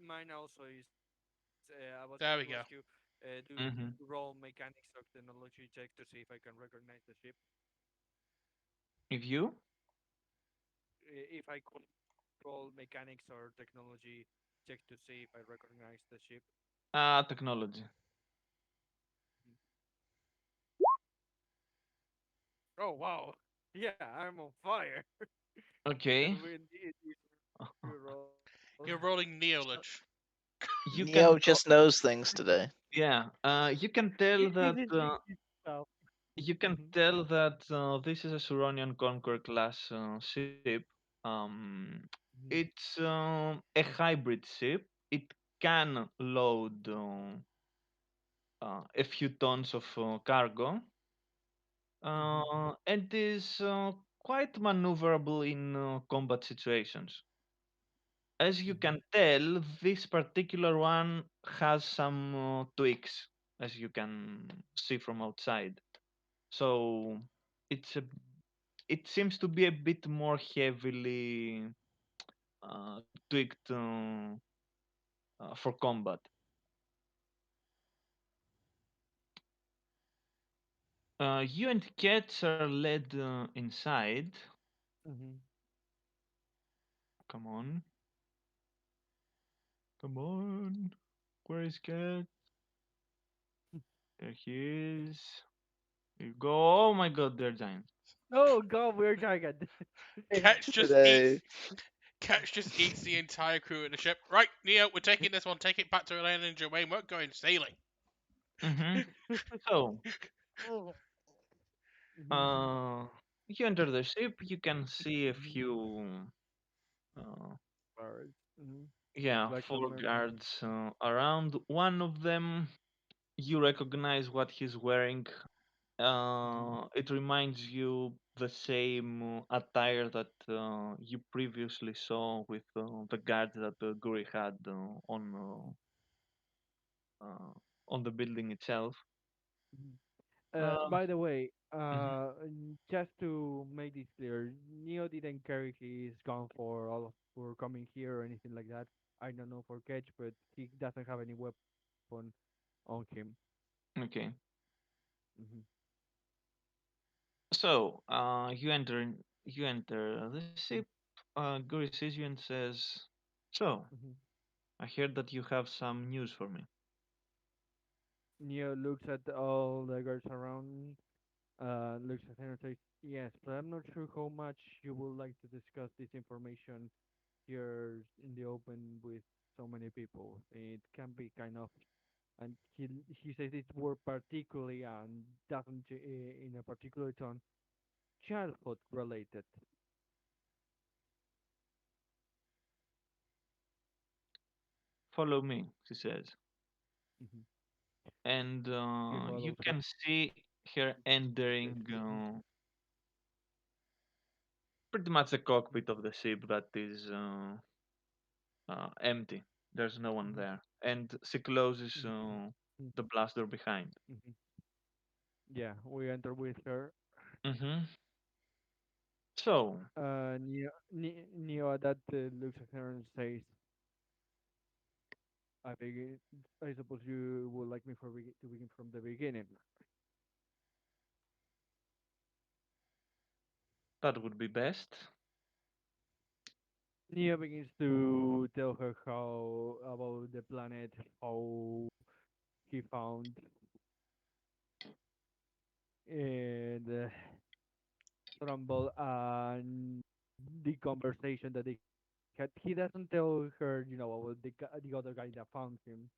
Mine also is. I was going to ask you There we go. to Mm-hmm. roll mechanics or technology check to see if I can recognize the ship. If you If I could roll mechanics or technology check to see if I recognize the ship. technology. Mhm. Oh wow! Yeah, I'm on fire. Then Okay. we indeed you roll. You're rolling So knowledge. you Neo can. just knows things today. Yeah. You can tell that. It is stuff. You can Mhm, tell that this is a Suronian Conquer class ship. mhm, It's a hybrid ship. It can load a few tons of cargo, mhm, and is quite maneuverable in combat situations. As you mhm, can tell, this particular one has some tweaks, as you can see from outside. So it's a it seems to be a bit more heavily tweaked for combat. You and Ketch are led inside. mhm. Come on, come on. Where is Ketch? There he is. Here you go. Oh my god, they're giants. Oh God, we're giant. Catch just Today. eats. Catch just eats the entire crew of the ship. Right, Neo, we're taking this one. Take it back to Elena and Jermaine. We're going sailing. Mm-hmm. So, Mhm. uh, you enter the ship. You can see a Mhm. few, uh, Birds. Mhm. yeah, Like four some. guards around. One of them, you recognize what he's wearing. Mhm. It reminds you the same attire that you previously saw with the guards that Guri had on the building itself. Mhm. Uh, By the way, mhm. just to make this clear, Neo didn't carry his gun for all of, for coming here or anything like that. I don't know for Catch, but he doesn't have any weapon on him. Okay. Hmm. So you enter the ship. Guri sees you and says, "So Hmm. I heard that you have some news for me." Neo looks at all the guards around, looks at him and says, "Yes, but I'm not sure how much you would like to discuss this information here in the open with so many people. It can be kind of." And he says this word particularly and doesn't in a particular tone, childhood related. Follow me, she says, Hmm. and He you follows her. can see her entering pretty much the cockpit of the ship that is empty. There's no one Hmm. there, and she closes Hmm. the blast door behind. Hmm. Yeah, we enter with her. Hmm. So Neo at that looks at her and says, "I think I suppose you would like me to begin from the beginning." that would be best. Neo begins to tell her how about the planet, how he found in Rumble and the conversation that they had. He doesn't tell her, about the other guy that found him,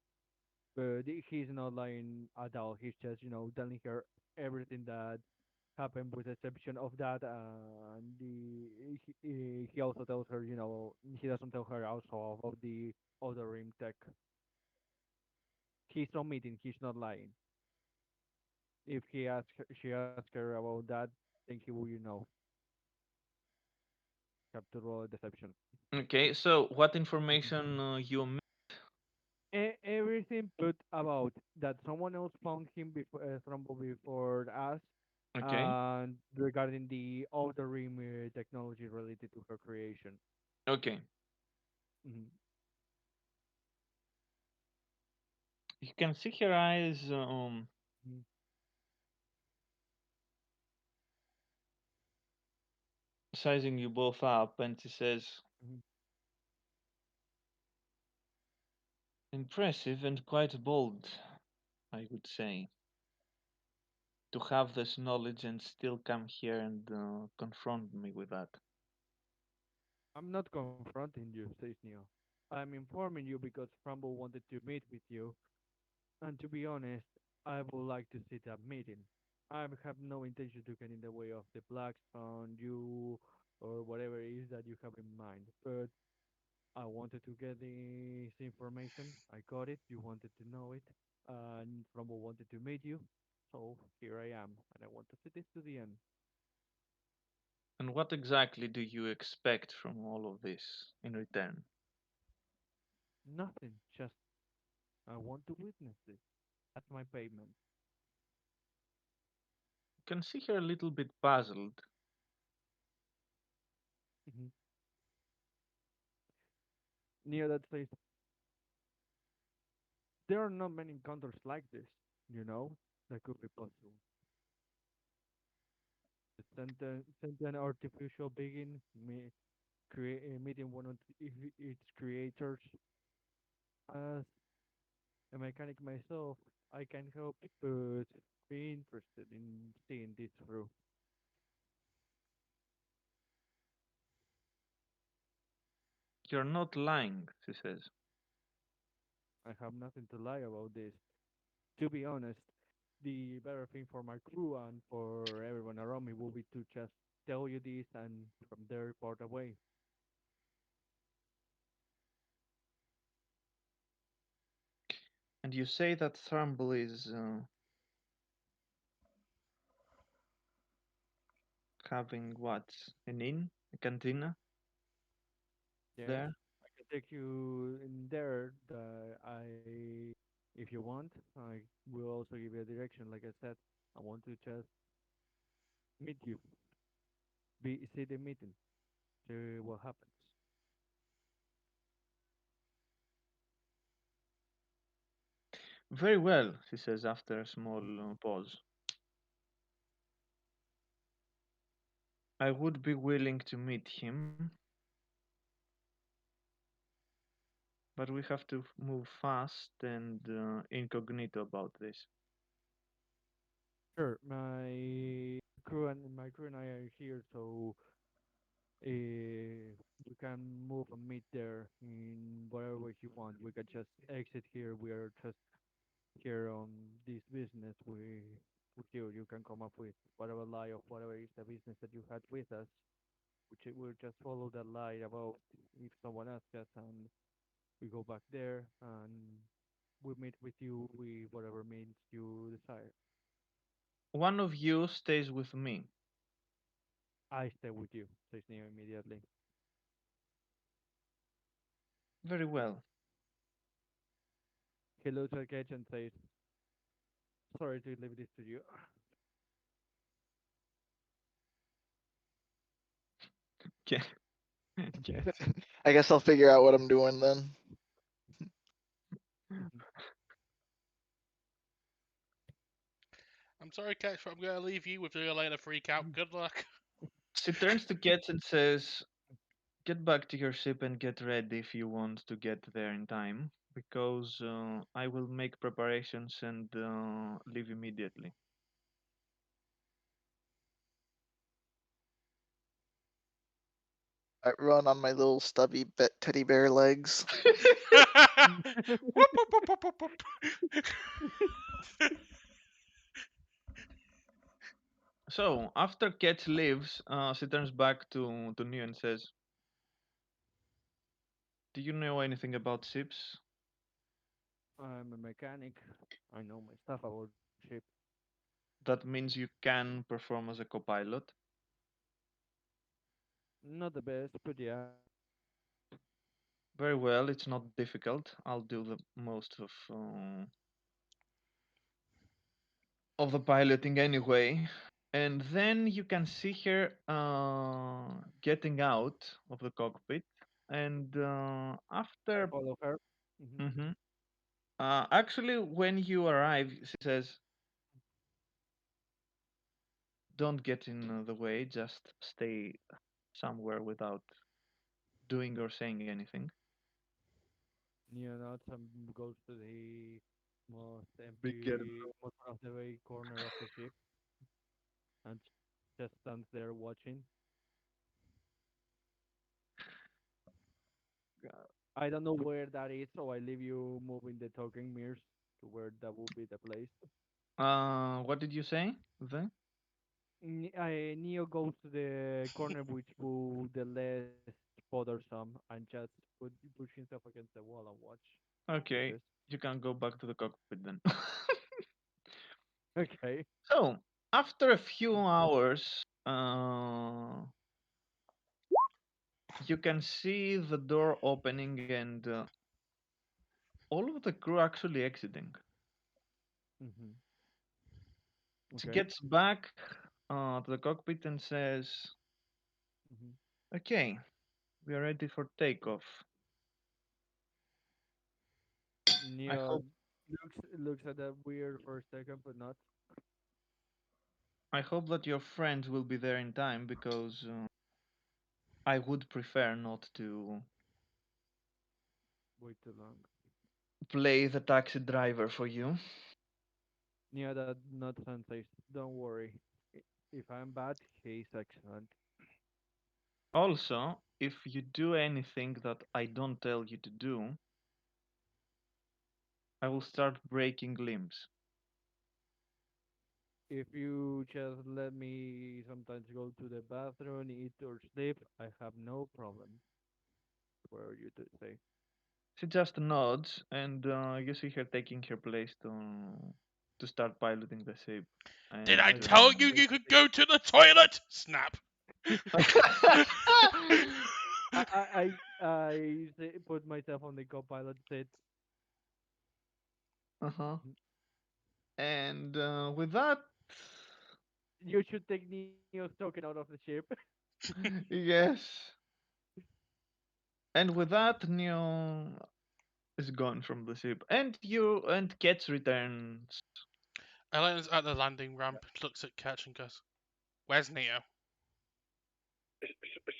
but he's not lying at all. He's just, telling her everything that happened with the exception of that. And he also tells her, he doesn't tell her also about the other rim tech. He's omitting. He's not lying. If she asks her about that, then he will, have to roll a deception. Okay, so what information you Everything but about that someone else found him before Thrumble before us, okay, and regarding the outer rim technology related to her creation. okay. Mhm. You can see her eyes Mhm. sizing you both up, and she says, Mhm. "Impressive and quite bold, I would say, to have this knowledge and still come here and confront me with that." I'm not confronting you, says Neo. I'm informing you because Thrumble wanted to meet with you, and to be honest, I would like to see that meeting. I have no intention to get in the way of the Black Stone, you, or whatever it is that you have in mind. But I wanted to get this information. I got it. You wanted to know it. And Rumble wanted to meet you. So here I am. And I want to see this to the end. And what exactly do you expect from all of this in return? Nothing. Just I want to witness this. That's my payment. You can see her a little bit puzzled. Mhm. Near that says, there are not many encounters like this, that could be possible. The sentient artificial being meeting one of its creators. As a mechanic myself, I can help but be interested in seeing this through. You're not lying, she says. I have nothing to lie about this. To be honest, the better thing for my crew and for everyone around me will be to just tell you this and from there part away. And you say that Thrumble is having what? An inn? A cantina Yes, there? I can take you in there. If you want, I will also give you a direction. Like I said, I want to just meet you, see the meeting, see what happens. Very well, she says after a small pause. I would be willing to meet him, but we have to move fast and incognito about this. Sure, my crew and I are here, so we can move and meet there in whatever way you want. We can just exit here. We are just here on this business. With you, you can come up with whatever lie of whatever is the business that you had with us. Which it will just follow that lie about if someone asks us, and we go back there and we meet with you with whatever means you desire. One of you stays with me. I stay with you, says Neo immediately. Very well. He looks at Cage and says, sorry to leave this to you. Yeah. Yes. I guess I'll figure out what I'm doing then. Mhm. I'm sorry, Catch, but I'm going to leave you with the Elena freak out. Good luck. She turns to Ketch and says, get back to your ship and get ready if you want to get there in time, because I will make preparations and leave immediately. I run on my little stubby teddy bear legs. Whoop, whoop, whoop, whoop, whoop, whoop. So after Ketch leaves, she turns back to Neo and says, "Do you know anything about ships? I'm a mechanic. I know my stuff about ship. That means you can perform as a co-pilot. Not the best, but yeah. Very well. It's not difficult. I'll do the most of the piloting anyway." And then you can see her getting out of the cockpit, and I after. follow her. Hmm. Mhm. Actually, when you arrive, she says, "Don't get in the way. Just stay somewhere without doing or saying anything." Neo nods and goes to the most Big get empty, most out of the way corner of the ship and just stands there watching. I don't know where that is, so I leave you moving the talking mirrors to where that will be the place. What did you say then? Neo goes to the corner which will the less bothersome and just push himself against the wall and watch the Okay, rest. you can go back to the cockpit then. Okay. So, after a few Mm. hours, you can see the door opening and all of the crew actually exiting. Mm-hmm. She Okay. gets back to the cockpit and says, Mm-hmm. "Okay, we are ready for takeoff. I Neo hope looks at that weird for a second, but not I hope that your friends will be there in time because I would prefer not to way too long. play the taxi driver for you. Neo that nods and says, "Don't worry. If I'm bad, he's excellent." Also, if you do anything that I don't tell you to do, I will start breaking limbs." If you just let me sometimes go to the bathroom, eat or sleep, I have no problem. Where you to say? She just nods, and you see her taking her place to start piloting the ship. Did I And I just tell you you could go to the toilet? Snap. put myself on the co-pilot seat. uh-huh. And with that, You should take Neo's token out of the ship. yes. And with that, Neo is gone from the ship, and Ketch returns. Elena's at the landing ramp, looks at Catch and goes, "Where's Neo?"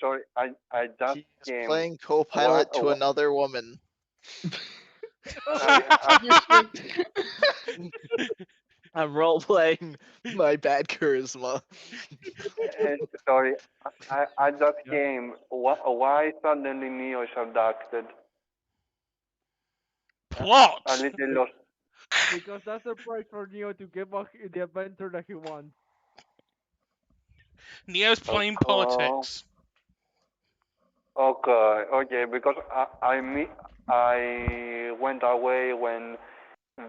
Sorry, I just He is came. playing Why? co-pilot to another woman. Sorry, You should. I'm role playing my bad charisma. sorry. I just Yeah, came. Why suddenly Neo is abducted? A Plot! little be- lost. because that's the price for Neo to get back the adventure that he wants. Neo's playing Oh, politics. okay. Because I went away when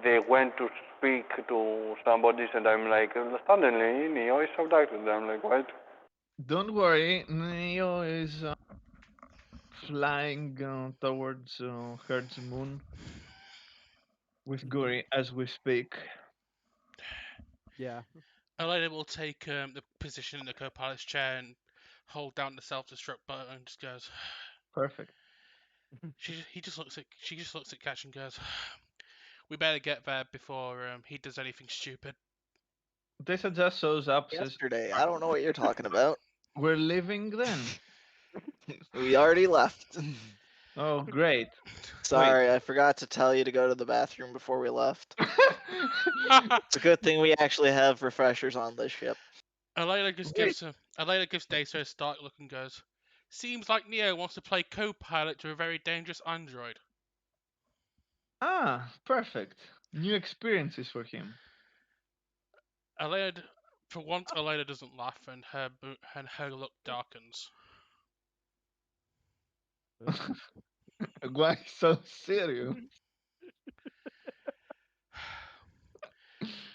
they went to speak to somebody, and I'm like, suddenly Neo is abducted. I'm like, what? Don't worry, Neo is flying towards Hertz Moon with Hmm. Guri as we speak. Yeah. Elena will take the position in the co-pilot's chair and hold down the self-destruct button and just goes. Perfect. She just looks at Catch and goes, "We better get there before he does anything stupid." Tessa just shows up, says, Yesterday, I don't know what you're talking about. "We're leaving then." We already left. Oh, great. Wait. Sorry, I forgot to tell you to go to the bathroom before we left. It's a good thing we actually have refreshers on this ship. Wait. Elena gives Data a stark look and goes, "Seems like Neo wants to play co-pilot to a very dangerous android." Ah, perfect. New experiences for him. Elena, for once, Elena doesn't laugh, and her look darkens. Why so serious?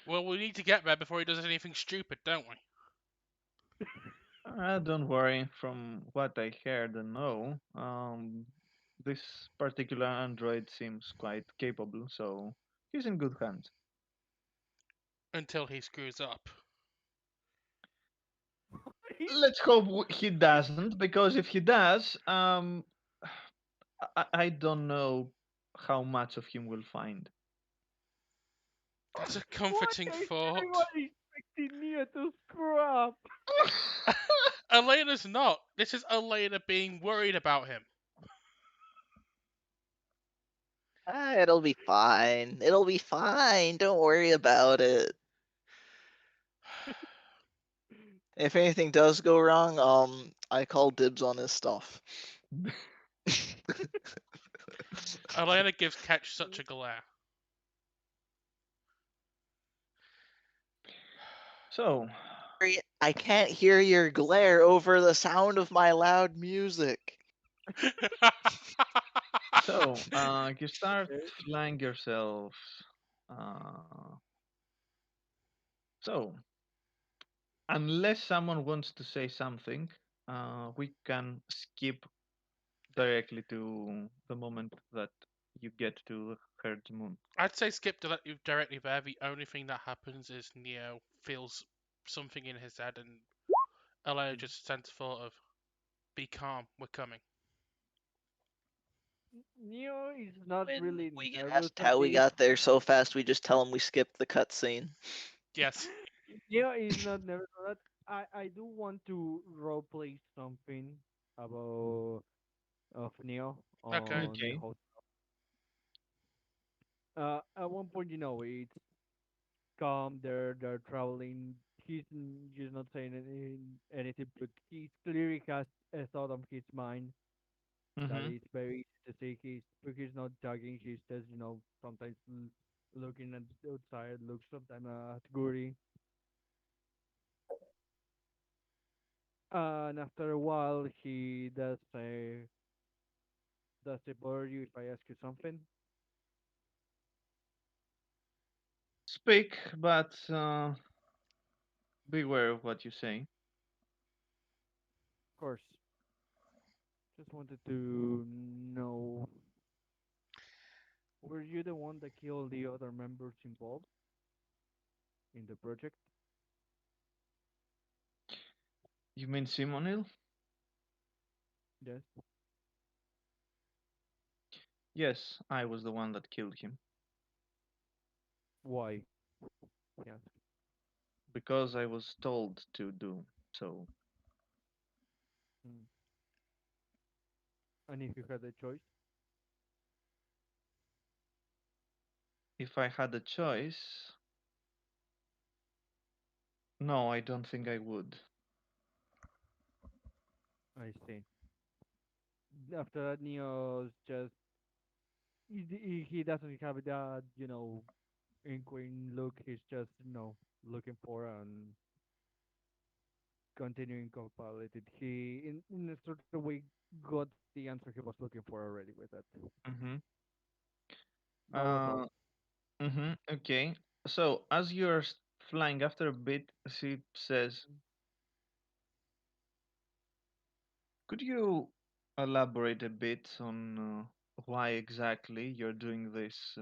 Well, we need to get there before he does anything stupid, don't we? Don't worry. From what I heard and know, this particular android seems quite capable, so he's in good hands. Until he screws up. Let's hope he doesn't, because if he does, I don't know how much of him we'll find. That's a Why comforting is thought. everyone expecting Neo to screw up? Elena's not. This is Elena being worried about him. It'll be fine. It'll be fine. Don't worry about it. If anything does go wrong, I call dibs on his stuff. Elena gives Ketch such a glare. So, I can't hear your glare over the sound of my loud music. you start Okay. flying yourself. Uh, so, unless someone wants to say something, we can skip directly to the moment that you get to Herd's Moon. I'd say skip directly there. The only thing that happens is Neo feels something in his head, and Elena just sends a thought of, "Be calm, we're coming." Neo is not When really we get nervous asked at how we this. got there so fast, we just tell him we skipped the cutscene. Yes. Neo is not nervous at that. I do want to roleplay something about of Neo Okay. on the Okay. hotel. At one point, it's calm. They're traveling. He's not saying anything, but he clearly has a thought on his mind that Mm-hmm. is very easy to see. He's not jogging. He's just sometimes looking at the outside, looks sometimes at Guri. And after a while, he does say, "Does it bother you if I ask you something?" Speak, but beware of what you say. Of course. Just wanted to know, were you the one that killed the other members involved in the project? You mean Simonil? Yes. Yes, I was the one that killed him Why? Yes. because I was told to do so. Mm. And if you had a choice, If I had a choice, no, I don't think I would. I see. After that, Neo's just he doesn't have that inquiring look. He's just looking for and continuing compiled. He in a certain way got the answer he was looking for already with that. Mm-hmm. That was all. Uh, mm-hmm. Okay. So as you're flying after a bit, she says, "Could you elaborate a bit on why exactly you're doing this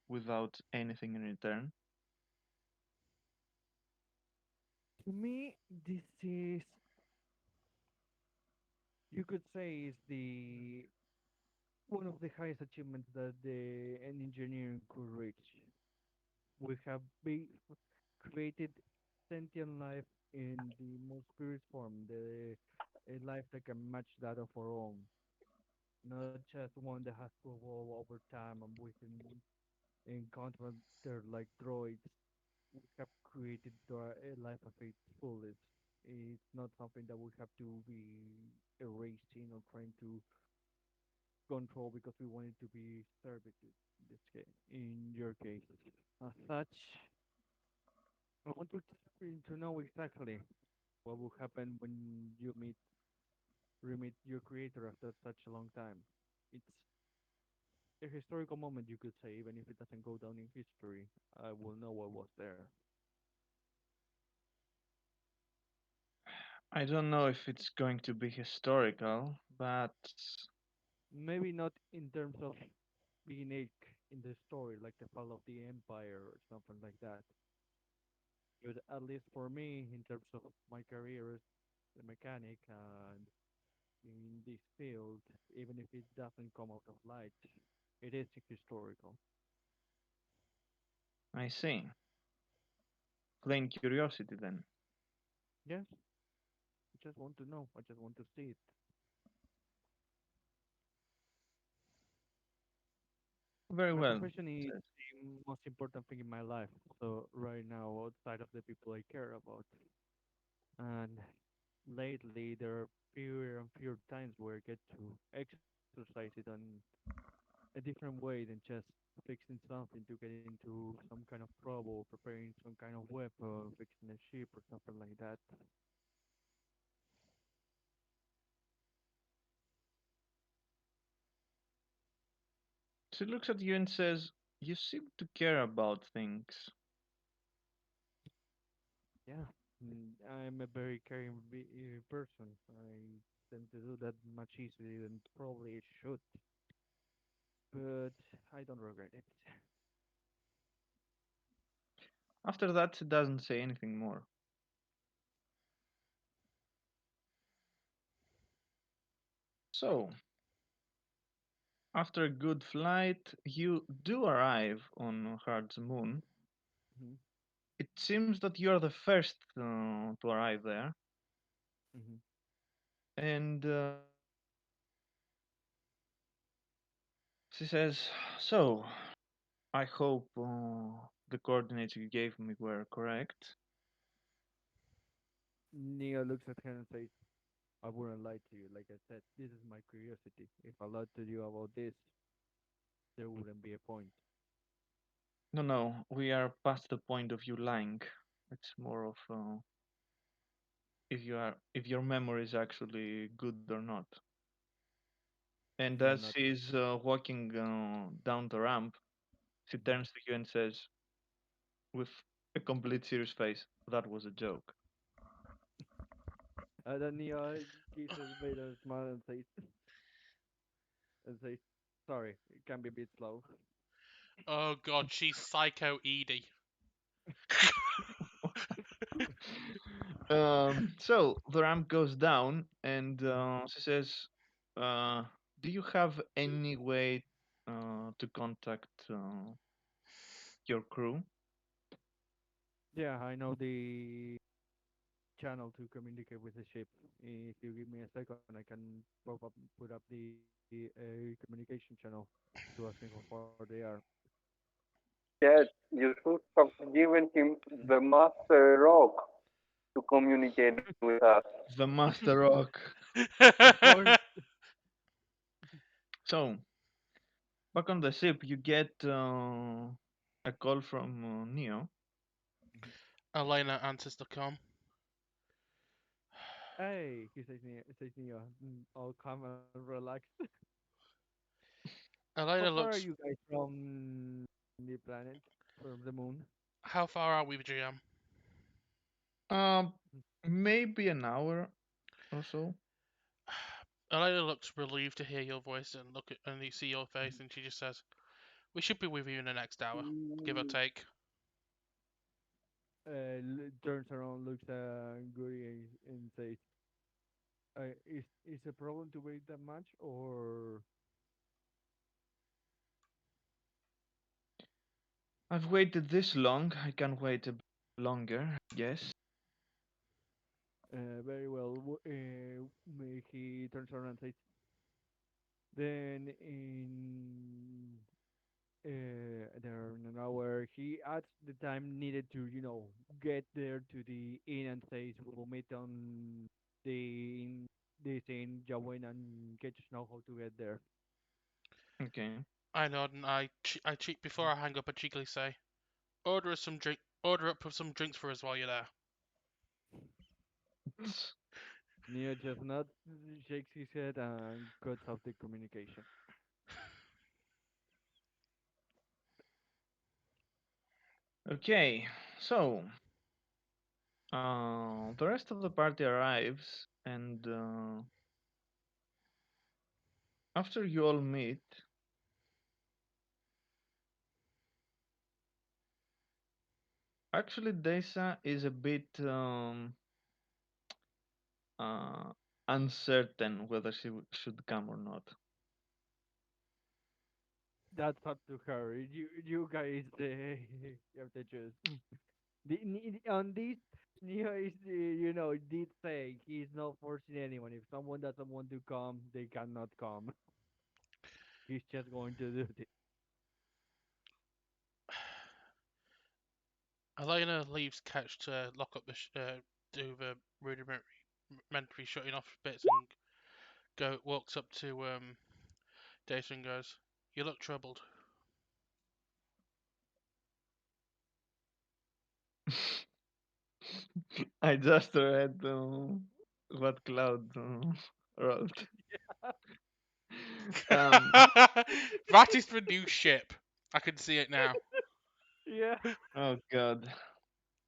without anything in return?" To me, this is, you could say, is the one of the highest achievements that an engineering could reach. We have created sentient life in the most purest form, the a life that can match that of our own, not just one that has to evolve over time and we can encounter their like droids. We have created a life of its fullest. It's not something that we have to be erasing or trying to control because we want it to be servitude. In this case, in your case, as such, I want to know exactly what will happen when you meet your creator after such a long time. It's a historical moment, you could say, even if it doesn't go down in history. I will know what was there. I don't know if it's going to be historical, but Maybe not in terms of being in the story, like the fall of the empire or something like that. But at least for me, in terms of my career as a mechanic and in this field, even if it doesn't come out of light, it is historical. I see. Plain curiosity then. Yes, I just want to know. I just want to see it. Very My well. profession is Says. the most important thing in my life. So right now, outside of the people I care about, and lately there are fewer and fewer times where I get to exercise it on a different way than just fixing something to get into some kind of trouble, preparing some kind of weapon, fixing a ship or something like that. She looks at you and says, "You seem to care about things." Yeah, I'm a very caring person. I tend to do that much easier than probably it should, but I don't regret it. After that, she doesn't say anything more. So, after a good flight, you do arrive on Hard's moon. Hmm. It seems that you're the first to arrive there, Hmm. and she says, "So, I hope the coordinates you gave me were correct." Neo looks at her and says, I wouldn't lie to you. Like I said, this is my curiosity. If I lied to you about this, there wouldn't be a point. No, no, we are past the point of you lying. It's more of if your memory is actually good or not. And You're as not. she's walking down the ramp, she Mhm. turns to you and says, with a complete serious face, "That was a joke." Then Neo gives a bit of a smile and says, sorry, it can be a bit slow. Oh god, she's Psycho Edie. So the ramp goes down, and she says, uh, "Do you have any way to contact your crew?" Yeah, I know the channel to communicate with the ship. If you give me a second, I can put up the communication channel to ask him how far they are. Yet you should have given him the Master Rock to communicate with us. The Master Rock. Of course. So back on the ship, you get a call from Neo. Mhm. Elena answers the com. Hey, he says Neo, all calm and relaxed. How Elena far are looks. you guys from the planet, from the moon? How far are we, GM? Um, maybe an hour or so. Elena looks relieved to hear your voice and look at and you see your face, and she just says, "We should be with you in the next hour, give or take." Turns around, looks at Guri and says, is a problem to wait that much, or I've waited this long. I can wait a bit longer, I guess. Very well. He turns around and says, then there in an hour, he adds the time needed to, get there to the inn and says, we'll meet on the this inn, Jawin, and get to know how to get there. Okay. I nod and I cheat before I hang up. I cheekily say, "Order us some drink. Order up some drinks for us while you're there." Neo just nods, shakes his head, and cuts off the communication. Okay. So, the rest of the party arrives, and after you all meet, actually, Desa is a bit uh, uncertain whether she should come or not. That's up to her. You guys, you have to choose. On this, Neo is, did say he's not forcing anyone. If someone doesn't want to come, they cannot come. He's just going to do this. Elena leaves Catch to lock up do the rudimentary shutting off bits and walks up to Data and goes, "You look troubled." I just read what Cloud wrote. Um, That is the new ship. I can see it now. Yeah. oh God.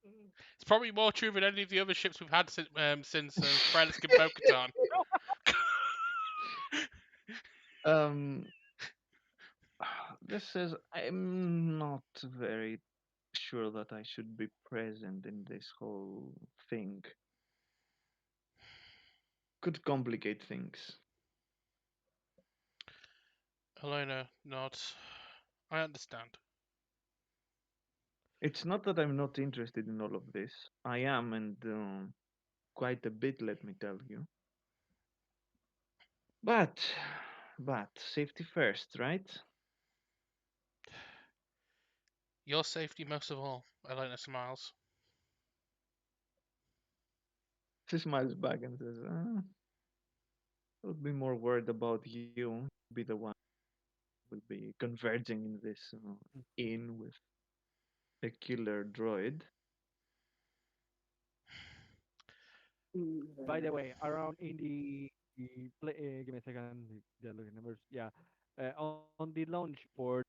It's probably more true than any of the other ships we've had since Frelisk and Bo-Katan. Um, this is. I'm not very sure that I should be present in this whole thing. Could complicate things. Elena nods. I understand. It's not that I'm not interested in all of this. I am, and quite a bit, let me tell you. But, safety first, right? Your safety most of all, Elena smiles. She smiles back and says, I would be more worried about you. Be the one who will be converging in this inn with a killer droid. By the way, around in give me a second. The looking numbers. Yeah. On the launch port,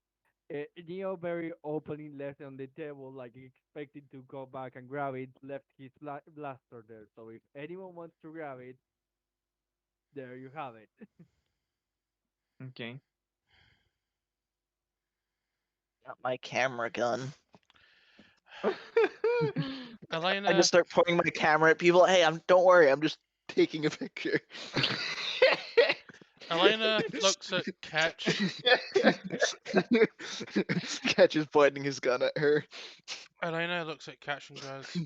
Neo very openly left on the table, like expecting to go back and grab it. Left his blaster there. So if anyone wants to grab it, there you have it. Okay. Got my camera gun. I Elena just start pointing my camera at people. Hey, don't worry, I'm just taking a picture. Elena looks at Ketch. Catch is pointing his gun at her. Elena looks at Ketch and goes,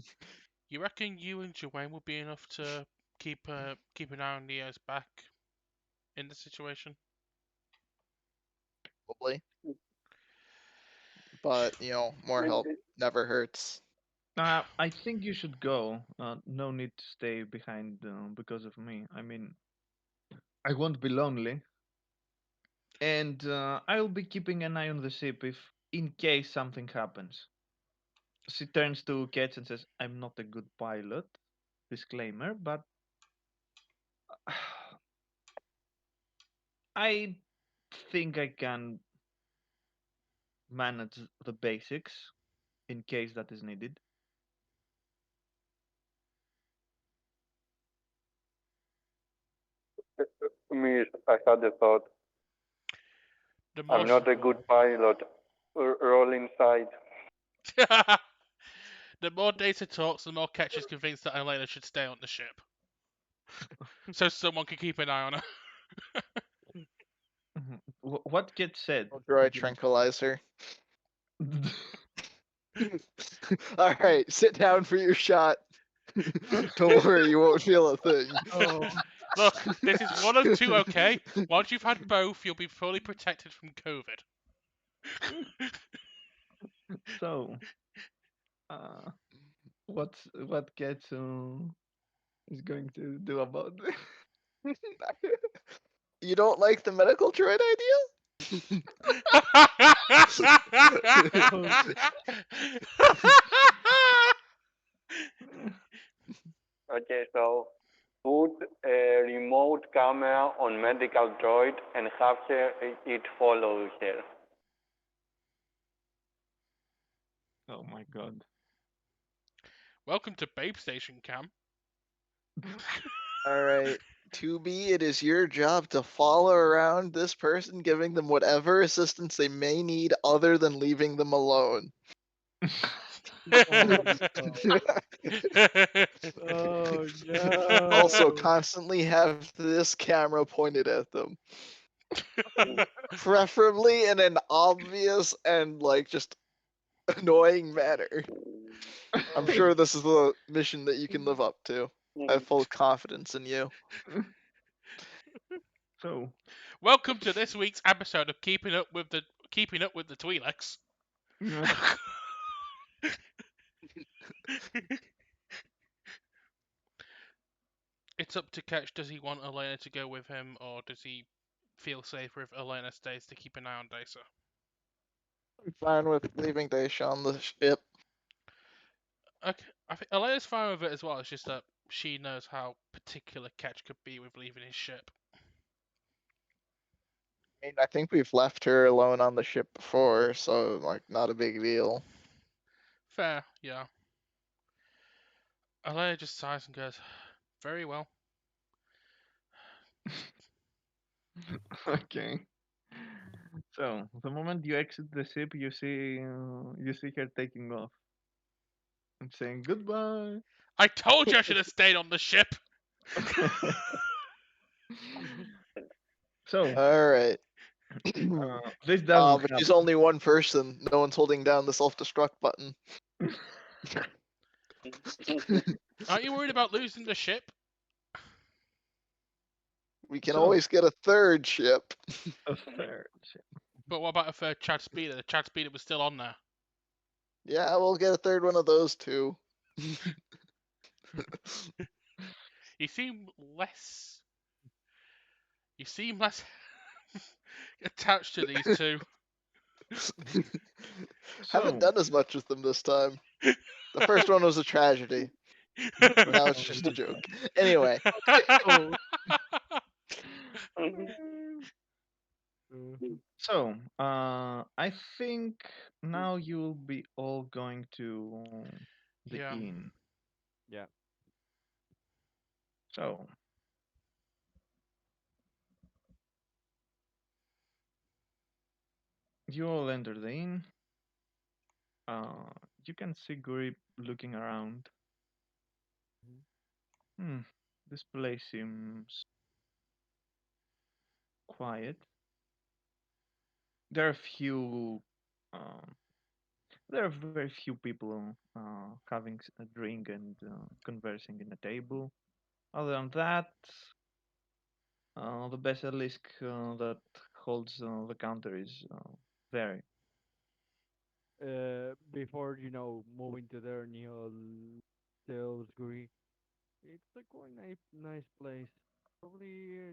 "You reckon you and Joanne will be enough to keep an eye on Neo's back in this situation?" Probably. But, more help never hurts. I think you should go. No need to stay behind because of me. I mean, I won't be lonely, and I'll be keeping an eye on the ship if, in case something happens. She turns to Ketch and says, "I'm not a good pilot." Disclaimer, but I think I can manage the basics in case that is needed. Miss, I had a thought. The I'm more not a good pilot. Roll inside. the more Data talks, the more Ketch is convinced that Elena should stay on the ship, so someone can keep an eye on her. What gets said? I'll draw a tranquilizer. Alright, sit down for your shot. Don't worry, you won't feel a thing. Oh, Look, this is one of two, okay? Once you've had both, you'll be fully protected from COVID. So, uh, what Ketsu is going to do about this? You don't like the medical droid idea? oh, Okay, so put a remote camera on medical droid and have it follow her. Oh my god. Welcome to Babe Station, Cam. Alright. 2B, it is your job to follow around this person, giving them whatever assistance they may need other than leaving them alone. oh no. Oh Also, no. constantly have this camera pointed at them. Preferably in an obvious and, like, just annoying manner. I'm Oh, sure this is the mission that you can live up to. I have full confidence in you. So, Welcome to this week's episode of Keeping Up with the Twi'leks. It's up to Ketch. Does he want Elena to go with him, or does he feel safer if Elena stays to keep an eye on Daisa? I'm fine with leaving Daisha on the ship. Okay, I think Elena's fine with it as well. It's just that she knows how particular Ketch could be with leaving his ship. I mean, I think we've left her alone on the ship before, so, like, not a big deal. Fair, yeah. Elena just sighs and goes, "Very well." okay. So, the moment you exit the ship, you see her taking off and saying goodbye. I told you I should have stayed on the ship. So, Alright. this doesn't But she's happen. only one person. No one's holding down the self-destruct button. Aren't you worried about losing the ship? We can So, always get a third ship. a third ship. But what about a third Chad Speeder? The Chad Speeder was still on there. Yeah, we'll get a third one of those too. You seem less. You seem less attached to these two. Haven't So, done as much with them this time. The first one was a tragedy. Now it's just a joke. Anyway, oh. so, I think now you'll be all going to the Yeah. inn. Yeah. So, you all enter the inn. Uh, you can see Guri looking around. Hmm, this place seems quiet. There are few, um, there are very few people having a drink and conversing in a table. Other than that, the basilisk that holds the counter is very. Before moving to there, Neil tells Guri, it's a quite nice place. Probably a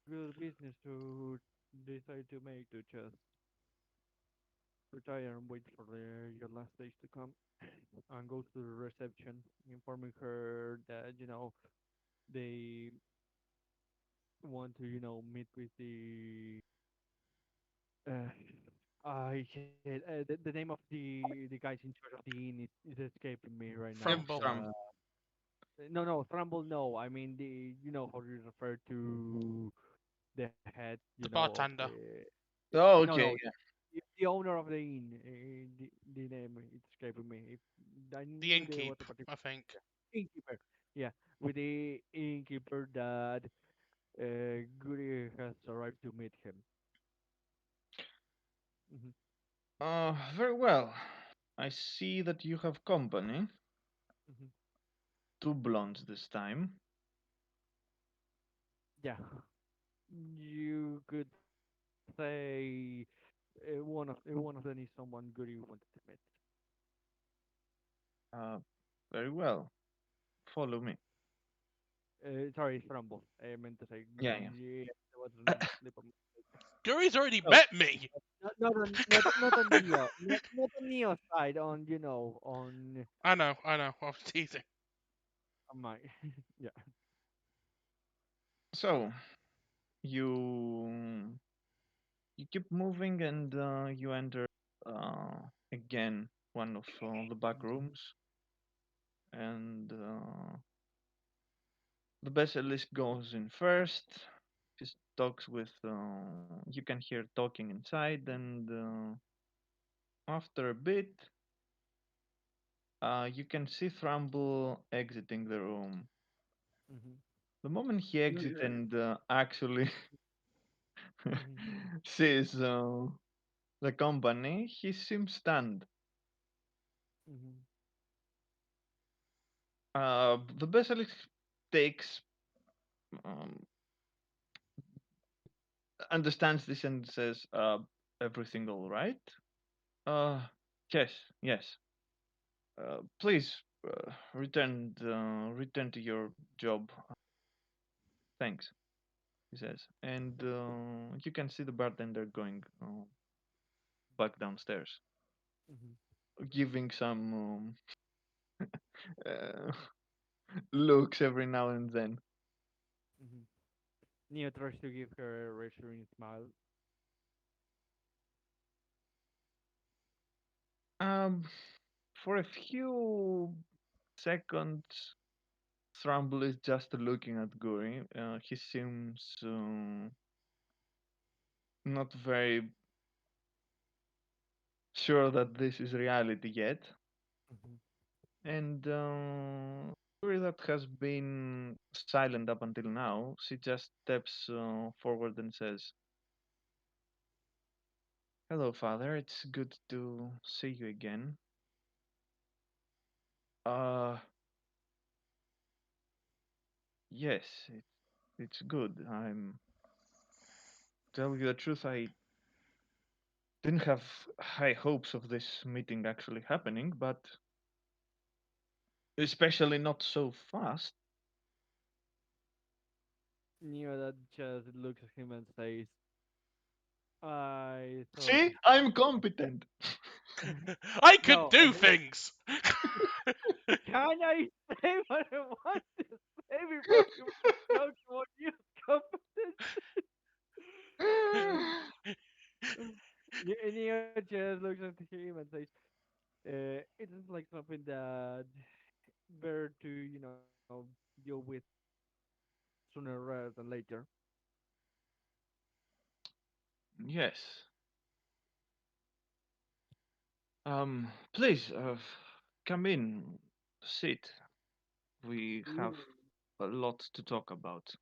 good business to decide to make to just retire and wait for your last days to come, and go to the reception, informing her that they want to meet with uh, I hate the name of the guys in charge of the inn is escaping me right now. Thrimble. No, Thrumble. No, I mean the how you refer to the head, The of bartender. the Oh, no, okay, the owner of the inn. The name it's escaping me. If I The knew the what innkeep, the particular I think. innkeeper. Yeah, with the innkeeper that Goody has arrived to meet him. Hmm. Very well. I see that you have company. Hmm. two blondes this time. Yeah, you could say one of them is someone good you wanted to meet. Uh, very well. Follow me. Sorry, Rumble. I meant to say Yeah, Guri. Yeah, that was yeah. a slip of my Guri's already So, met me. not on Neo, not on Neo's side. I know. I was teasing. On my yeah. so you you keep moving and you enter again one of the back rooms, and the basilisk goes in first. She talks with. You can hear talking inside, and after a bit, you can see Thrumble exiting the room. Mm-hmm. The moment he You, exits and actually mm-hmm. sees the company, he seems stunned. Mm-hmm. The basilisk takes um, understands this and says, "Everything all right?" Uh, yes, yes. Please return to your job. Thanks," he says, and you can see the bartender going back downstairs, Mm-hmm. giving some uh, looks every now and then. Mm-hmm. Neo tries to give her a reassuring smile. Um, for a few seconds, Thrumble is just looking at Guri. He seems not very sure that this is reality yet. Mm-hmm. And Guri, that has been silent up until now, she just steps forward and says, "Hello, father. It's good to see you again. Uh, yes, it's good. I'm tell you the truth. I didn't have high hopes of this meeting actually happening, but especially not so fast. Neo that just looks at him and says, "I thought See, I'm competent." I could no. do things. Can I say what I want to say before you talk about your competence?" Neo just looks at him and says, "It is like something that better to deal with sooner rather than later." Yes. Please, come in, sit. We have You a lot to talk about.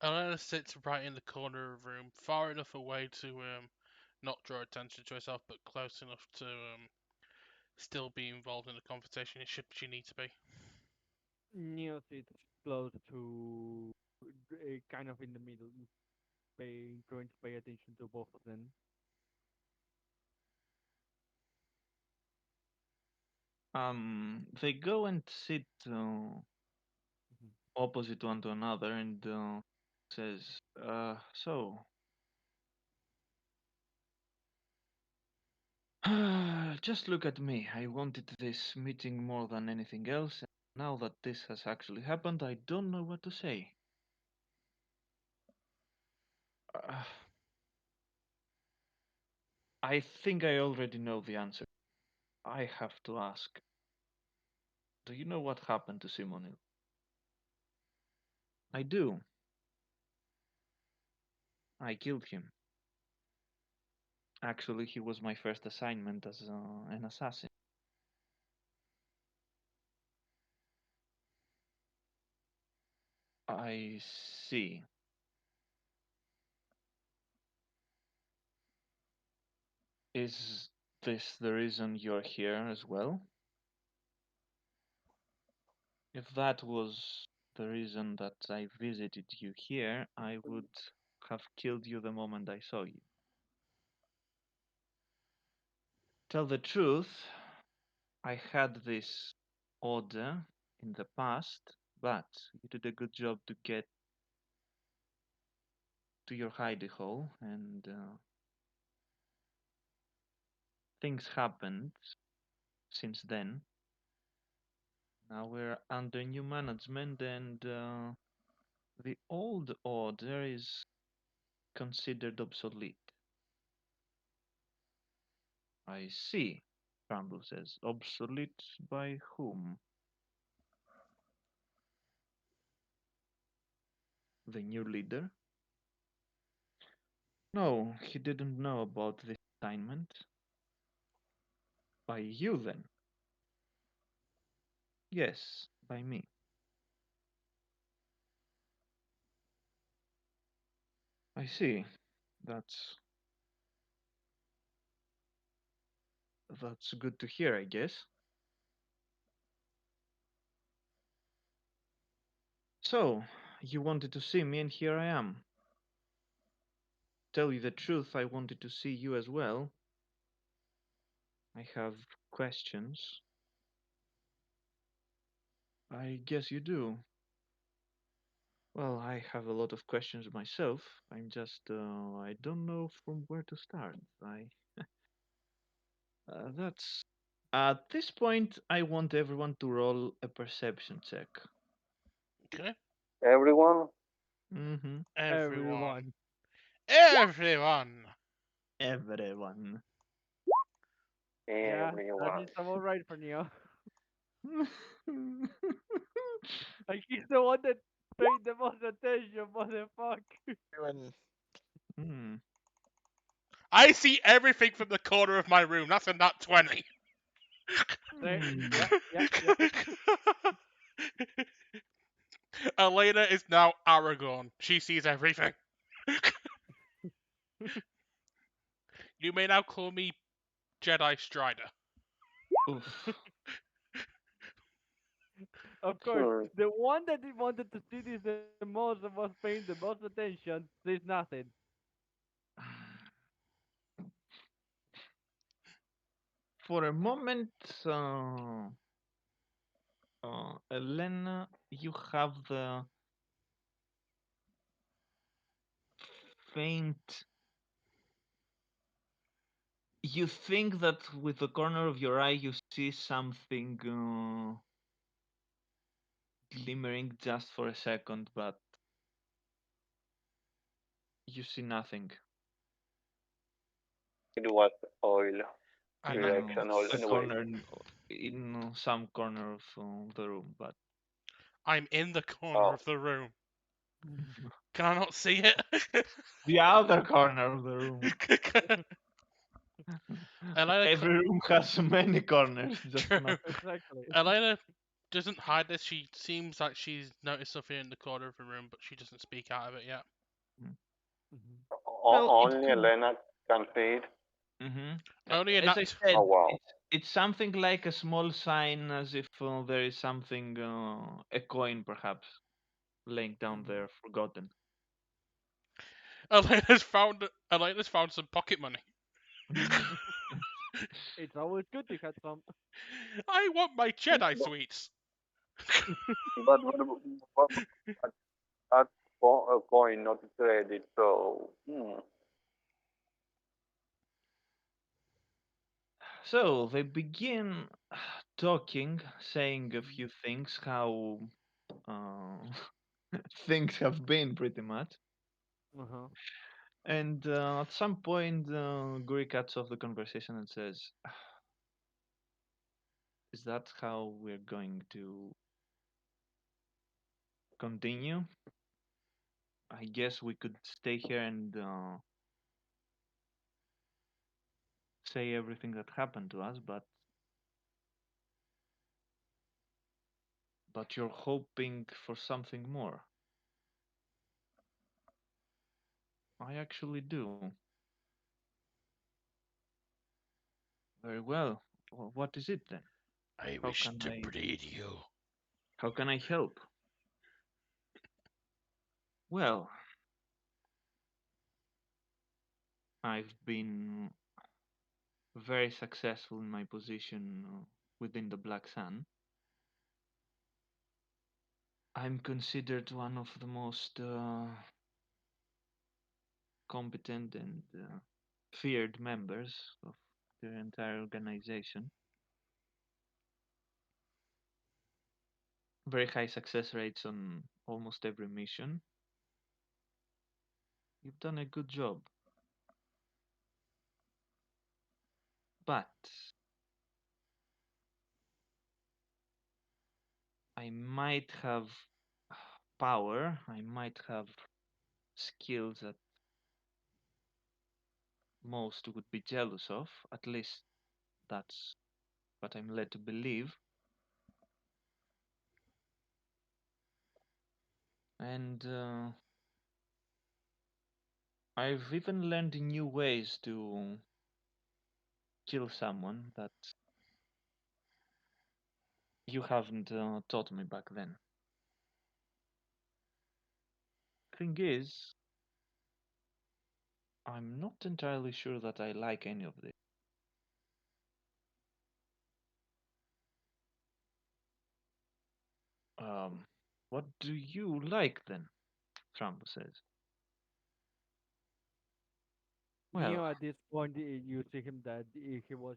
Elena sits right in the corner of the room, far enough away to not draw attention to herself, but close enough to still be involved in the conversation should she need to be. Neo sits close to kind of in the middle, trying to pay attention to both of them. They go and sit Mhm. opposite one to another and says, so, just look at me. I wanted this meeting more than anything else. And now that this has actually happened, I don't know what to say. Uh, I think I already know the answer. I have to ask. Do you know what happened to Simonil? I do. I killed him. Actually, he was my first assignment as an assassin. I see. Is this the reason you're here as well? If that was the reason that I visited you here, I would have killed you the moment I saw you. Tell the truth, I had this order in the past, but you did a good job to get to your hidey hole, and things happened since then. Now we're under new management, and the old order is considered obsolete. I see, Crumble says. Obsolete by whom? The new leader? No, he didn't know about this assignment. By you, then? Yes, by me. I see. That's that's good to hear, I guess. So, you wanted to see me, and here I am. Tell you the truth, I wanted to see you as well. I have questions. I guess you do. Well, I have a lot of questions myself. I don't know from where to start. That's. At this point, I want everyone to roll a perception check. Okay. Everyone, Mm-hmm. Everyone. Everyone. Everyone. Everyone. Yeah, that everyone. is about right for Neo. Like he's the one that paid the most attention, motherfucker. Doing Hmm. I see everything from the corner of my room. That's a nat 20. Say, Hmm. yeah, yeah, yeah. Elena is now Aragorn. She sees everything. You may now call me Jedi Strider. Oof. Of course, Sure. the one that he wanted to see this the most and was paying the most attention says nothing. For a moment, Elena, you have the faint. You think that with the corner of your eye you see something glimmering just for a second, but you see nothing It was oil And in I'm direction all a anyway. corner in some corner of the room, but I'm in the corner Oh, of the room. Can I not see it? the other corner of the room. Elena, Every room has many corners, just true. not. Exactly. Elena doesn't hide this. She seems like she's noticed something in the corner of the room, but she doesn't speak out of it yet. Mm. Mhm. Well, it only could. Elena can see it. Hmm. Only a As I nat. said, Oh wow. it's something like a small sign, as if there is something, a coin perhaps, laying down Mhm. there, forgotten. Elena's found some pocket money. It's always good to have some. I want my Jedi But, sweets. but that coin not traded, so So they begin talking, saying a few things, how uh, things have been pretty much. Uh-huh. And at some point, Guri cuts off the conversation and says, "Is that how we're going to continue? I guess we could stay here and say everything that happened to us, but you're hoping for something more. I actually do. Very well. What is it then? I How wish can to I? breed you. How can I help? Well, I've been very successful in my position within the Black Sun. I'm considered one of the most competent and feared members of the entire organization. Very high success rates on almost every mission. You've done a good job, but I might have power, I might have skills that most would be jealous of. At least that's what I'm led to believe. And I've even learned new ways to kill someone that you haven't taught me back then. Thing is, I'm not entirely sure that I like any of this. Um, what do you like then? Trump says. Well, Neo, at this point, you see him that he was,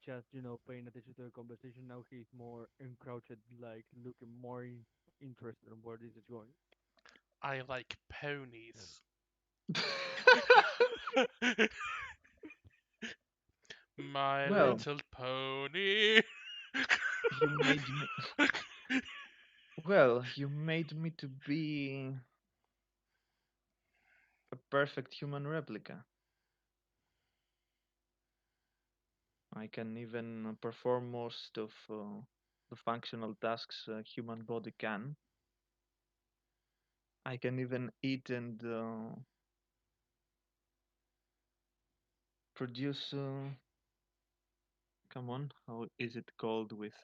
just paying attention to the conversation. Now he's more encroached, like looking more interested in where this is going. I like ponies. My well, Little Pony. you made me. Well, you made me to be a perfect human replica. I can even perform most of the functional tasks a human body can. I can even eat and produce. Come on, how is it called with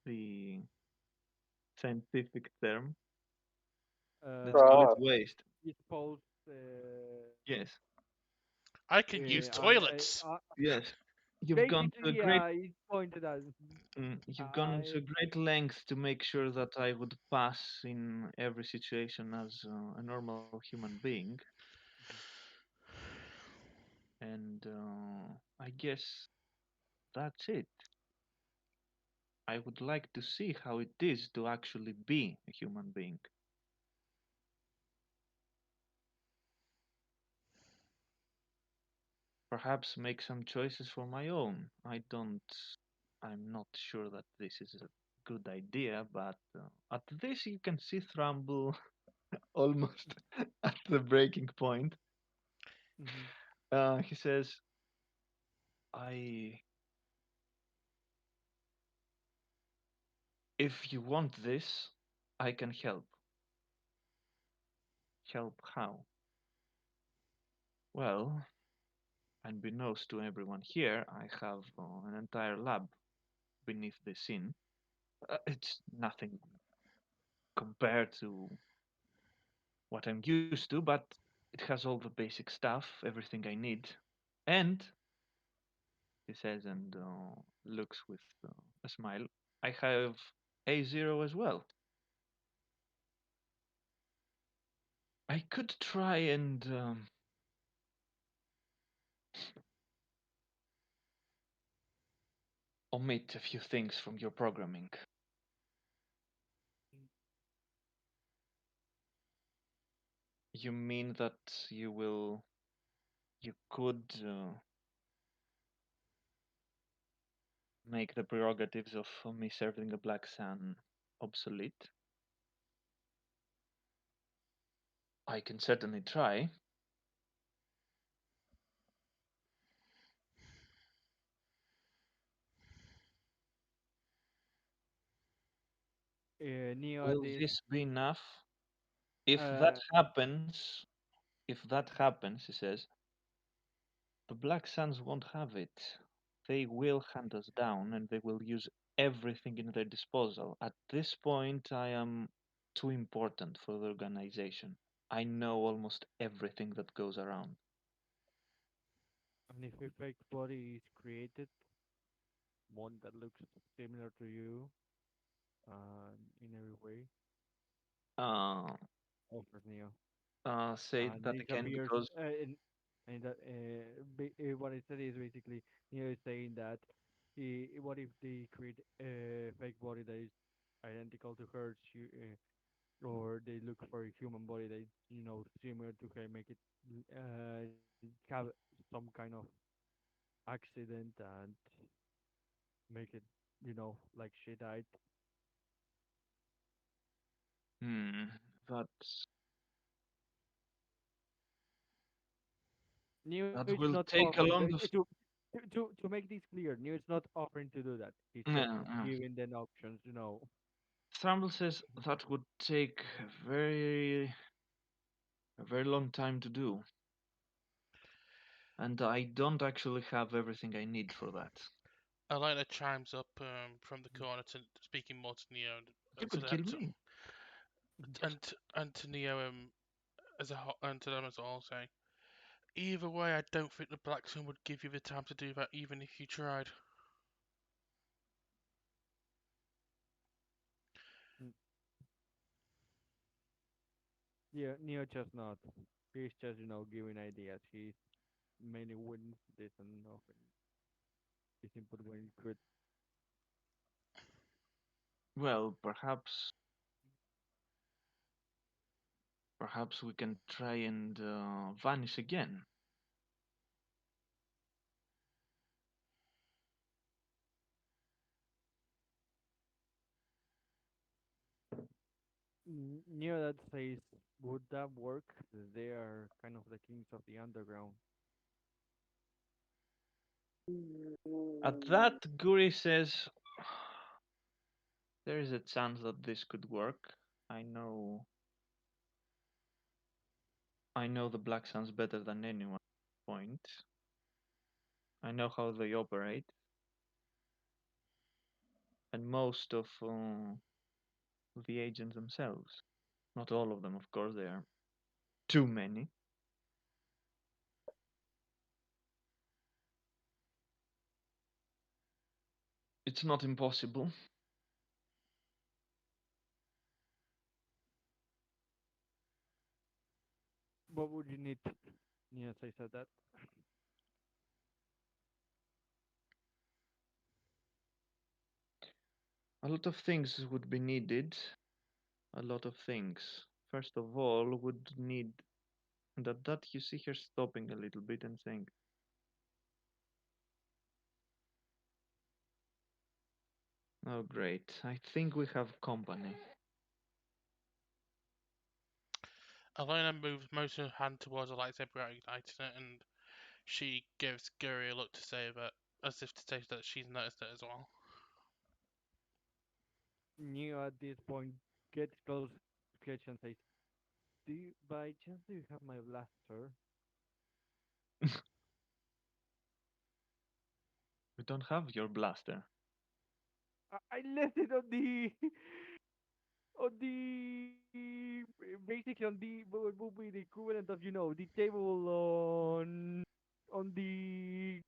the scientific term? Let's call it Uh, Ah, waste. dispose. Yes, I can use toilets. yes. You've gone to a Basically, great. it's pointed out. You've gone I to a great length to make sure that I would pass in every situation as a normal human being, and I guess that's it. I would like to see how it is to actually be a human being. Perhaps make some choices for my own. I'm not sure that this is a good idea, but at this you can see Thrumble almost at the breaking point. mhm. He says, I, if you want this, I can help. Help how? Well, unbeknownst to everyone here, I have an entire lab beneath this inn. It's nothing compared to what I'm used to, but it has all the basic stuff, everything I need. And, he says and looks with a smile, I have A0 as well. I could try and omit a few things from your programming. You mean that you could make the prerogatives of me serving a black sun obsolete? I can certainly try. Neo at Will this. this be enough? If that Uh, happens, if that happens, he says, the Black Suns won't have it. they will hunt us down and they will use everything in their disposal. At this point, I am too important for the organization. I know almost everything that goes around. And if a fake body is created, one that looks similar to you, in every way, Uh, offers Neo. say And that this again appears, because and that what I said is basically Neo is saying that what if they create a fake body that is identical to hers, or they look for a human body that is, similar to her, make it have some kind of accident and make it, like she died. hmm, that's Neo is that not will offering take a long of to make this clear. Neo is not offering to do that. He's just yeah, yeah. giving them options. Thrumble says that would take a very long time to do, and I don't actually have everything I need for that. Elena chimes up from the corner, speaking more to Neo, You and could kill me. to Neo and to them as a whole, saying, "Either way, I don't think the Black Sun would give you the time to do that, even if you tried." Mm, yeah, Neo just not. He's just giving ideas. He's mainly wins this and often his input when he could. Well, perhaps we can try and vanish again. Neo that says, would that work? They are kind of the kings of the underground. At that, Guri says there is a chance that this could work. I know I know the Black Suns better than anyone at this point. I know how they operate, and most of the agents themselves. Not all of them, of course, there are too many. It's not impossible. What would you need? Neo says that. A lot of things would be needed. A lot of things. First of all, would need that you see her stopping a little bit and saying, "Oh, great! I think we have company." Elena moves her hand towards the lightsaber, igniting it, and she gives Guri a look to say that, as if to say that she's noticed it as well. Neo at this point gets close to Clutch and says, by chance, do you have my blaster? We don't have your blaster. I left it on the on the basically on the what would be the equivalent of the table on the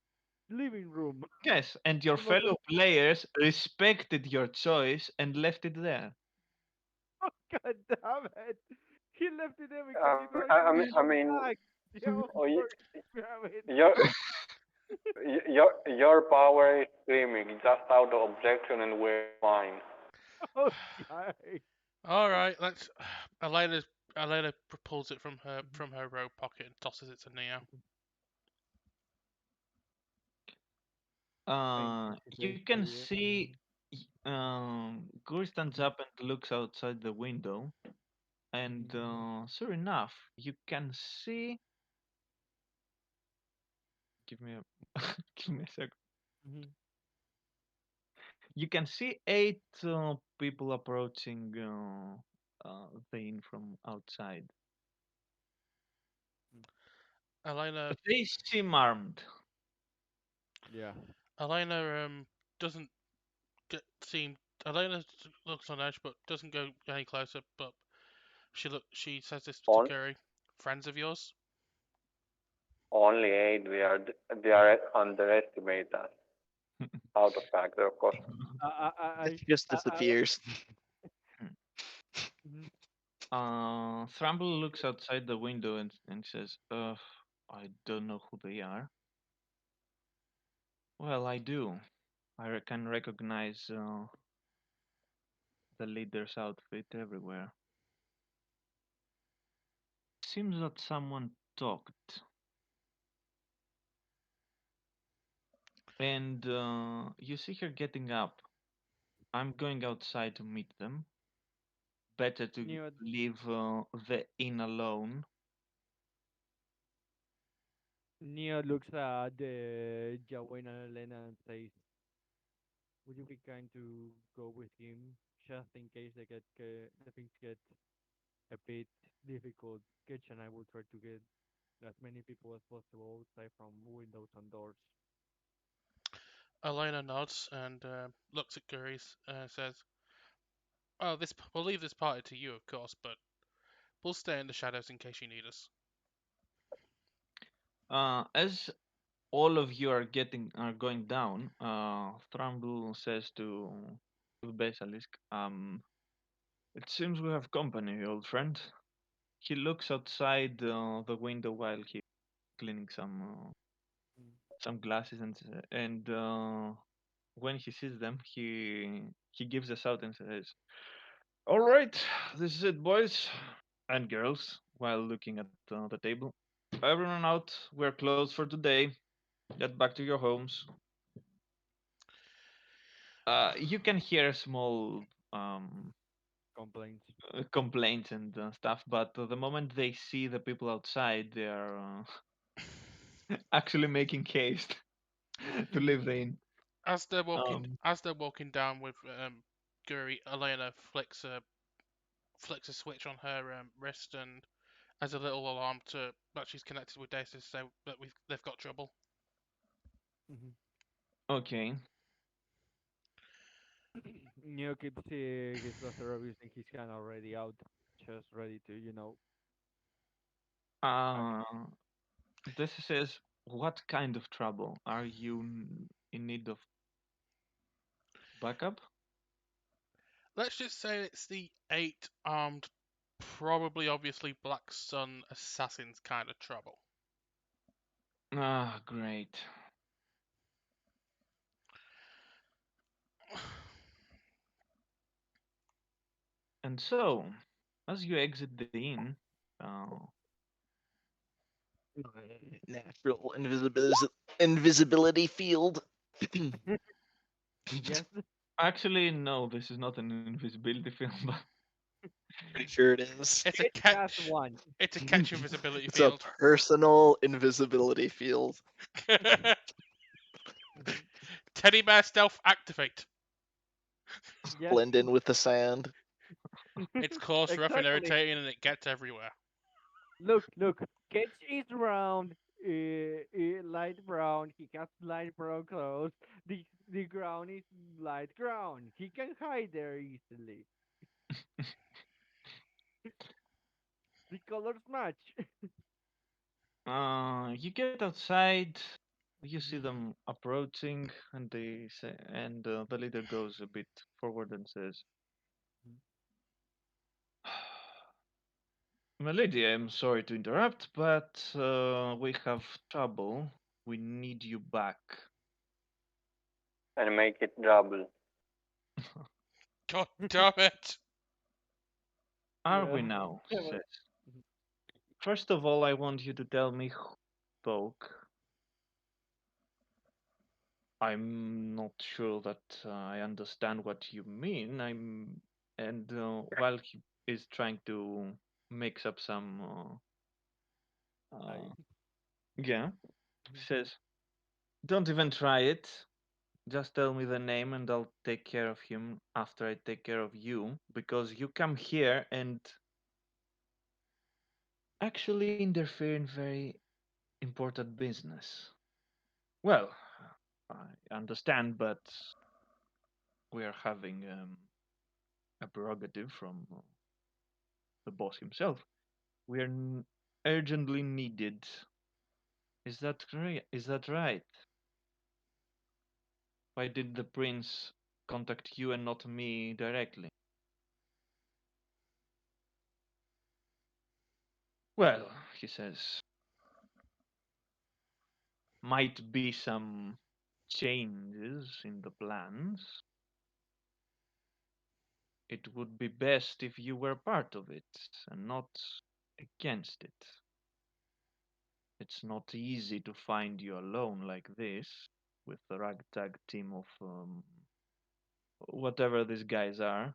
living room. Yes, and your It was fellow players respected your choice and left it there. oh, god damn it! He left it there because it was I your mean, bag. Yeah, of oh, course, you have it. your your power is screaming just out of objection, and we're fine. Okay. All right, let's. Elena pulls it from her robe pocket and tosses it to Neo. Thank you, You Mr. can Xavier. see Guri stands up and looks outside the window, and sure enough, you can see. Give me a give me a sec. Mhm. You can see eight people approaching the inn from outside. Elena They seem armed. Yeah. Elena doesn't seem. Elena looks on edge, but doesn't go any closer. But she says this to On, Gary. Friends of yours? only 8. They are underestimate us. Out of character, of course. It's just the I fears. mhm. Thramble looks outside the window and says, I don't know who they are. Well, I do. Can recognize the leader's outfit everywhere. Seems that someone talked. And you see her getting up. I'm going outside to meet them. Better to Neo leave the inn alone. Neo looks at Jawen and Elena and says, "Would you be kind to go with him, just in case the things get a bit difficult? Kitch and I will try to get as many people as possible outside from windows and doors." Elena nods and looks at Gary. Says, "Oh, this we'll leave this party to you, of course, but we'll stay in the shadows in case you need us." As all of you are going down, Thramble says to Basilisk, it seems we have company, old friend. He looks outside the window while he's cleaning Mm. some glasses and when he sees them, he gives us out and says, "All right, this is it, boys and girls." While looking at the table, everyone out. We're closed for today. Get back to your homes. You can hear small um, Complaints. complaints and stuff, but the moment they see the people outside, they are actually making haste to leave the inn. Um, As they're walking down with Guri, Elena flicks a switch on her wrist and as a little alarm to that she's connected with Dace to say that they've got trouble. Mhm. okay. Neo keeps his blaster obviously his hand already out, just ready to, act. Uh, this says, what kind of trouble? Are you in need of backup? Let's just say it's the 8 armed, probably obviously Black Sun assassins kind of trouble. Ah, great. And so, as you exit the inn, Natural invisibility field. Yes. actually, no, this is not an invisibility film, but Pretty sure it is. It's a It has catch. one. It's a catch invisibility It's a field. personal invisibility field. Mhm. Teddy bear stealth activate. Yes. Blend in with the sand. It's coarse, rough, and Exactly. irritating, and it gets everywhere. Look. Ketch is round, light brown. He has light brown clothes. The ground is light brown. He can hide there easily. The colors match. you get outside, you see Mhm. them approaching, and they say, and the leader goes a bit forward and says, "Milady, I'm sorry to interrupt, but we have trouble. We need you back." And make it double. God damn it! Are we Yeah. now? She Mhm. says. First of all, I want you to tell me who spoke. I'm not sure that I understand what you mean. And while he is trying to mix up some, I. yeah, Mhm. says, "Don't even try it. Just tell me the name, and I'll take care of him after I take care of you, because you come here and actually interfere in very important business." Well, I understand, but we are having a prerogative from the boss himself. We are urgently needed. Is that correct? Is that right? Why did the prince contact you and not me directly? Well, he says, might be some changes in the plans. It would be best if you were part of it and not against it. It's not easy to find you alone like this with the ragtag team of whatever these guys are.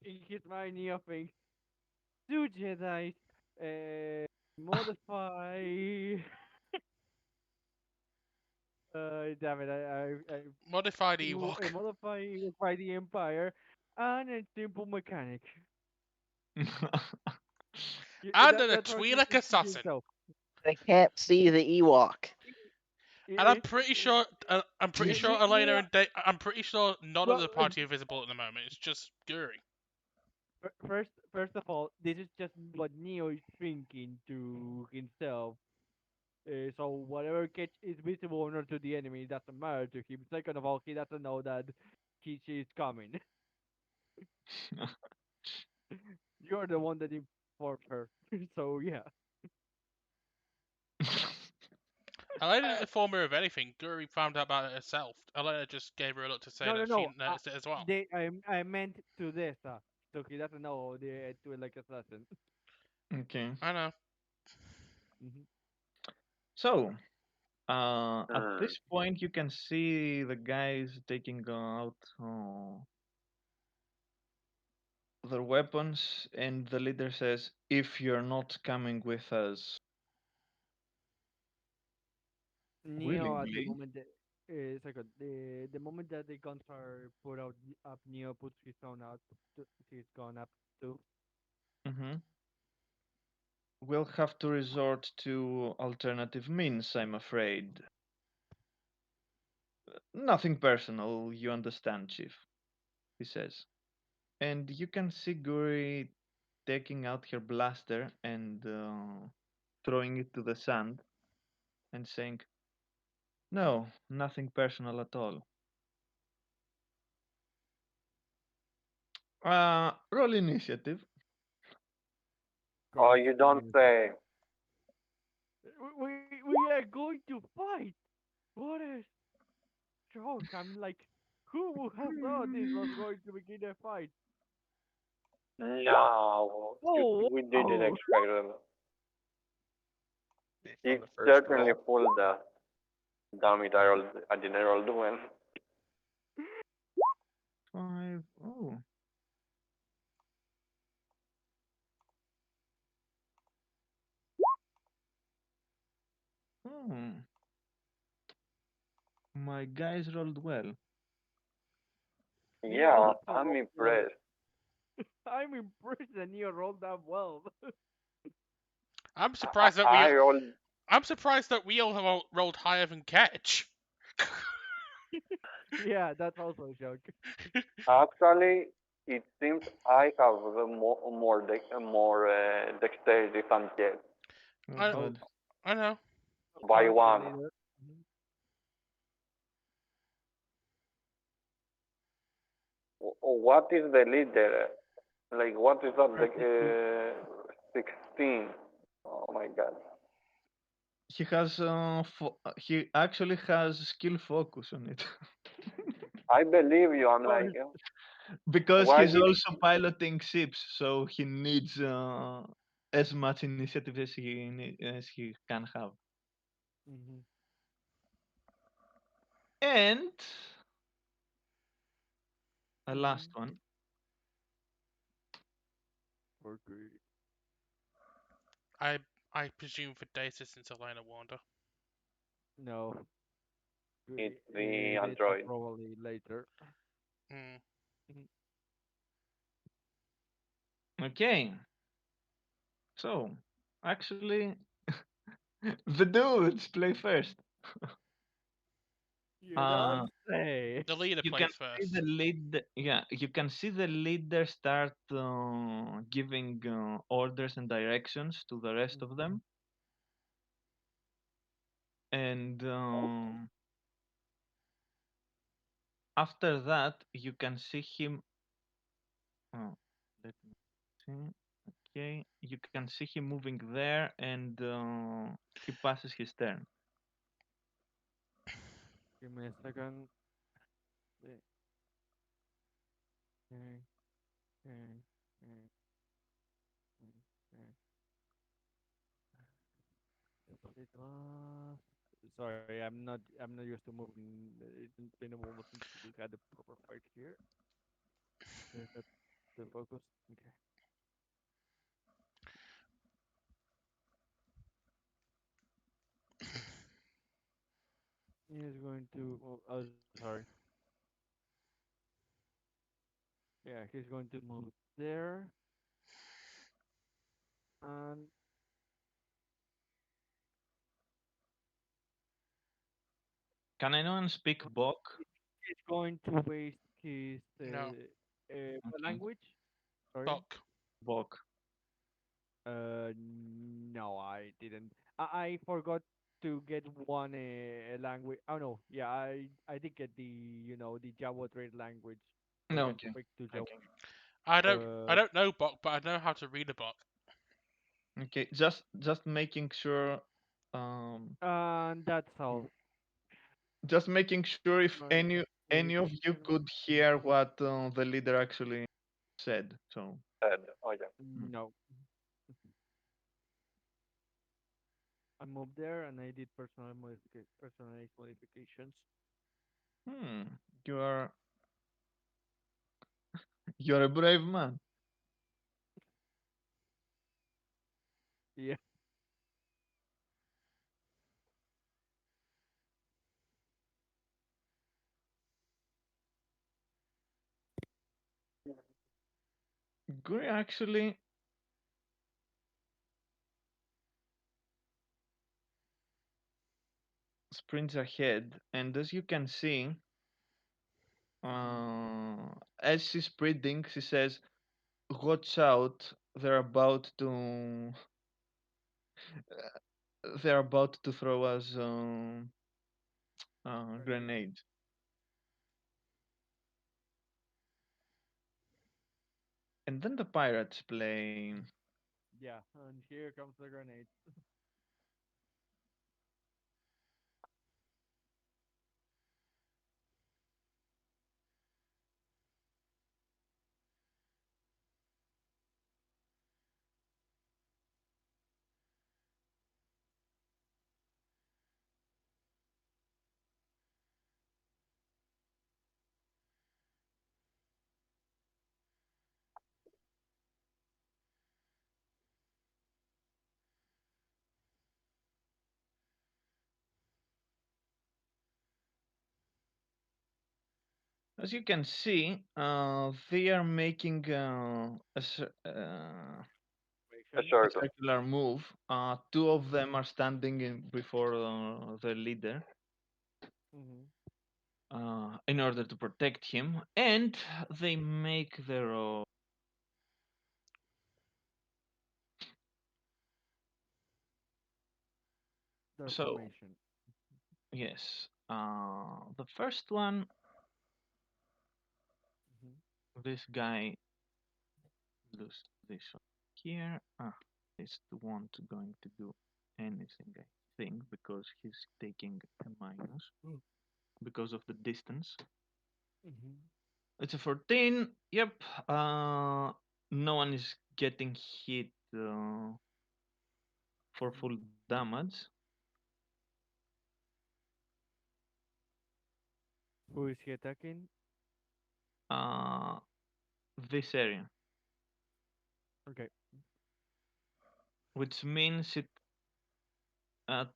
In his mind, Neo thinks, two Jedi, modify. Damn it! Modified Ewok. Modify by the Empire, and a simple mechanic. And an That's how he Twi'lek thinks to assassin. himself. They can't see the Ewok. And Eh, I'm pretty sure Elena Neo, and I'm pretty sure none of well, the party are visible at the moment. It's just Guri. first of all, this is just what Neo is thinking to himself. So whatever catch is visible or not to the enemy doesn't matter to him. Second of all, he doesn't know that she is coming. You're the one that informed her. So yeah. Elena didn't inform her of anything. Guri found out about it herself. Elena just gave her a look to say No, no, that she no. noticed it as well. I meant to this. So he doesn't know the to like assassin. Okay. I know. Hmm. So, at Hmm. this point, you can see the guys taking out their weapons, and the leader says, "If you're not coming with us Neo at the willingly." moment that second the moment that the guns are put out up, Neo puts his own out. His gun up too. Hmm. We'll have to resort to alternative means, I'm afraid. Nothing personal, you understand, Chief, he says. And you can see Guri taking out her blaster and throwing it to the sand and saying, "No, nothing personal at all." Roll initiative. Oh, Correct. you Roll don't initiative. say. We are going to fight. What a shock! I'm like, who would have thought this was going to begin a fight? No, Oh, we didn't wow! expect them. From He the first certainly roll. pulled the damn it, I didn't roll the win. Five. Oh. Hmm. My guys rolled well. Neo Yeah, also I'm rolled well. impressed. I'm impressed that Neo rolled that well. I'm I, surprised that we I rolled. I'm surprised that we all have rolled higher than Ketch. Yeah, that's also a joke. Actually, it seems I have the more dexterity than Jet Oh I Oh, God. I know. by the one. leader. Mhm. What is the leader? Like, what is that? Versus two. 16. Oh my god. He actually has skill focus on it. I believe you. I'm like, Course. Because why he's did. also piloting ships, so he needs as much initiative as as he can have. Hmm. And a last Hmm. one. Okay. I I presume for data since Elena warned her. No. It's the Data android. probably later. Mm. Mhm. Okay, so actually, The dudes play first. You Uh, don't say. The leader you can plays see the first. lead. Yeah, you can see the leader start giving orders and directions to the rest of Mhm. them, and after that you can see him. Oh, let me see. Okay, you can see him moving there, and he passes his turn. Give me a second. Eh, eh, eh, eh, It was. Sorry, I'm not used to moving. It's been a moment since we had a proper fight here. Is that the focus? Okay. He's going to. Oh, sorry. Yeah, he's going to move there, and Can anyone speak Bok? he's going to waste his No. what Okay, language? Sorry. Buck. Bok. No, I didn't. I forgot to get one language. Oh no, yeah, I did get the the Java trade language, so I No, can okay, speak to Java. okay, I Uh, don't know Buck, but I know how to read a Buck. okay. Just making sure. Um, and that's mm, all. just making sure if My any of you modification. could hear what the leader actually said. So. Said, oh yeah. Mm. No, I moved there and I did personalized modifications. Hmm. You are you're a brave man. Yeah, Guri actually sprints ahead, and as you can see, mhm, as she's sprinting, she says, "Watch out! They're about to throw us grenade. grenades." And then the pirates play. Yeah, and here comes the grenade. As you can see, they are making A Situation. a circle. circular move. Two of them are standing before the leader Hmm. in order to protect him, and they make their own. Their So formation. yes, the first one, Hmm. this guy lose this one here. Is the one to going to do anything, I think, because he's taking a minus because of the distance. Hmm. It's a 14. Yep. No one is getting hit for full damage. Who is he attacking? Uh, this area, Okay. which means it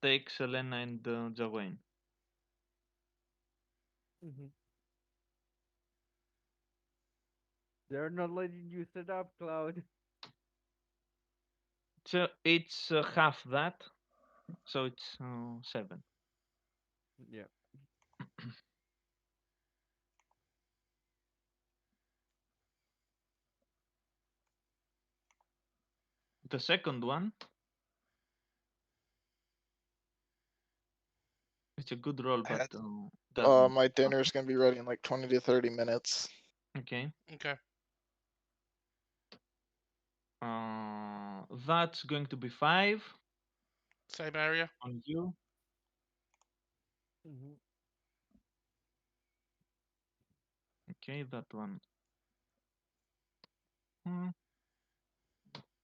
takes Elena and Jawain. Hmm. They're not letting you set up, Cloud. So it's half that. So it's 7. Yeah. The second one, it's a good roll, but doesn't. My dinner's gonna be ready in like 20 to 30 minutes. Okay. Okay. That's going to be 5 Same area. on you. Hmm. Okay, that one. Hmm,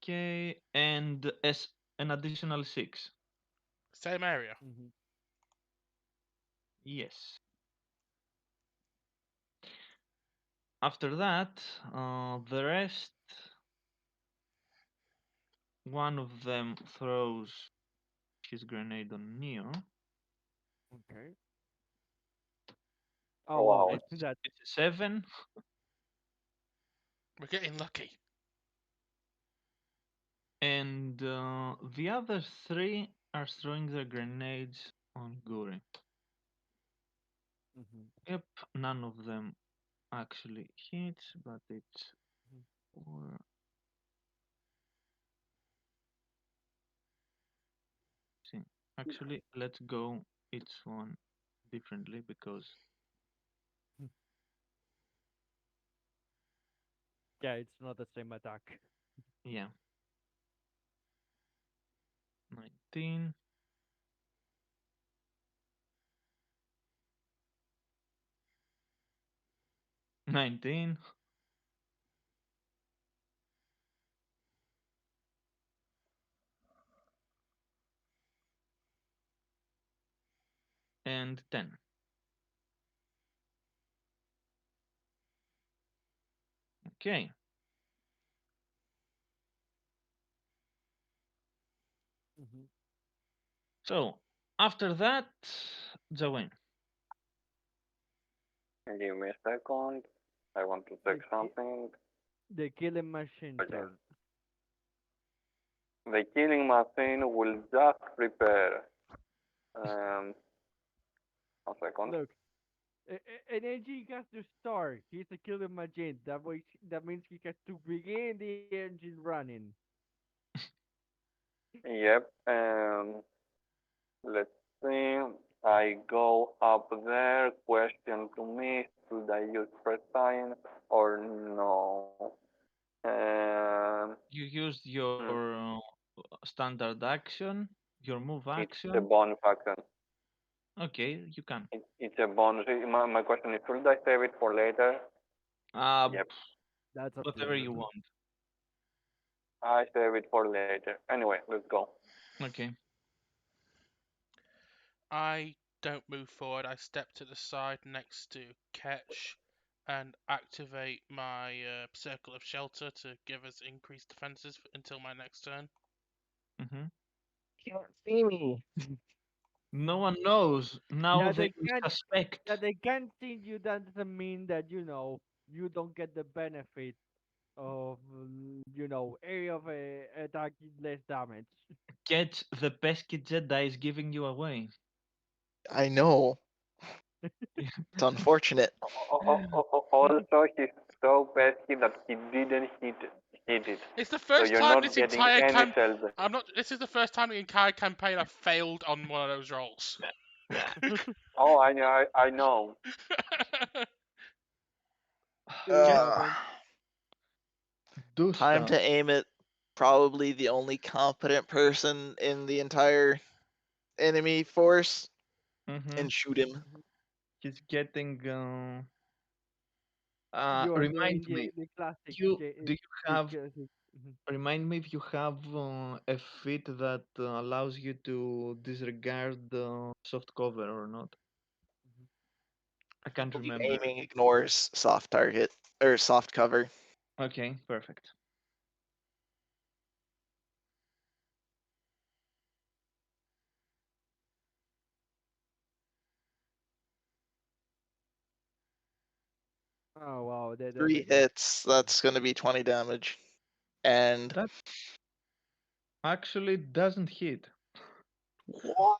okay, and as an additional 6. Same area. Hmm. Yes. After that, the rest, one of them throws his grenade on Neo. Okay. Oh Oh wow, wow. It's that. it's a 7, We're getting lucky. and the other 3 are throwing their grenades on Guri. Hmm. Yep, none of them actually hits, but it's 4. See, actually, let's go each one differently because Yeah, it's not the same attack. yeah, 19, 19, and 10. Okay, Hmm. so after that, Jawen. Give me a second. I want to check The ki- something. the killing machine Oh yeah. turn. The killing machine will just prepare. Um, a second. Look, an engine has to start. He's a killing machine. That means he has to begin the engine running. Yep. Let's see. I go up there. Question to me: should I use press sign or no? Um, You used hmm, your standard action, your move it's a action. bonus action. Okay, you can. It's a bonus. My question is: should I save it for later? Uh, Yep. That's up to whatever you. you want. I save it for later. Anyway, let's go. Okay. I don't move forward. I step to the side next to Ketch and activate my circle of shelter to give us increased defenses until my next turn. Hmm. Can't see me. No one knows. Now Yeah, they they will can't. Yeah, suspect. they can't see you. That doesn't mean that you don't get the benefit of area of attack less damage. Get the pesky Jedi is giving you away. I know. It's unfortunate. Also, he's so pesky that he didn't hit it. It's the So first you're time not this getting entire any camp. cells. I'm not. This is the first time the entire campaign I've failed on one of those rolls. Oh, I know. It Get Uh, happens. do Time stuff. to aim at probably the only competent person in the entire enemy force Hmm. and shoot him. Mhm. He's getting. You're Remind doing me. the classic. Do you The have? classic. Mhm. Remind me if you have a feat that allows you to disregard soft cover or not. Mhm. I I can't believe remember. aiming ignores soft target or soft cover. Okay, perfect. Oh wow, that's a Three good. hits, that's gonna be 20 damage. And That actually doesn't hit. What?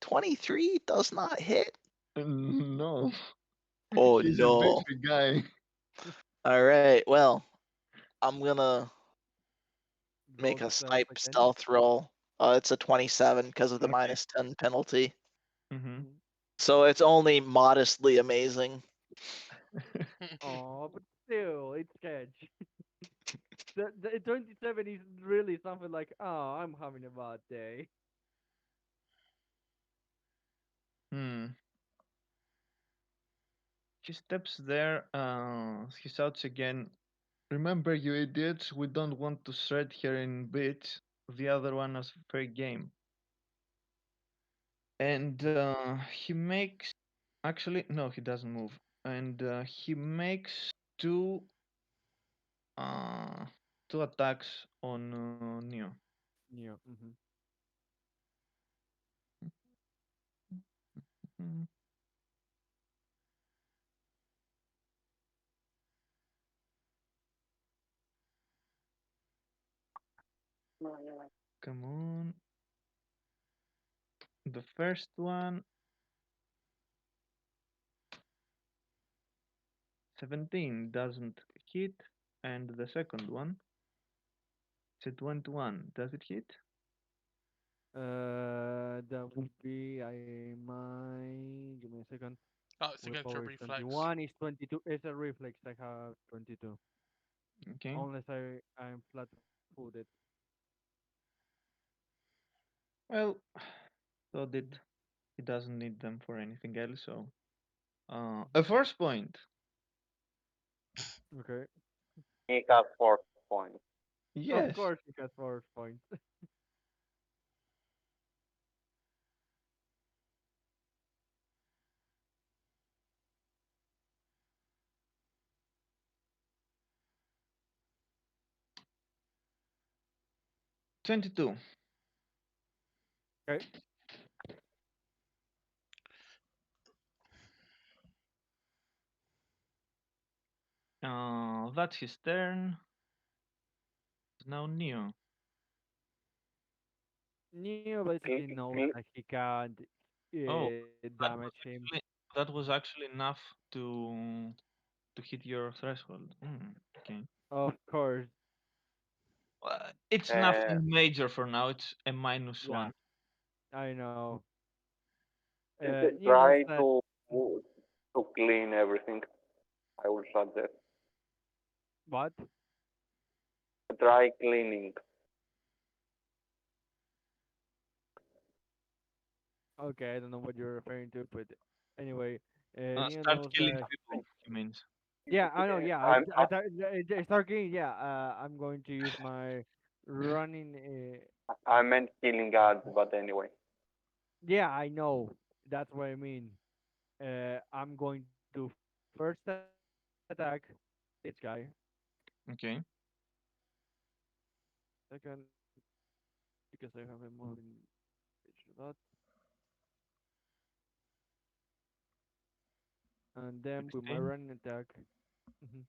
23 does not hit? No, Oh he's a big no. guy. Alright, well, I'm gonna make Roll a stealth snipe again. stealth roll. It's a 27 because of the Okay. minus 10 penalty. Mm-hmm. Mhm. So it's only modestly amazing. Oh, but still, it's catch. The 27 is really something like, oh, I'm having a bad day. Hmm. He steps there. He shouts again. Remember, you idiots, we don't want to shred her in bits. The other one is fair game. And he makes. Actually, no, he doesn't move. And he makes two uh, two attacks on Neo. Yeah. Hmm. Mm, come on. The first one, 17, doesn't hit. And the second one, it's a 21. Does it hit? That would be I might give me a second. Oh, it's against your Willpower is reflex. 21. Is 22. It's a reflex. I have 22. Okay. Unless I'm flat-footed. Well, so did he doesn't need them for anything else. So a force point. Okay. He got 4 points. Of Yes. course, he has force points. 22. Okay. That's his turn. Now Neo. Neo basically Cle- knows cle- that he can't Oh, that damage was him. that was actually enough to hit your threshold. Okay. Of course. It's uh, nothing major for now. It's a minus Yeah, one. I know. Neo knows try that. to clean everything. I would suggest What? try cleaning. Okay, I don't know what you're referring to, but anyway, Neo Start knows killing that. people. He means. Yeah, I know. Yeah, I'm start getting. Yeah, I'm going to use my running. I meant killing ads, but anyway. Yeah, I know. That's what I mean. I'm going to first attack this guy. Okay. Second, because I have a moving shot, and then with my 16. running attack. Mhm.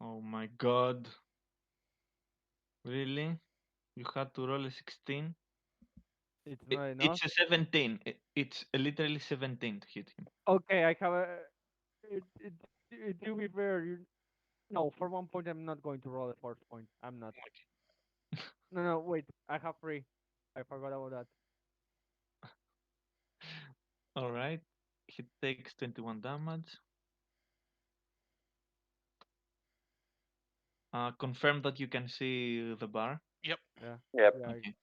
Oh my god. Really? You had to roll a 16? It's not enough. It's a 17. It's a literally 17 to hit him. Okay, I have a. To be fair, no, for 1 point, I'm not going to roll a fourth point. I'm not. No, no, wait. I have three. I forgot about that. Alright. He takes 21 damage. Confirm that you can see the bar. Yep. Yeah, Yep. yeah. Okay.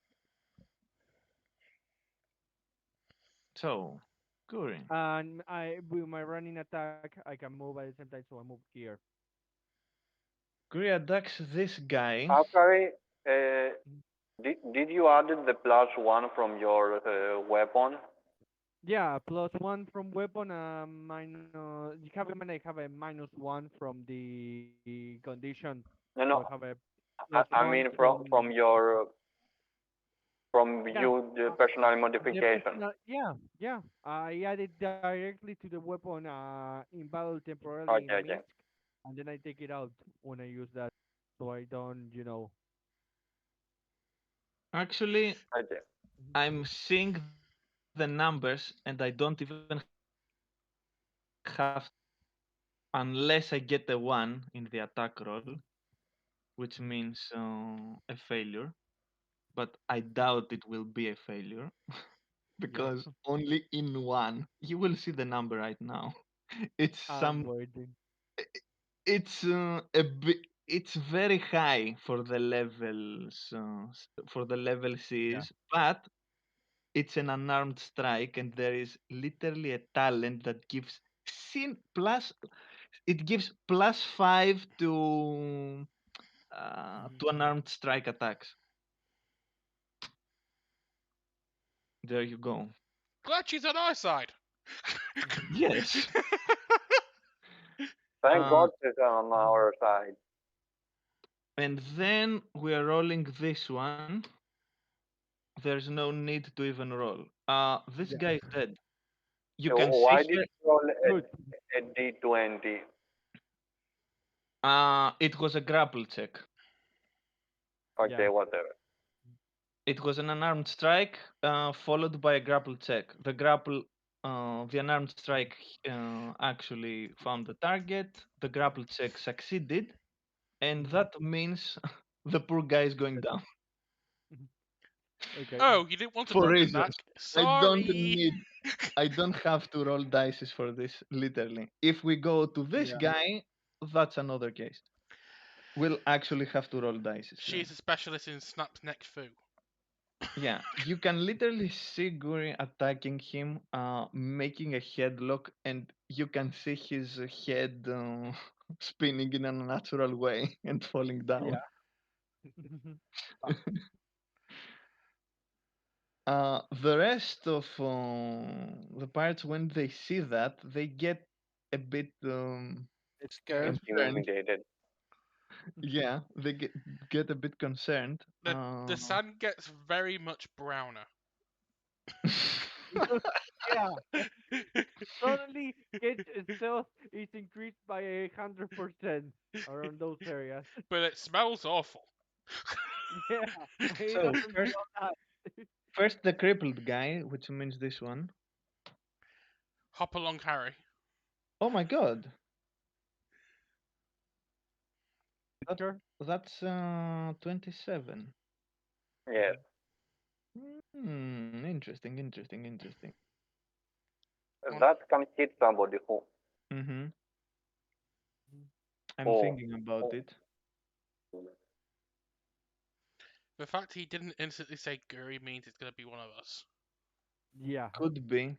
So, Guri. And I with my running attack, I can move at the same time, so I move here. Guri attacks this guy. Akari, Mhm. did you added the +1 from your weapon? Yeah, +1 from weapon. Minus. You have a I have a -1 from the condition, so I No, have no. a plus I one mean from. from your from Yeah, you the uh, personal the modification. personal. Yeah, yeah. I added directly to the weapon. In battle temporarily in Okay, okay, Minsk, and then I take it out when I use that, so I don't. Actually, okay. I'm seeing the numbers and I don't even have to unless I get a one in the attack roll, which means a failure. But I doubt it will be a failure Yeah, because only in one you will see the number right now. It's I'm some. waiting. It's a bit. It's very high for the levels. For the level C Yeah. is, but it's an unarmed strike, and there is literally a talent that gives sin plus. It gives +5 Mhm. to unarmed strike attacks. There you go. Glad she's on our side. Mhm. Yes. Thank Uh, God she's on our side. and then we are rolling this one. There's no need to even roll. This Yeah. guy is dead. You So can see why did here. you roll Good. a D20? It was a grapple check. Yeah. Okay, whatever. It was an unarmed strike, followed by a grapple check. The unarmed strike actually found the target. The grapple check succeeded, and Mhm. that means the poor guy is going Good. down Mhm. Okay. Oh, you didn't want to for roll the knack. reasons. I don't Sorry. need. I don't have to roll dice for this. Literally, if we go to this Yeah. guy, that's another case. We'll actually have to roll dice She's then. a specialist in snap neck foo. Yeah, you can literally see Guri attacking him, making a headlock, and you can see his head spinning in an unnatural way and falling down. Yeah. Ah, The rest of the parts, when they see that, they get a bit it's scared. Scared. concerned. Intimidated. Yeah, they get a bit concerned. The sand gets very much browner. Yeah. Suddenly, it itself is increased by 100% around those areas. But it smells awful. Yeah, he So doesn't smell that. first the crippled guy, which means this one. Hop along, Harry. Oh my god, that, Sure. that's 27. Yes. Interesting. On That can hit somebody who. Mm-hmm. I'm Oh. thinking about it. the fact he didn't instantly say Guri means it's gonna be one of us. Yeah. Could be.